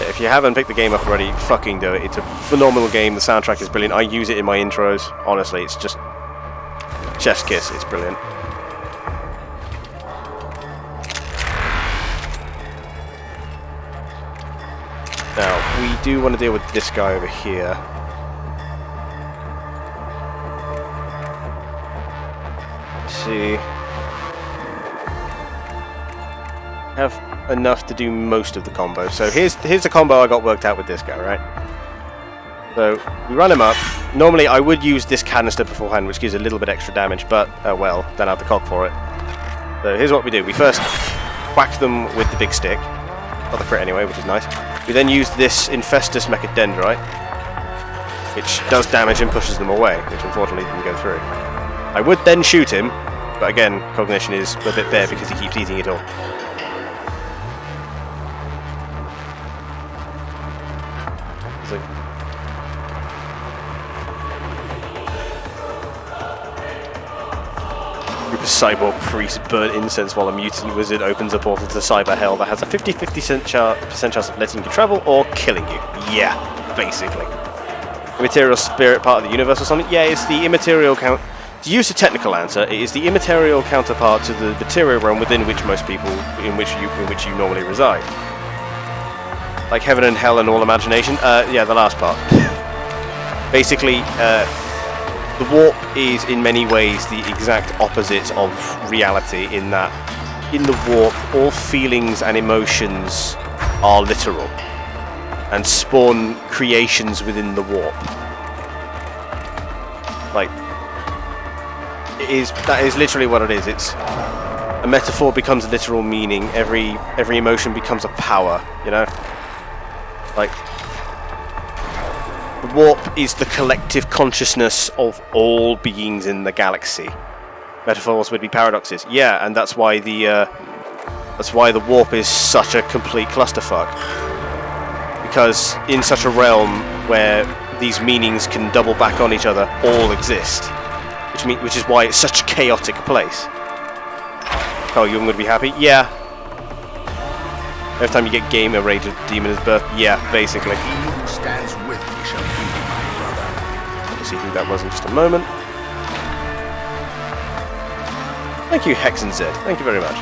If you haven't picked the game up already, fucking do it. It's a phenomenal game, the soundtrack is brilliant, I use it in my intros, honestly, it's just chef's kiss, it's brilliant. Now, we do want to deal with this guy over here. Let's see. Have enough to do most of the combo. So here's the combo I got worked out with this guy, right? So, we run him up. Normally, I would use this canister beforehand, which gives a little bit extra damage, but, well, then I have the cog for it. So here's what we do. We first whack them with the big stick. Got the crit anyway, which is nice. We then use this Infestus Mechadendrite, which does damage and pushes them away, which unfortunately didn't go through. I would then shoot him, but again, cognition is a bit bare because he keeps eating it all. It's like... Group of cyborg priests burn incense while a mutant wizard opens a portal to cyber hell that has a 50-50% chance of letting you travel or killing you. Yeah, basically. Immaterial spirit part of the universe or something? Yeah, it's the immaterial count. To use a technical answer, it is the immaterial counterpart to the material realm within which most people, in which you normally reside. Like heaven and hell and all imagination? Yeah, the last part. Basically, the warp is in many ways the exact opposite of reality in that in the warp all feelings and emotions are literal and spawn creations within the warp. Like that is literally what it is. It's a metaphor becomes a literal meaning. Every emotion becomes a power, you know? Like the warp is the collective consciousness of all beings in the galaxy. Metaphors would be paradoxes. Yeah, and that's why the warp is such a complete clusterfuck. Because in such a realm where these meanings can double back on each other, all exist. Which is why it's such a chaotic place. Oh, you're going to be happy? Yeah. Every time you get game, a rage of demon is birth. Yeah, basically. He who stands with me shall be my brother. We'll see who that was in just a moment. Thank you, Hex and Zed. Thank you very much.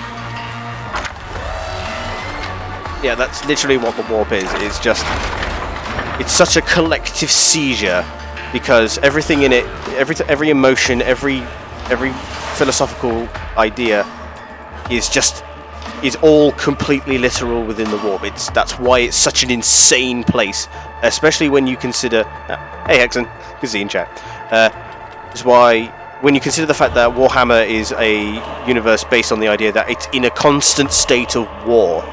Yeah, that's literally what the warp is. It's just... It's such a collective seizure because everything in it, every emotion, every philosophical idea is all completely literal within the warp. That's why it's such an insane place, especially when you consider... hey Hexen, good to see you in chat. Is why when you consider the fact that Warhammer is a universe based on the idea that it's in a constant state of war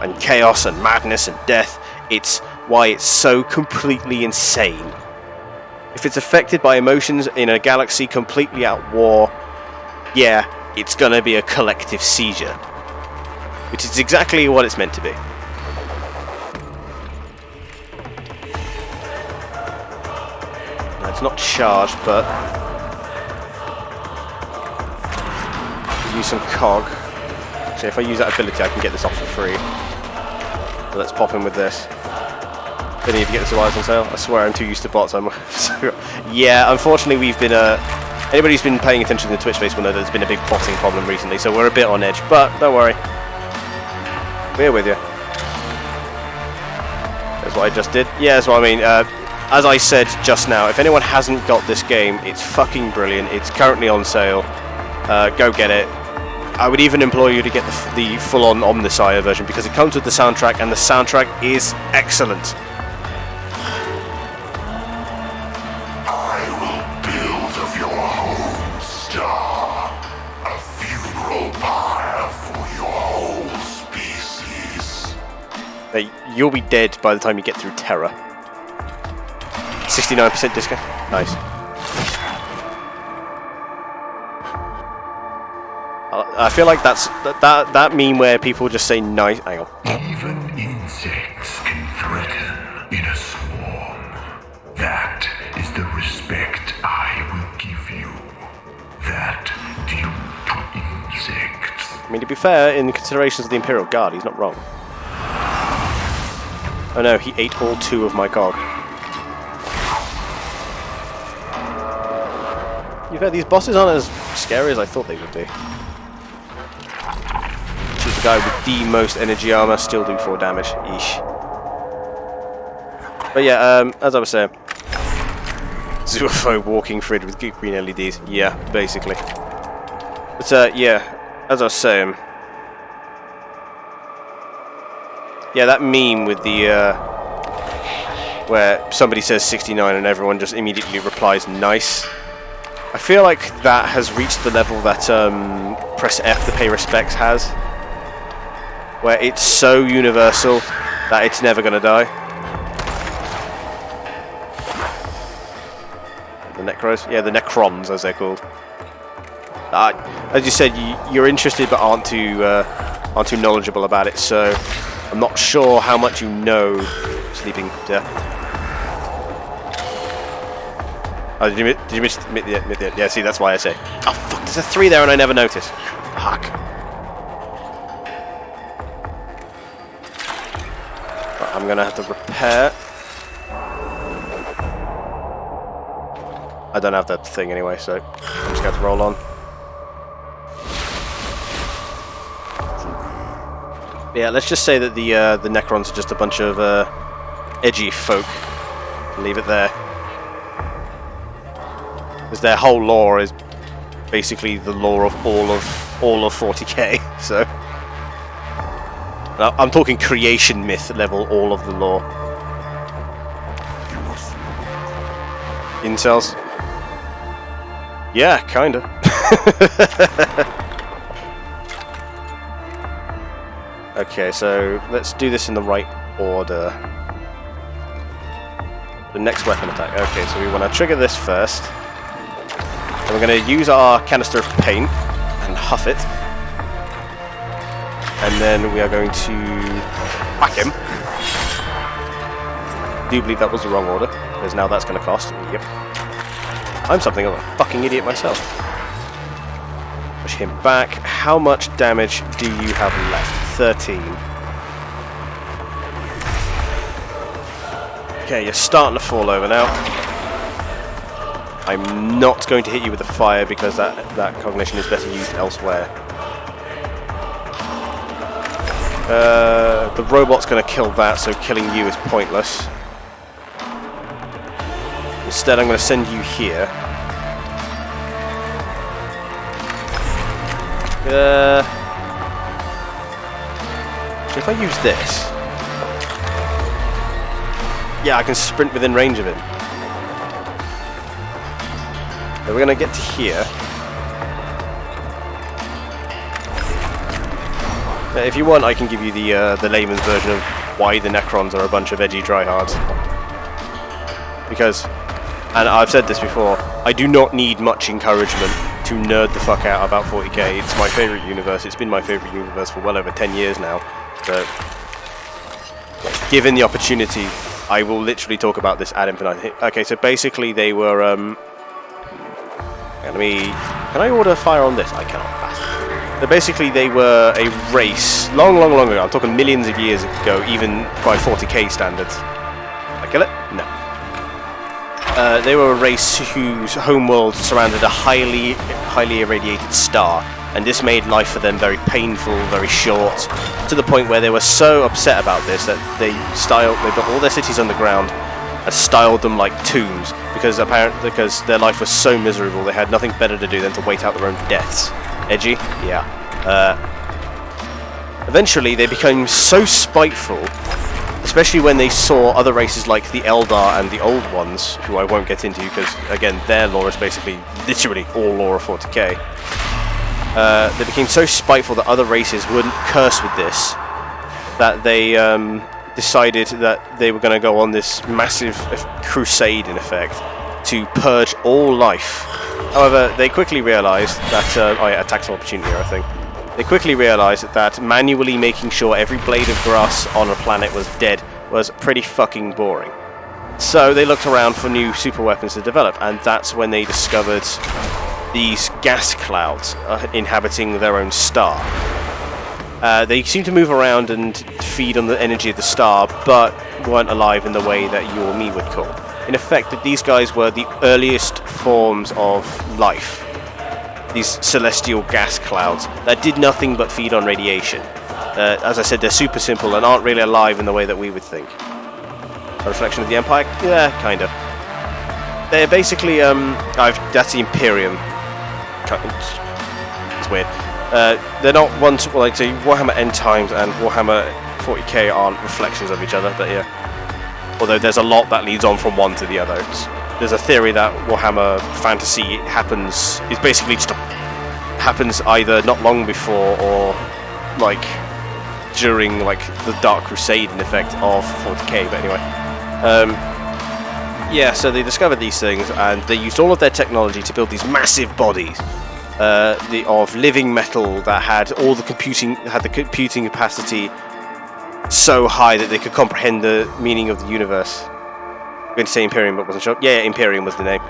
and chaos and madness and death. It's why it's so completely insane. If it's affected by emotions in a galaxy completely at war, yeah, it's gonna be a collective seizure. Which is exactly what it's meant to be. Now, it's not charged, but... use some cog. So if I use that ability, I can get this off for free. So let's pop in with this. Don't need to get this wires on sale. I swear I'm too used to bots. Yeah, unfortunately we've been anybody who's been paying attention to the Twitch space will know there's been a big botting problem recently, so we're a bit on edge, but don't worry. We're with you. That's what I just did. Yeah, that's what I mean. As I said just now, if anyone hasn't got this game, it's fucking brilliant. It's currently on sale. Go get it. I would even implore you to get the full-on Omnissiah version because it comes with the soundtrack, and the soundtrack is excellent. I will build of your home star a funeral pyre for your whole species. Hey, you'll be dead by the time you get through Terra. 69% discount. Nice. I feel like that's that meme where people just say nice. Hang on. Even insects can threaten in a swarm. That is the respect I will give you. That due to insects. I mean, to be fair, in considerations of the Imperial Guard, he's not wrong. Oh no, he ate all 2 of my cog. You bet these bosses aren't as scary as I thought they would be. The guy with the most energy armor still do 4 damage. Eesh. But yeah, as I was saying, zoophobe walking Frid with green LEDs. Yeah, basically. But yeah, as I was saying, yeah, that meme with the where somebody says 69 and everyone just immediately replies nice. I feel like that has reached the level that press F to pay respects has. Where it's so universal that it's never going to die. The Necros? Yeah, the Necrons, as they're called. As you said, you're interested but aren't too knowledgeable about it, so I'm not sure how much you know. Sleeping Death. Oh, did you miss the... Yeah, see, that's why I say. Oh, fuck, there's a 3 there and I never noticed. Fuck. I'm gonna have to repair. I don't have that thing anyway, so I'm just gonna have to roll on. Yeah, let's just say that the Necrons are just a bunch of edgy folk. Leave it there. Because their whole lore is basically the lore of all of 40k, so. I'm talking creation myth level, all of the lore. Incels? Yeah, kinda. Okay, so let's do this in the right order. The next weapon attack. Okay, so we want to trigger this first. And we're going to use our canister of paint and huff it. And then we are going to whack him. I do believe that was the wrong order, because now that's going to cost. Yep. I'm something of a fucking idiot myself. Push him back. How much damage do you have left? 13. Okay, you're starting to fall over now. I'm not going to hit you with the fire because that cognition is better used elsewhere. The robot's going to kill that, so killing you is pointless. Instead, I'm going to send you here. So if I use this, yeah, I can sprint within range of him. So we're going to get to here. If you want, I can give you the layman's version of why the Necrons are a bunch of edgy tryhards. Because, and I've said this before, I do not need much encouragement to nerd the fuck out about 40k. It's my favourite universe. It's been my favourite universe for well over 10 years now. So, given the opportunity, I will literally talk about this ad infinitum. Okay, so basically they were, can I order fire on this? I cannot. So basically they were a race, long ago, I'm talking millions of years ago, even by 40k standards. Did I kill it? No. They were a race whose homeworld surrounded a highly irradiated star, and this made life for them very painful, very short, to the point where they were so upset about this that they built all their cities underground and styled them like tombs, because their life was so miserable they had nothing better to do than to wait out their own deaths. Edgy? Yeah. Eventually they became so spiteful, especially when they saw other races like the Eldar and the Old Ones, who I won't get into because, again, their lore is basically literally all lore of 40k. They became so spiteful that other races wouldn't curse with this, that they decided that they were going to go on this massive crusade, in effect, to purge all life. However, they quickly realised that... a tax opportunity, I think. They quickly realised that manually making sure every blade of grass on a planet was dead was pretty fucking boring. So they looked around for new super weapons to develop, and that's when they discovered these gas clouds inhabiting their own star. They seem to move around and feed on the energy of the star, but weren't alive in the way that you or me would call. In effect, these guys were the earliest forms of life. These celestial gas clouds that did nothing but feed on radiation. As I said, they're super simple and aren't really alive in the way that we would think. A reflection of the Empire? Yeah, kind of. They're basically, that's the Imperium. It's weird. They're not one to, like, say, Warhammer End Times and Warhammer 40k aren't reflections of each other, but yeah. Although there's a lot that leads on from one to the other. There's a theory that Warhammer Fantasy happens either not long before or like during like the Dark Crusade in effect of 40k. But anyway, yeah. So they discovered these things and they used all of their technology to build these massive bodies of living metal that had all the computing capacity so high that they could comprehend the meaning of the universe. I'm going to say Imperium, but wasn't sure. Yeah, Imperium was the name.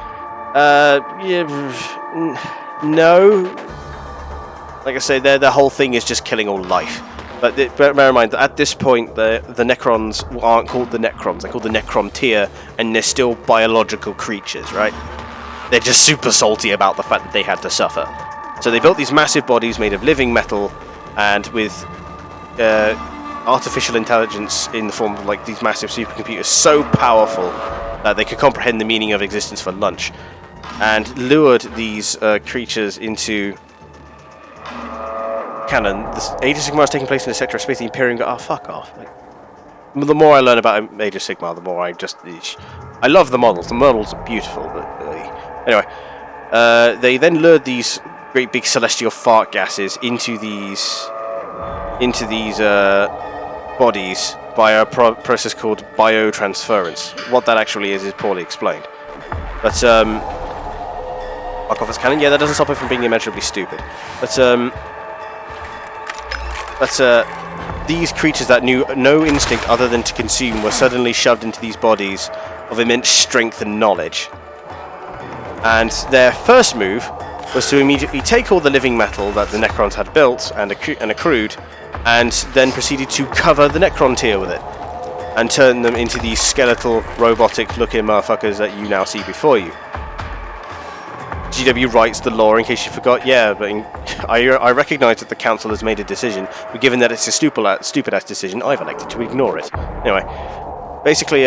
No. Like I say, their whole thing is just killing all life. But bear in mind that at this point, the Necrons aren't called the Necrons. They're called the Necrontyr, and they're still biological creatures, right? They're just super salty about the fact that they had to suffer. So they built these massive bodies made of living metal, and with artificial intelligence in the form of like these massive supercomputers so powerful that they could comprehend the meaning of existence for lunch, and lured these creatures into canon. The Age of Sigmar is taking place in a sector of space. The Imperium go, oh, fuck off. Like, the more I learn about Age of Sigmar, the more I love the models. The models are beautiful, but anyway, they then lured these great big celestial fart gases into these bodies by a process called biotransference. What that actually is poorly explained. But fuck off as canon. Yeah, that doesn't stop it from being immeasurably stupid. But these creatures that knew no instinct other than to consume were suddenly shoved into these bodies of immense strength and knowledge. And their first move was to immediately take all the living metal that the Necrons had built and accrued, and then proceeded to cover the Necrontyr with it, and turn them into these skeletal, robotic-looking motherfuckers that you now see before you. GW writes the lore, in case you forgot. Yeah, but I recognise that the Council has made a decision, but given that it's a stupid-ass decision, I've elected to ignore it. Anyway, basically,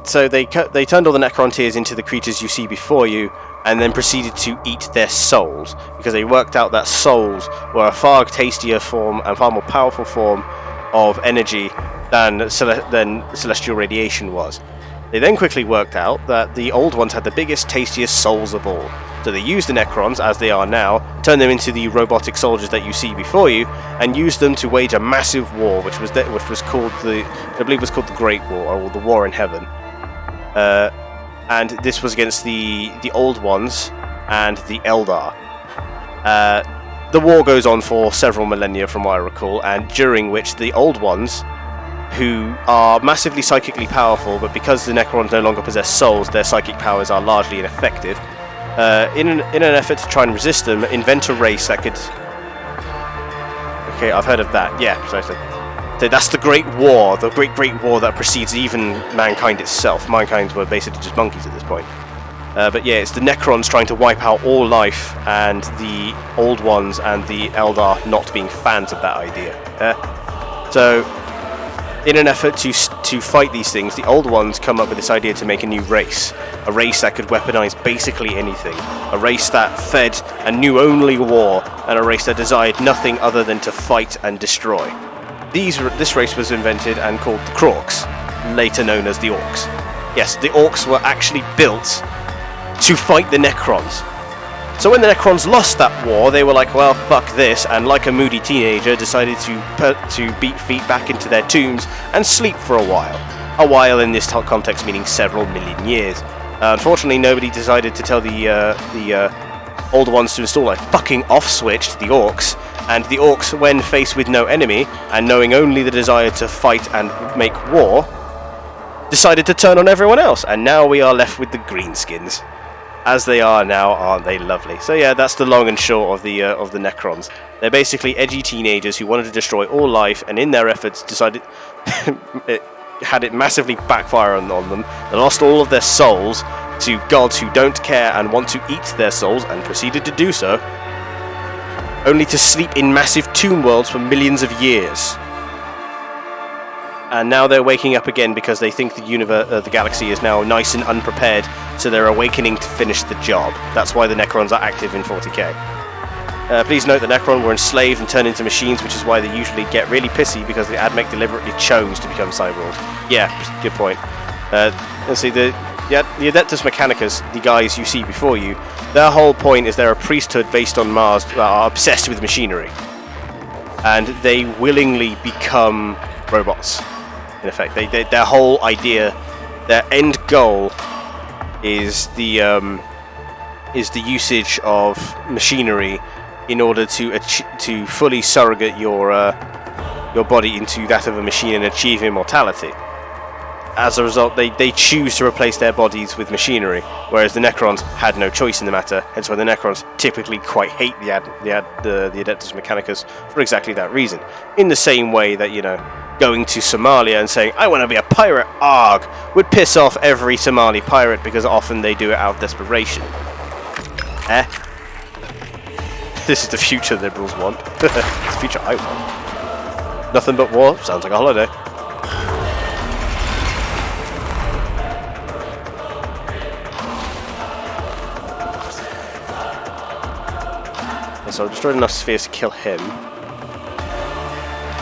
so they turned all the Necrontyrs into the creatures you see before you, and then proceeded to eat their souls, because they worked out that souls were a far tastier form and far more powerful form of energy than celestial radiation was. They then quickly worked out that the old ones had the biggest, tastiest souls of all. So they used the Necrons, as they are now, turned them into the robotic soldiers that you see before you, and used them to wage a massive war, which was called I believe was called the Great War, or the War in Heaven. And this was against the old ones and the Eldar. The war goes on for several millennia, from what I recall, and during which the old ones, who are massively psychically powerful, but because the Necrons no longer possess souls, their psychic powers are largely ineffective. In an effort to try and resist them, invent a race that could... Okay, I've heard of that. Yeah, precisely. So that's the Great War, the Great War that precedes even mankind itself. Mankind were basically just monkeys at this point. But yeah, it's the Necrons trying to wipe out all life, and the Old Ones and the Eldar not being fans of that idea. So, in an effort to fight these things, the Old Ones come up with this idea to make a new race. A race that could weaponize basically anything. A race that fed and knew only war, and a race that desired nothing other than to fight and destroy. This race was invented and called the Krorks, later known as the Orcs. Yes, the Orcs were actually built to fight the Necrons. So when the Necrons lost that war, they were like, well, fuck this, and like a moody teenager, decided to beat feet back into their tombs and sleep for a while. A while in this context meaning several million years. Unfortunately, nobody decided to tell the older ones to install a fucking off switch to the Orcs, and the Orcs, when faced with no enemy, and knowing only the desire to fight and make war, decided to turn on everyone else, and now we are left with the greenskins. As they are now, aren't they lovely? So yeah, that's the long and short of the Necrons. They're basically edgy teenagers who wanted to destroy all life, and in their efforts decided had it massively backfire on them. They lost all of their souls to gods who don't care and want to eat their souls, and proceeded to do so, only to sleep in massive tomb worlds for millions of years. And now they're waking up again because they think the galaxy is now nice and unprepared, so they're awakening to finish the job. That's why the Necrons are active in 40k. Please note the Necron were enslaved and turned into machines, which is why they usually get really pissy because the Admech deliberately chose to become cyborgs. Yeah, good point. Let's see, the Adeptus Mechanicus, the guys you see before you, their whole point is they're a priesthood based on Mars that are obsessed with machinery. And they willingly become robots. In effect, their whole idea, their end goal, is the usage of machinery in order to fully surrogate your body into that of a machine and achieve immortality. As a result, they choose to replace their bodies with machinery, whereas the Necrons had no choice in the matter. Hence why the Necrons typically quite hate the Adeptus Mechanicus for exactly that reason. In the same way that, going to Somalia and saying, I want to be a pirate, arg, would piss off every Somali pirate because often they do it out of desperation. This is the future liberals want. It's the future I want. Nothing but war? Sounds like a holiday. So I've destroyed enough spheres to kill him.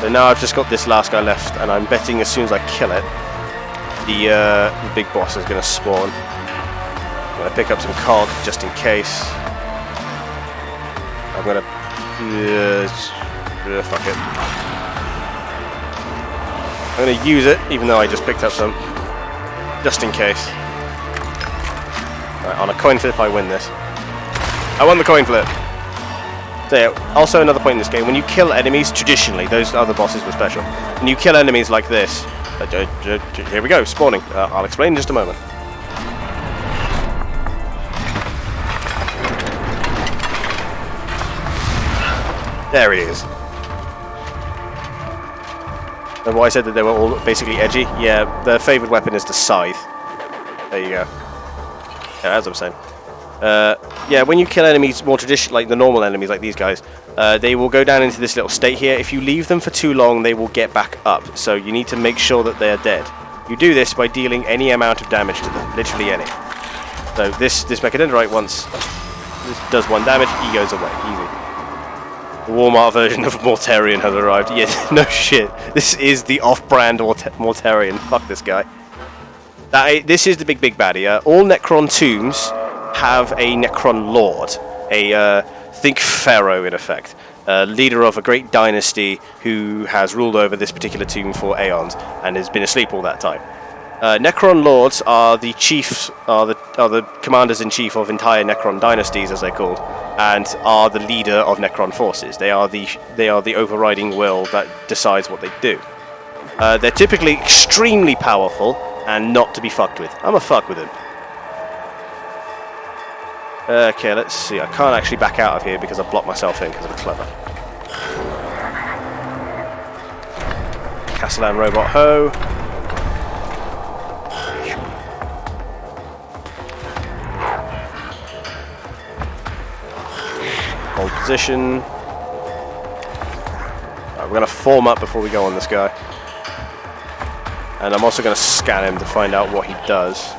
So now I've just got this last guy left, and I'm betting as soon as I kill it, the big boss is going to spawn. I'm going to pick up some cog just in case. I'm going to... fuck it. I'm going to use it, even though I just picked up some, just in case. Right, on a coin flip I win this. I won the coin flip! So yeah, also another point in this game, when you kill enemies, traditionally, those other bosses were special, when you kill enemies like this, here we go, spawning, I'll explain in just a moment. There he is. And why I said that they were all basically edgy? Yeah, their favourite weapon is the scythe. There you go. Yeah, as I'm saying. Yeah, when you kill enemies more traditional, like the normal enemies, like these guys, they will go down into this little state here. If you leave them for too long, they will get back up. So you need to make sure that they are dead. You do this by dealing any amount of damage to them, literally any. So this Mechadendrite, once this does 1 damage, he goes away, easy. The Walmart version of Mortarion has arrived. Yes, no shit. This is the off-brand Mortarion. Fuck this guy. This is the big baddie. All Necron tombs have a Necron Lord, think Pharaoh in effect, leader of a great dynasty who has ruled over this particular tomb for aeons and has been asleep all that time. Necron Lords are the chiefs, are the commanders in chief of entire Necron dynasties, as they're called, and are the leader of Necron forces. They are the overriding will that decides what they do. They're typically extremely powerful and not to be fucked with. I'm a fuck with him. Okay, let's see. I can't actually back out of here because I blocked myself in because I'm clever. Castellan Robot Ho. Hold position. Right, we're going to form up before we go on this guy. And I'm also going to scan him to find out what he does.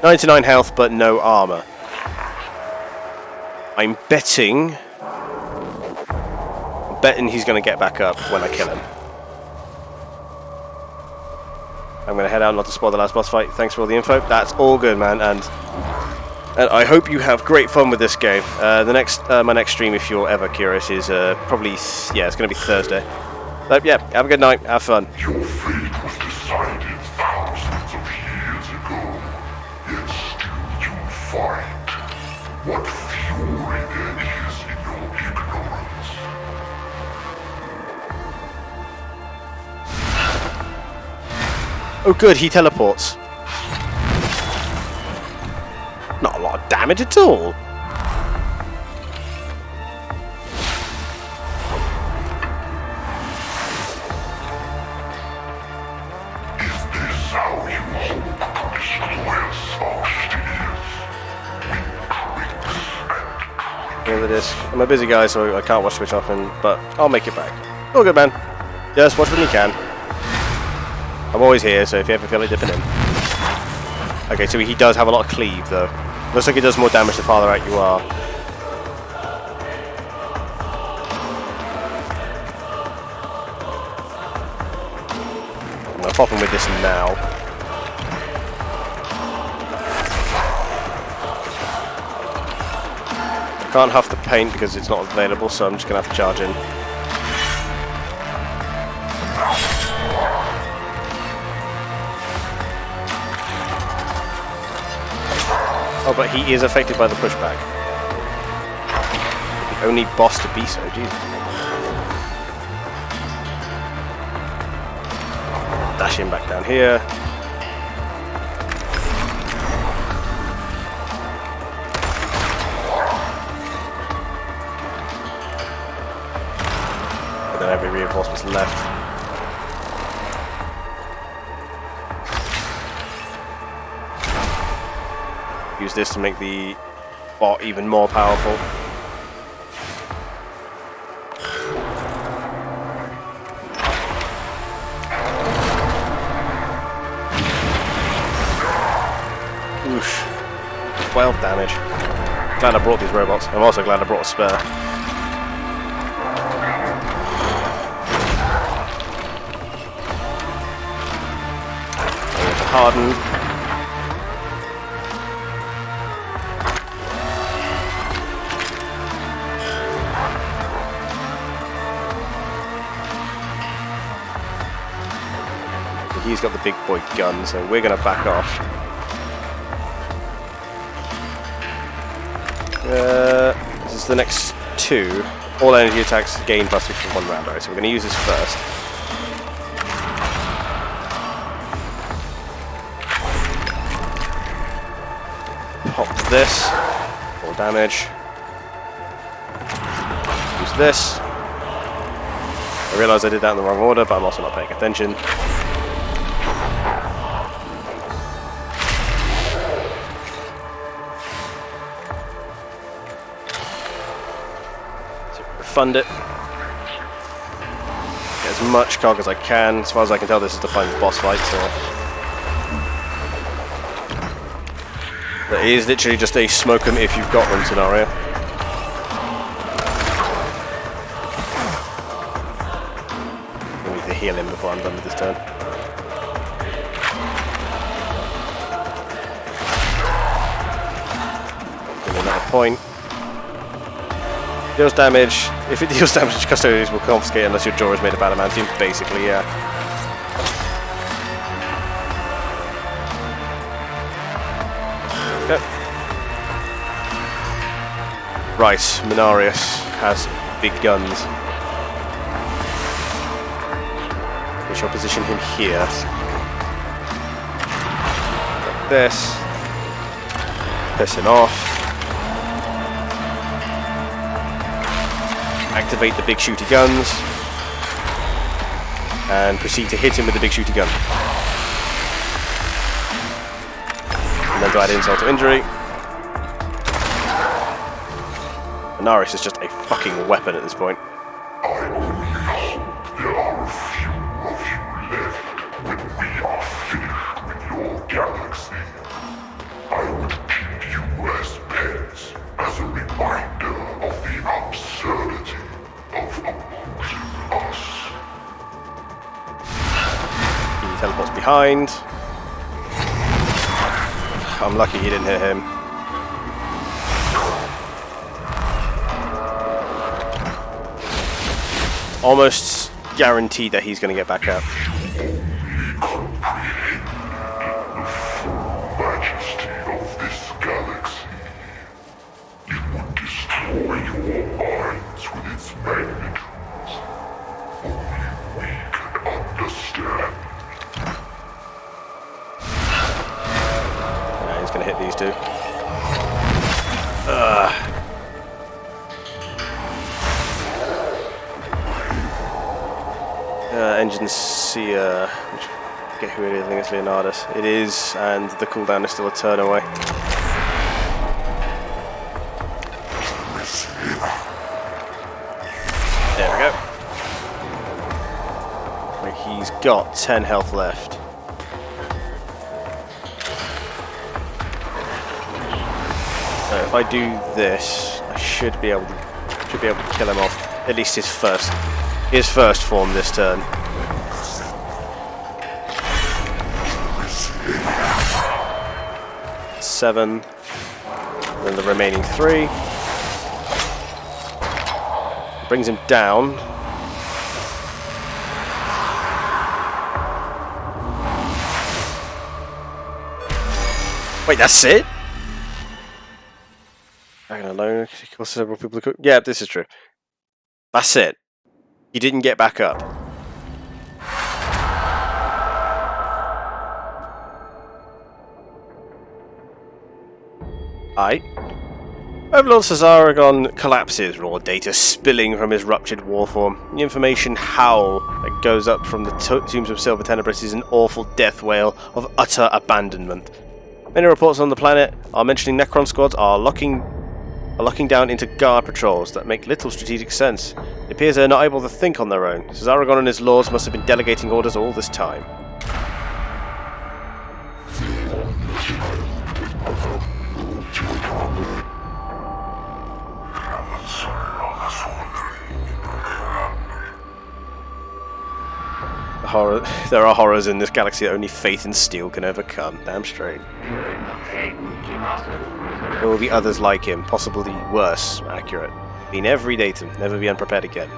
99 health, but no armor. I'm betting he's going to get back up when I kill him. I'm going to head out not to spoil the last boss fight. Thanks for all the info. That's all good, man. And I hope you have great fun with this game. My next stream, if you're ever curious, is probably, it's going to be Thursday. But yeah, have a good night. Have fun. Your fate was decided thousands of years ago, yet still you fight. What fury there is in your ignorance. Oh good, he teleports. Not a lot of damage at all. I'm a busy guy, so I can't watch Twitch often, but I'll make it back. All good, man. Just watch when you can. I'm always here, so if you ever feel like dipping in. Okay, so he does have a lot of cleave, though. Looks like he does more damage the farther out you are. I'm gonna pop him with this now. Can't huff the paint because it's not available, so I'm just going to have to charge in. Oh, but he is affected by the pushback. The only boss to be so, Jesus. Dash him back down here. Every reinforcement's left. Use this to make the bot even more powerful. Oosh. 12 damage. Glad I brought these robots. I'm also glad I brought a spare. Hardened. He's got the big boy gun, so we're going to back off. This is the next two. All energy attacks gain +6 for 1 round, right? So we're going to use this first. Pop this. 4 damage. Use this. I realise I did that in the wrong order, but I'm also not paying attention. So refund it. Get as much cog as I can. As far as I can tell, this is the final boss fight, so... It is literally just a smoke them if you've got them scenario. I need to heal him before I'm done with this turn. point. Deals damage. If it deals damage, custodians will confiscate unless your jaw is made of adamantium. Basically, yeah. Okay. Right, Mechanicus has big guns. We shall position him here. Like this. Piss him off. Activate the big shooty guns. And proceed to hit him with the big shooty gun. And then to add insult to injury. Mechanicus is just a fucking weapon at this point. I only hope there are a few of you left when we are finished with your galaxy. I would keep you as pets as a reminder of the absurdity of opposing us. He teleports behind. I'm lucky he didn't hit him. Almost guaranteed that he's going to get back up. Majesty of this galaxy, it would destroy your minds with its magnitudes. Only we can understand. Yeah, he's going to hit these two. Omnissiah. Get who it is. I think it's Leonardus. It is, and the cooldown is still a turn away. There we go. He's got 10 health left. So if I do this, I should be able to kill him off. At least his first form this turn. Seven, then the remaining 3. Brings him down. Wait, that's it? Dragon alone kills several people. Yeah, this is true. That's it. He didn't get back up. Overlord Cesaragon collapses, raw data spilling from his ruptured warform. The information howl that goes up from the tombs of Silver Tenebris is an awful death wail of utter abandonment. Many reports on the planet are mentioning Necron squads are locking down into guard patrols that make little strategic sense. It appears they are not able to think on their own. Cesaragon and his lords must have been delegating orders all this time. There are horrors in this galaxy that only faith and steel can overcome. Damn straight. There will be others like him, possibly worse, accurate. Been every datum, never be unprepared again.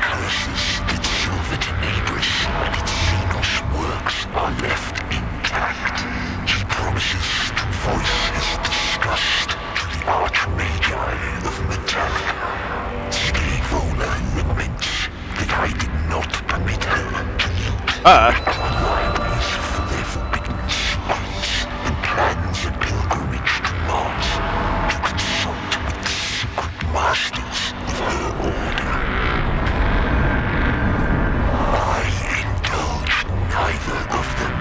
Curses Ah! Plans a pilgrimage to Mars to consult with the secret masters of her order. I indulge neither of them,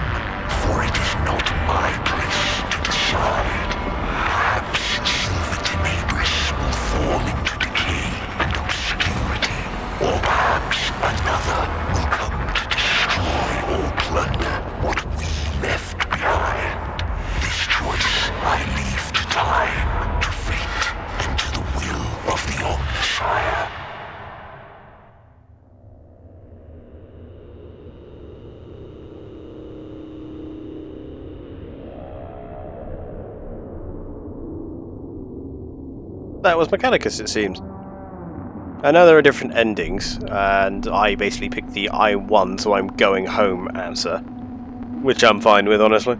for it is not my place to decide. Perhaps Silverton will fall into decay and obscurity, or perhaps another will come to destroy or plunder what we left behind. This choice I leave to time, to fate, and to the will of the Omnissiah. That was Mechanicus, it seems. I know there are different endings, and I basically picked the I won, so I'm going home answer, which I'm fine with, honestly.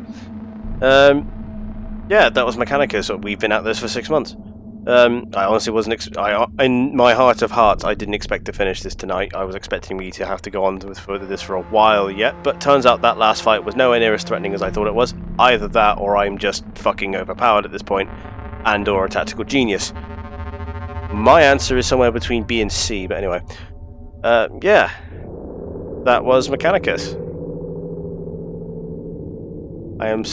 Yeah, that was Mechanicus. We've been at this for 6 months. I honestly wasn't. In my heart of hearts, I didn't expect to finish this tonight. I was expecting me to have to go on with this for a while yet, but turns out that last fight was nowhere near as threatening as I thought it was. Either that, or I'm just fucking overpowered at this point, and/or a tactical genius. My answer is somewhere between B and C, but anyway. Yeah. That was Mechanicus. I am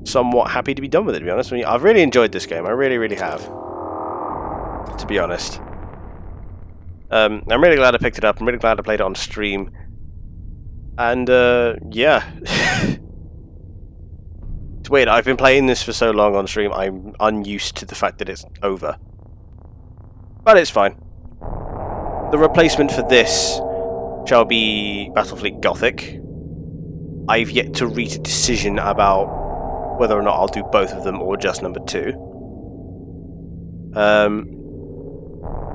somewhat happy to be done with it, to be honest. I mean, I've really enjoyed this game. I really, really have. To be honest. I'm really glad I picked it up. I'm really glad I played it on stream. And, yeah. It's weird. I've been playing this for so long on stream, I'm unused to the fact that it's over. But it's fine. The replacement for this shall be Battlefleet Gothic. I've yet to reach a decision about whether or not I'll do both of them or just number 2.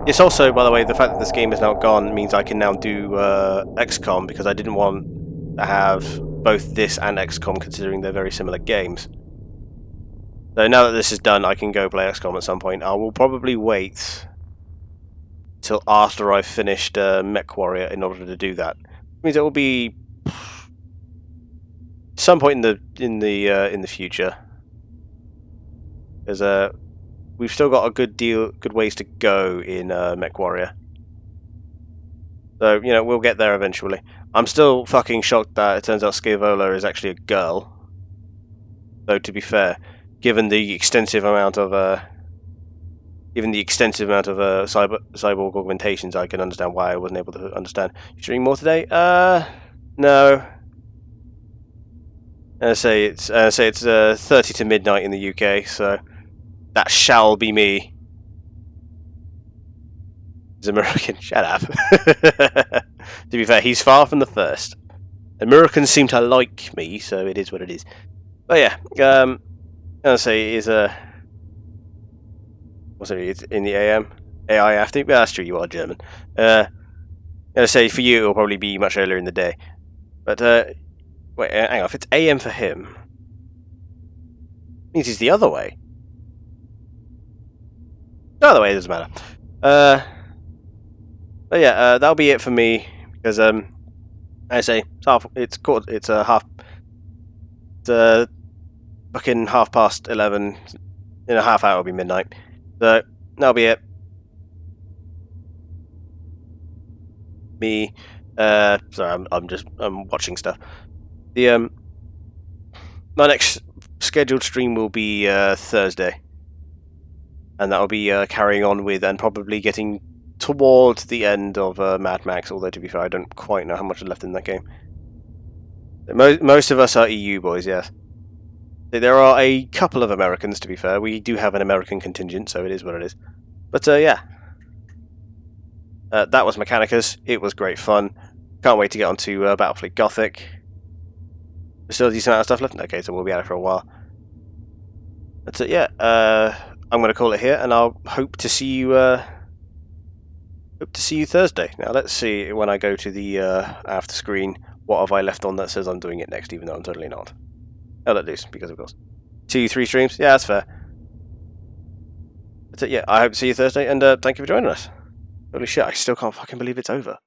It's also, by the way, the fact that this game is now gone means I can now do XCOM, because I didn't want to have both this and XCOM, considering they're very similar games. So now that this is done, I can go play XCOM at some point. I will probably wait till after I've finished MechWarrior in order to do that. It means it will be some point in the future, because we've still got a good ways to go in MechWarrior. So, you know, we'll get there eventually. I'm still fucking shocked that it turns out Scaevola is actually a girl. Though, to be fair, given the extensive amount of cyborg augmentations, I can understand why I wasn't able to understand. You streaming more today? No. I say it's 30 to midnight in the UK, so that shall be me. He's American. Shut up. To be fair, he's far from the first. Americans seem to like me, so it is what it is. But yeah, I say is what's it? It's in the AM. AI after. Well, that's true. You are German. I say for you, it'll probably be much earlier in the day. But wait, hang on. If it's AM for him, it means he's the other way. The other way, it doesn't matter. But yeah, that'll be it for me, because I say it's fucking 11:30. In a half hour, it'll be midnight. So that'll be it. Me, sorry, I'm watching stuff. The my next scheduled stream will be Thursday, and that'll be carrying on with and probably getting towards the end of Mad Max. Although to be fair, I don't quite know how much is left in that game. Most of us are EU boys, yes. There are a couple of Americans, to be fair. We do have an American contingent, so it is what it is. But yeah. That was Mechanicus. It was great fun. Can't wait to get onto Battlefleet Gothic. There's still a decent amount of stuff left. Okay, so we'll be at it for a while. That's it, yeah. I'm going to call it here, and I'll hope to see you Thursday. Now, let's see when I go to the after screen. What have I left on that says I'm doing it next, even though I'm totally not? Oh, that is, because of course. 2-3 streams? Yeah, that's fair. That's it, yeah. I hope to see you Thursday, and thank you for joining us. Holy shit, I still can't fucking believe it's over.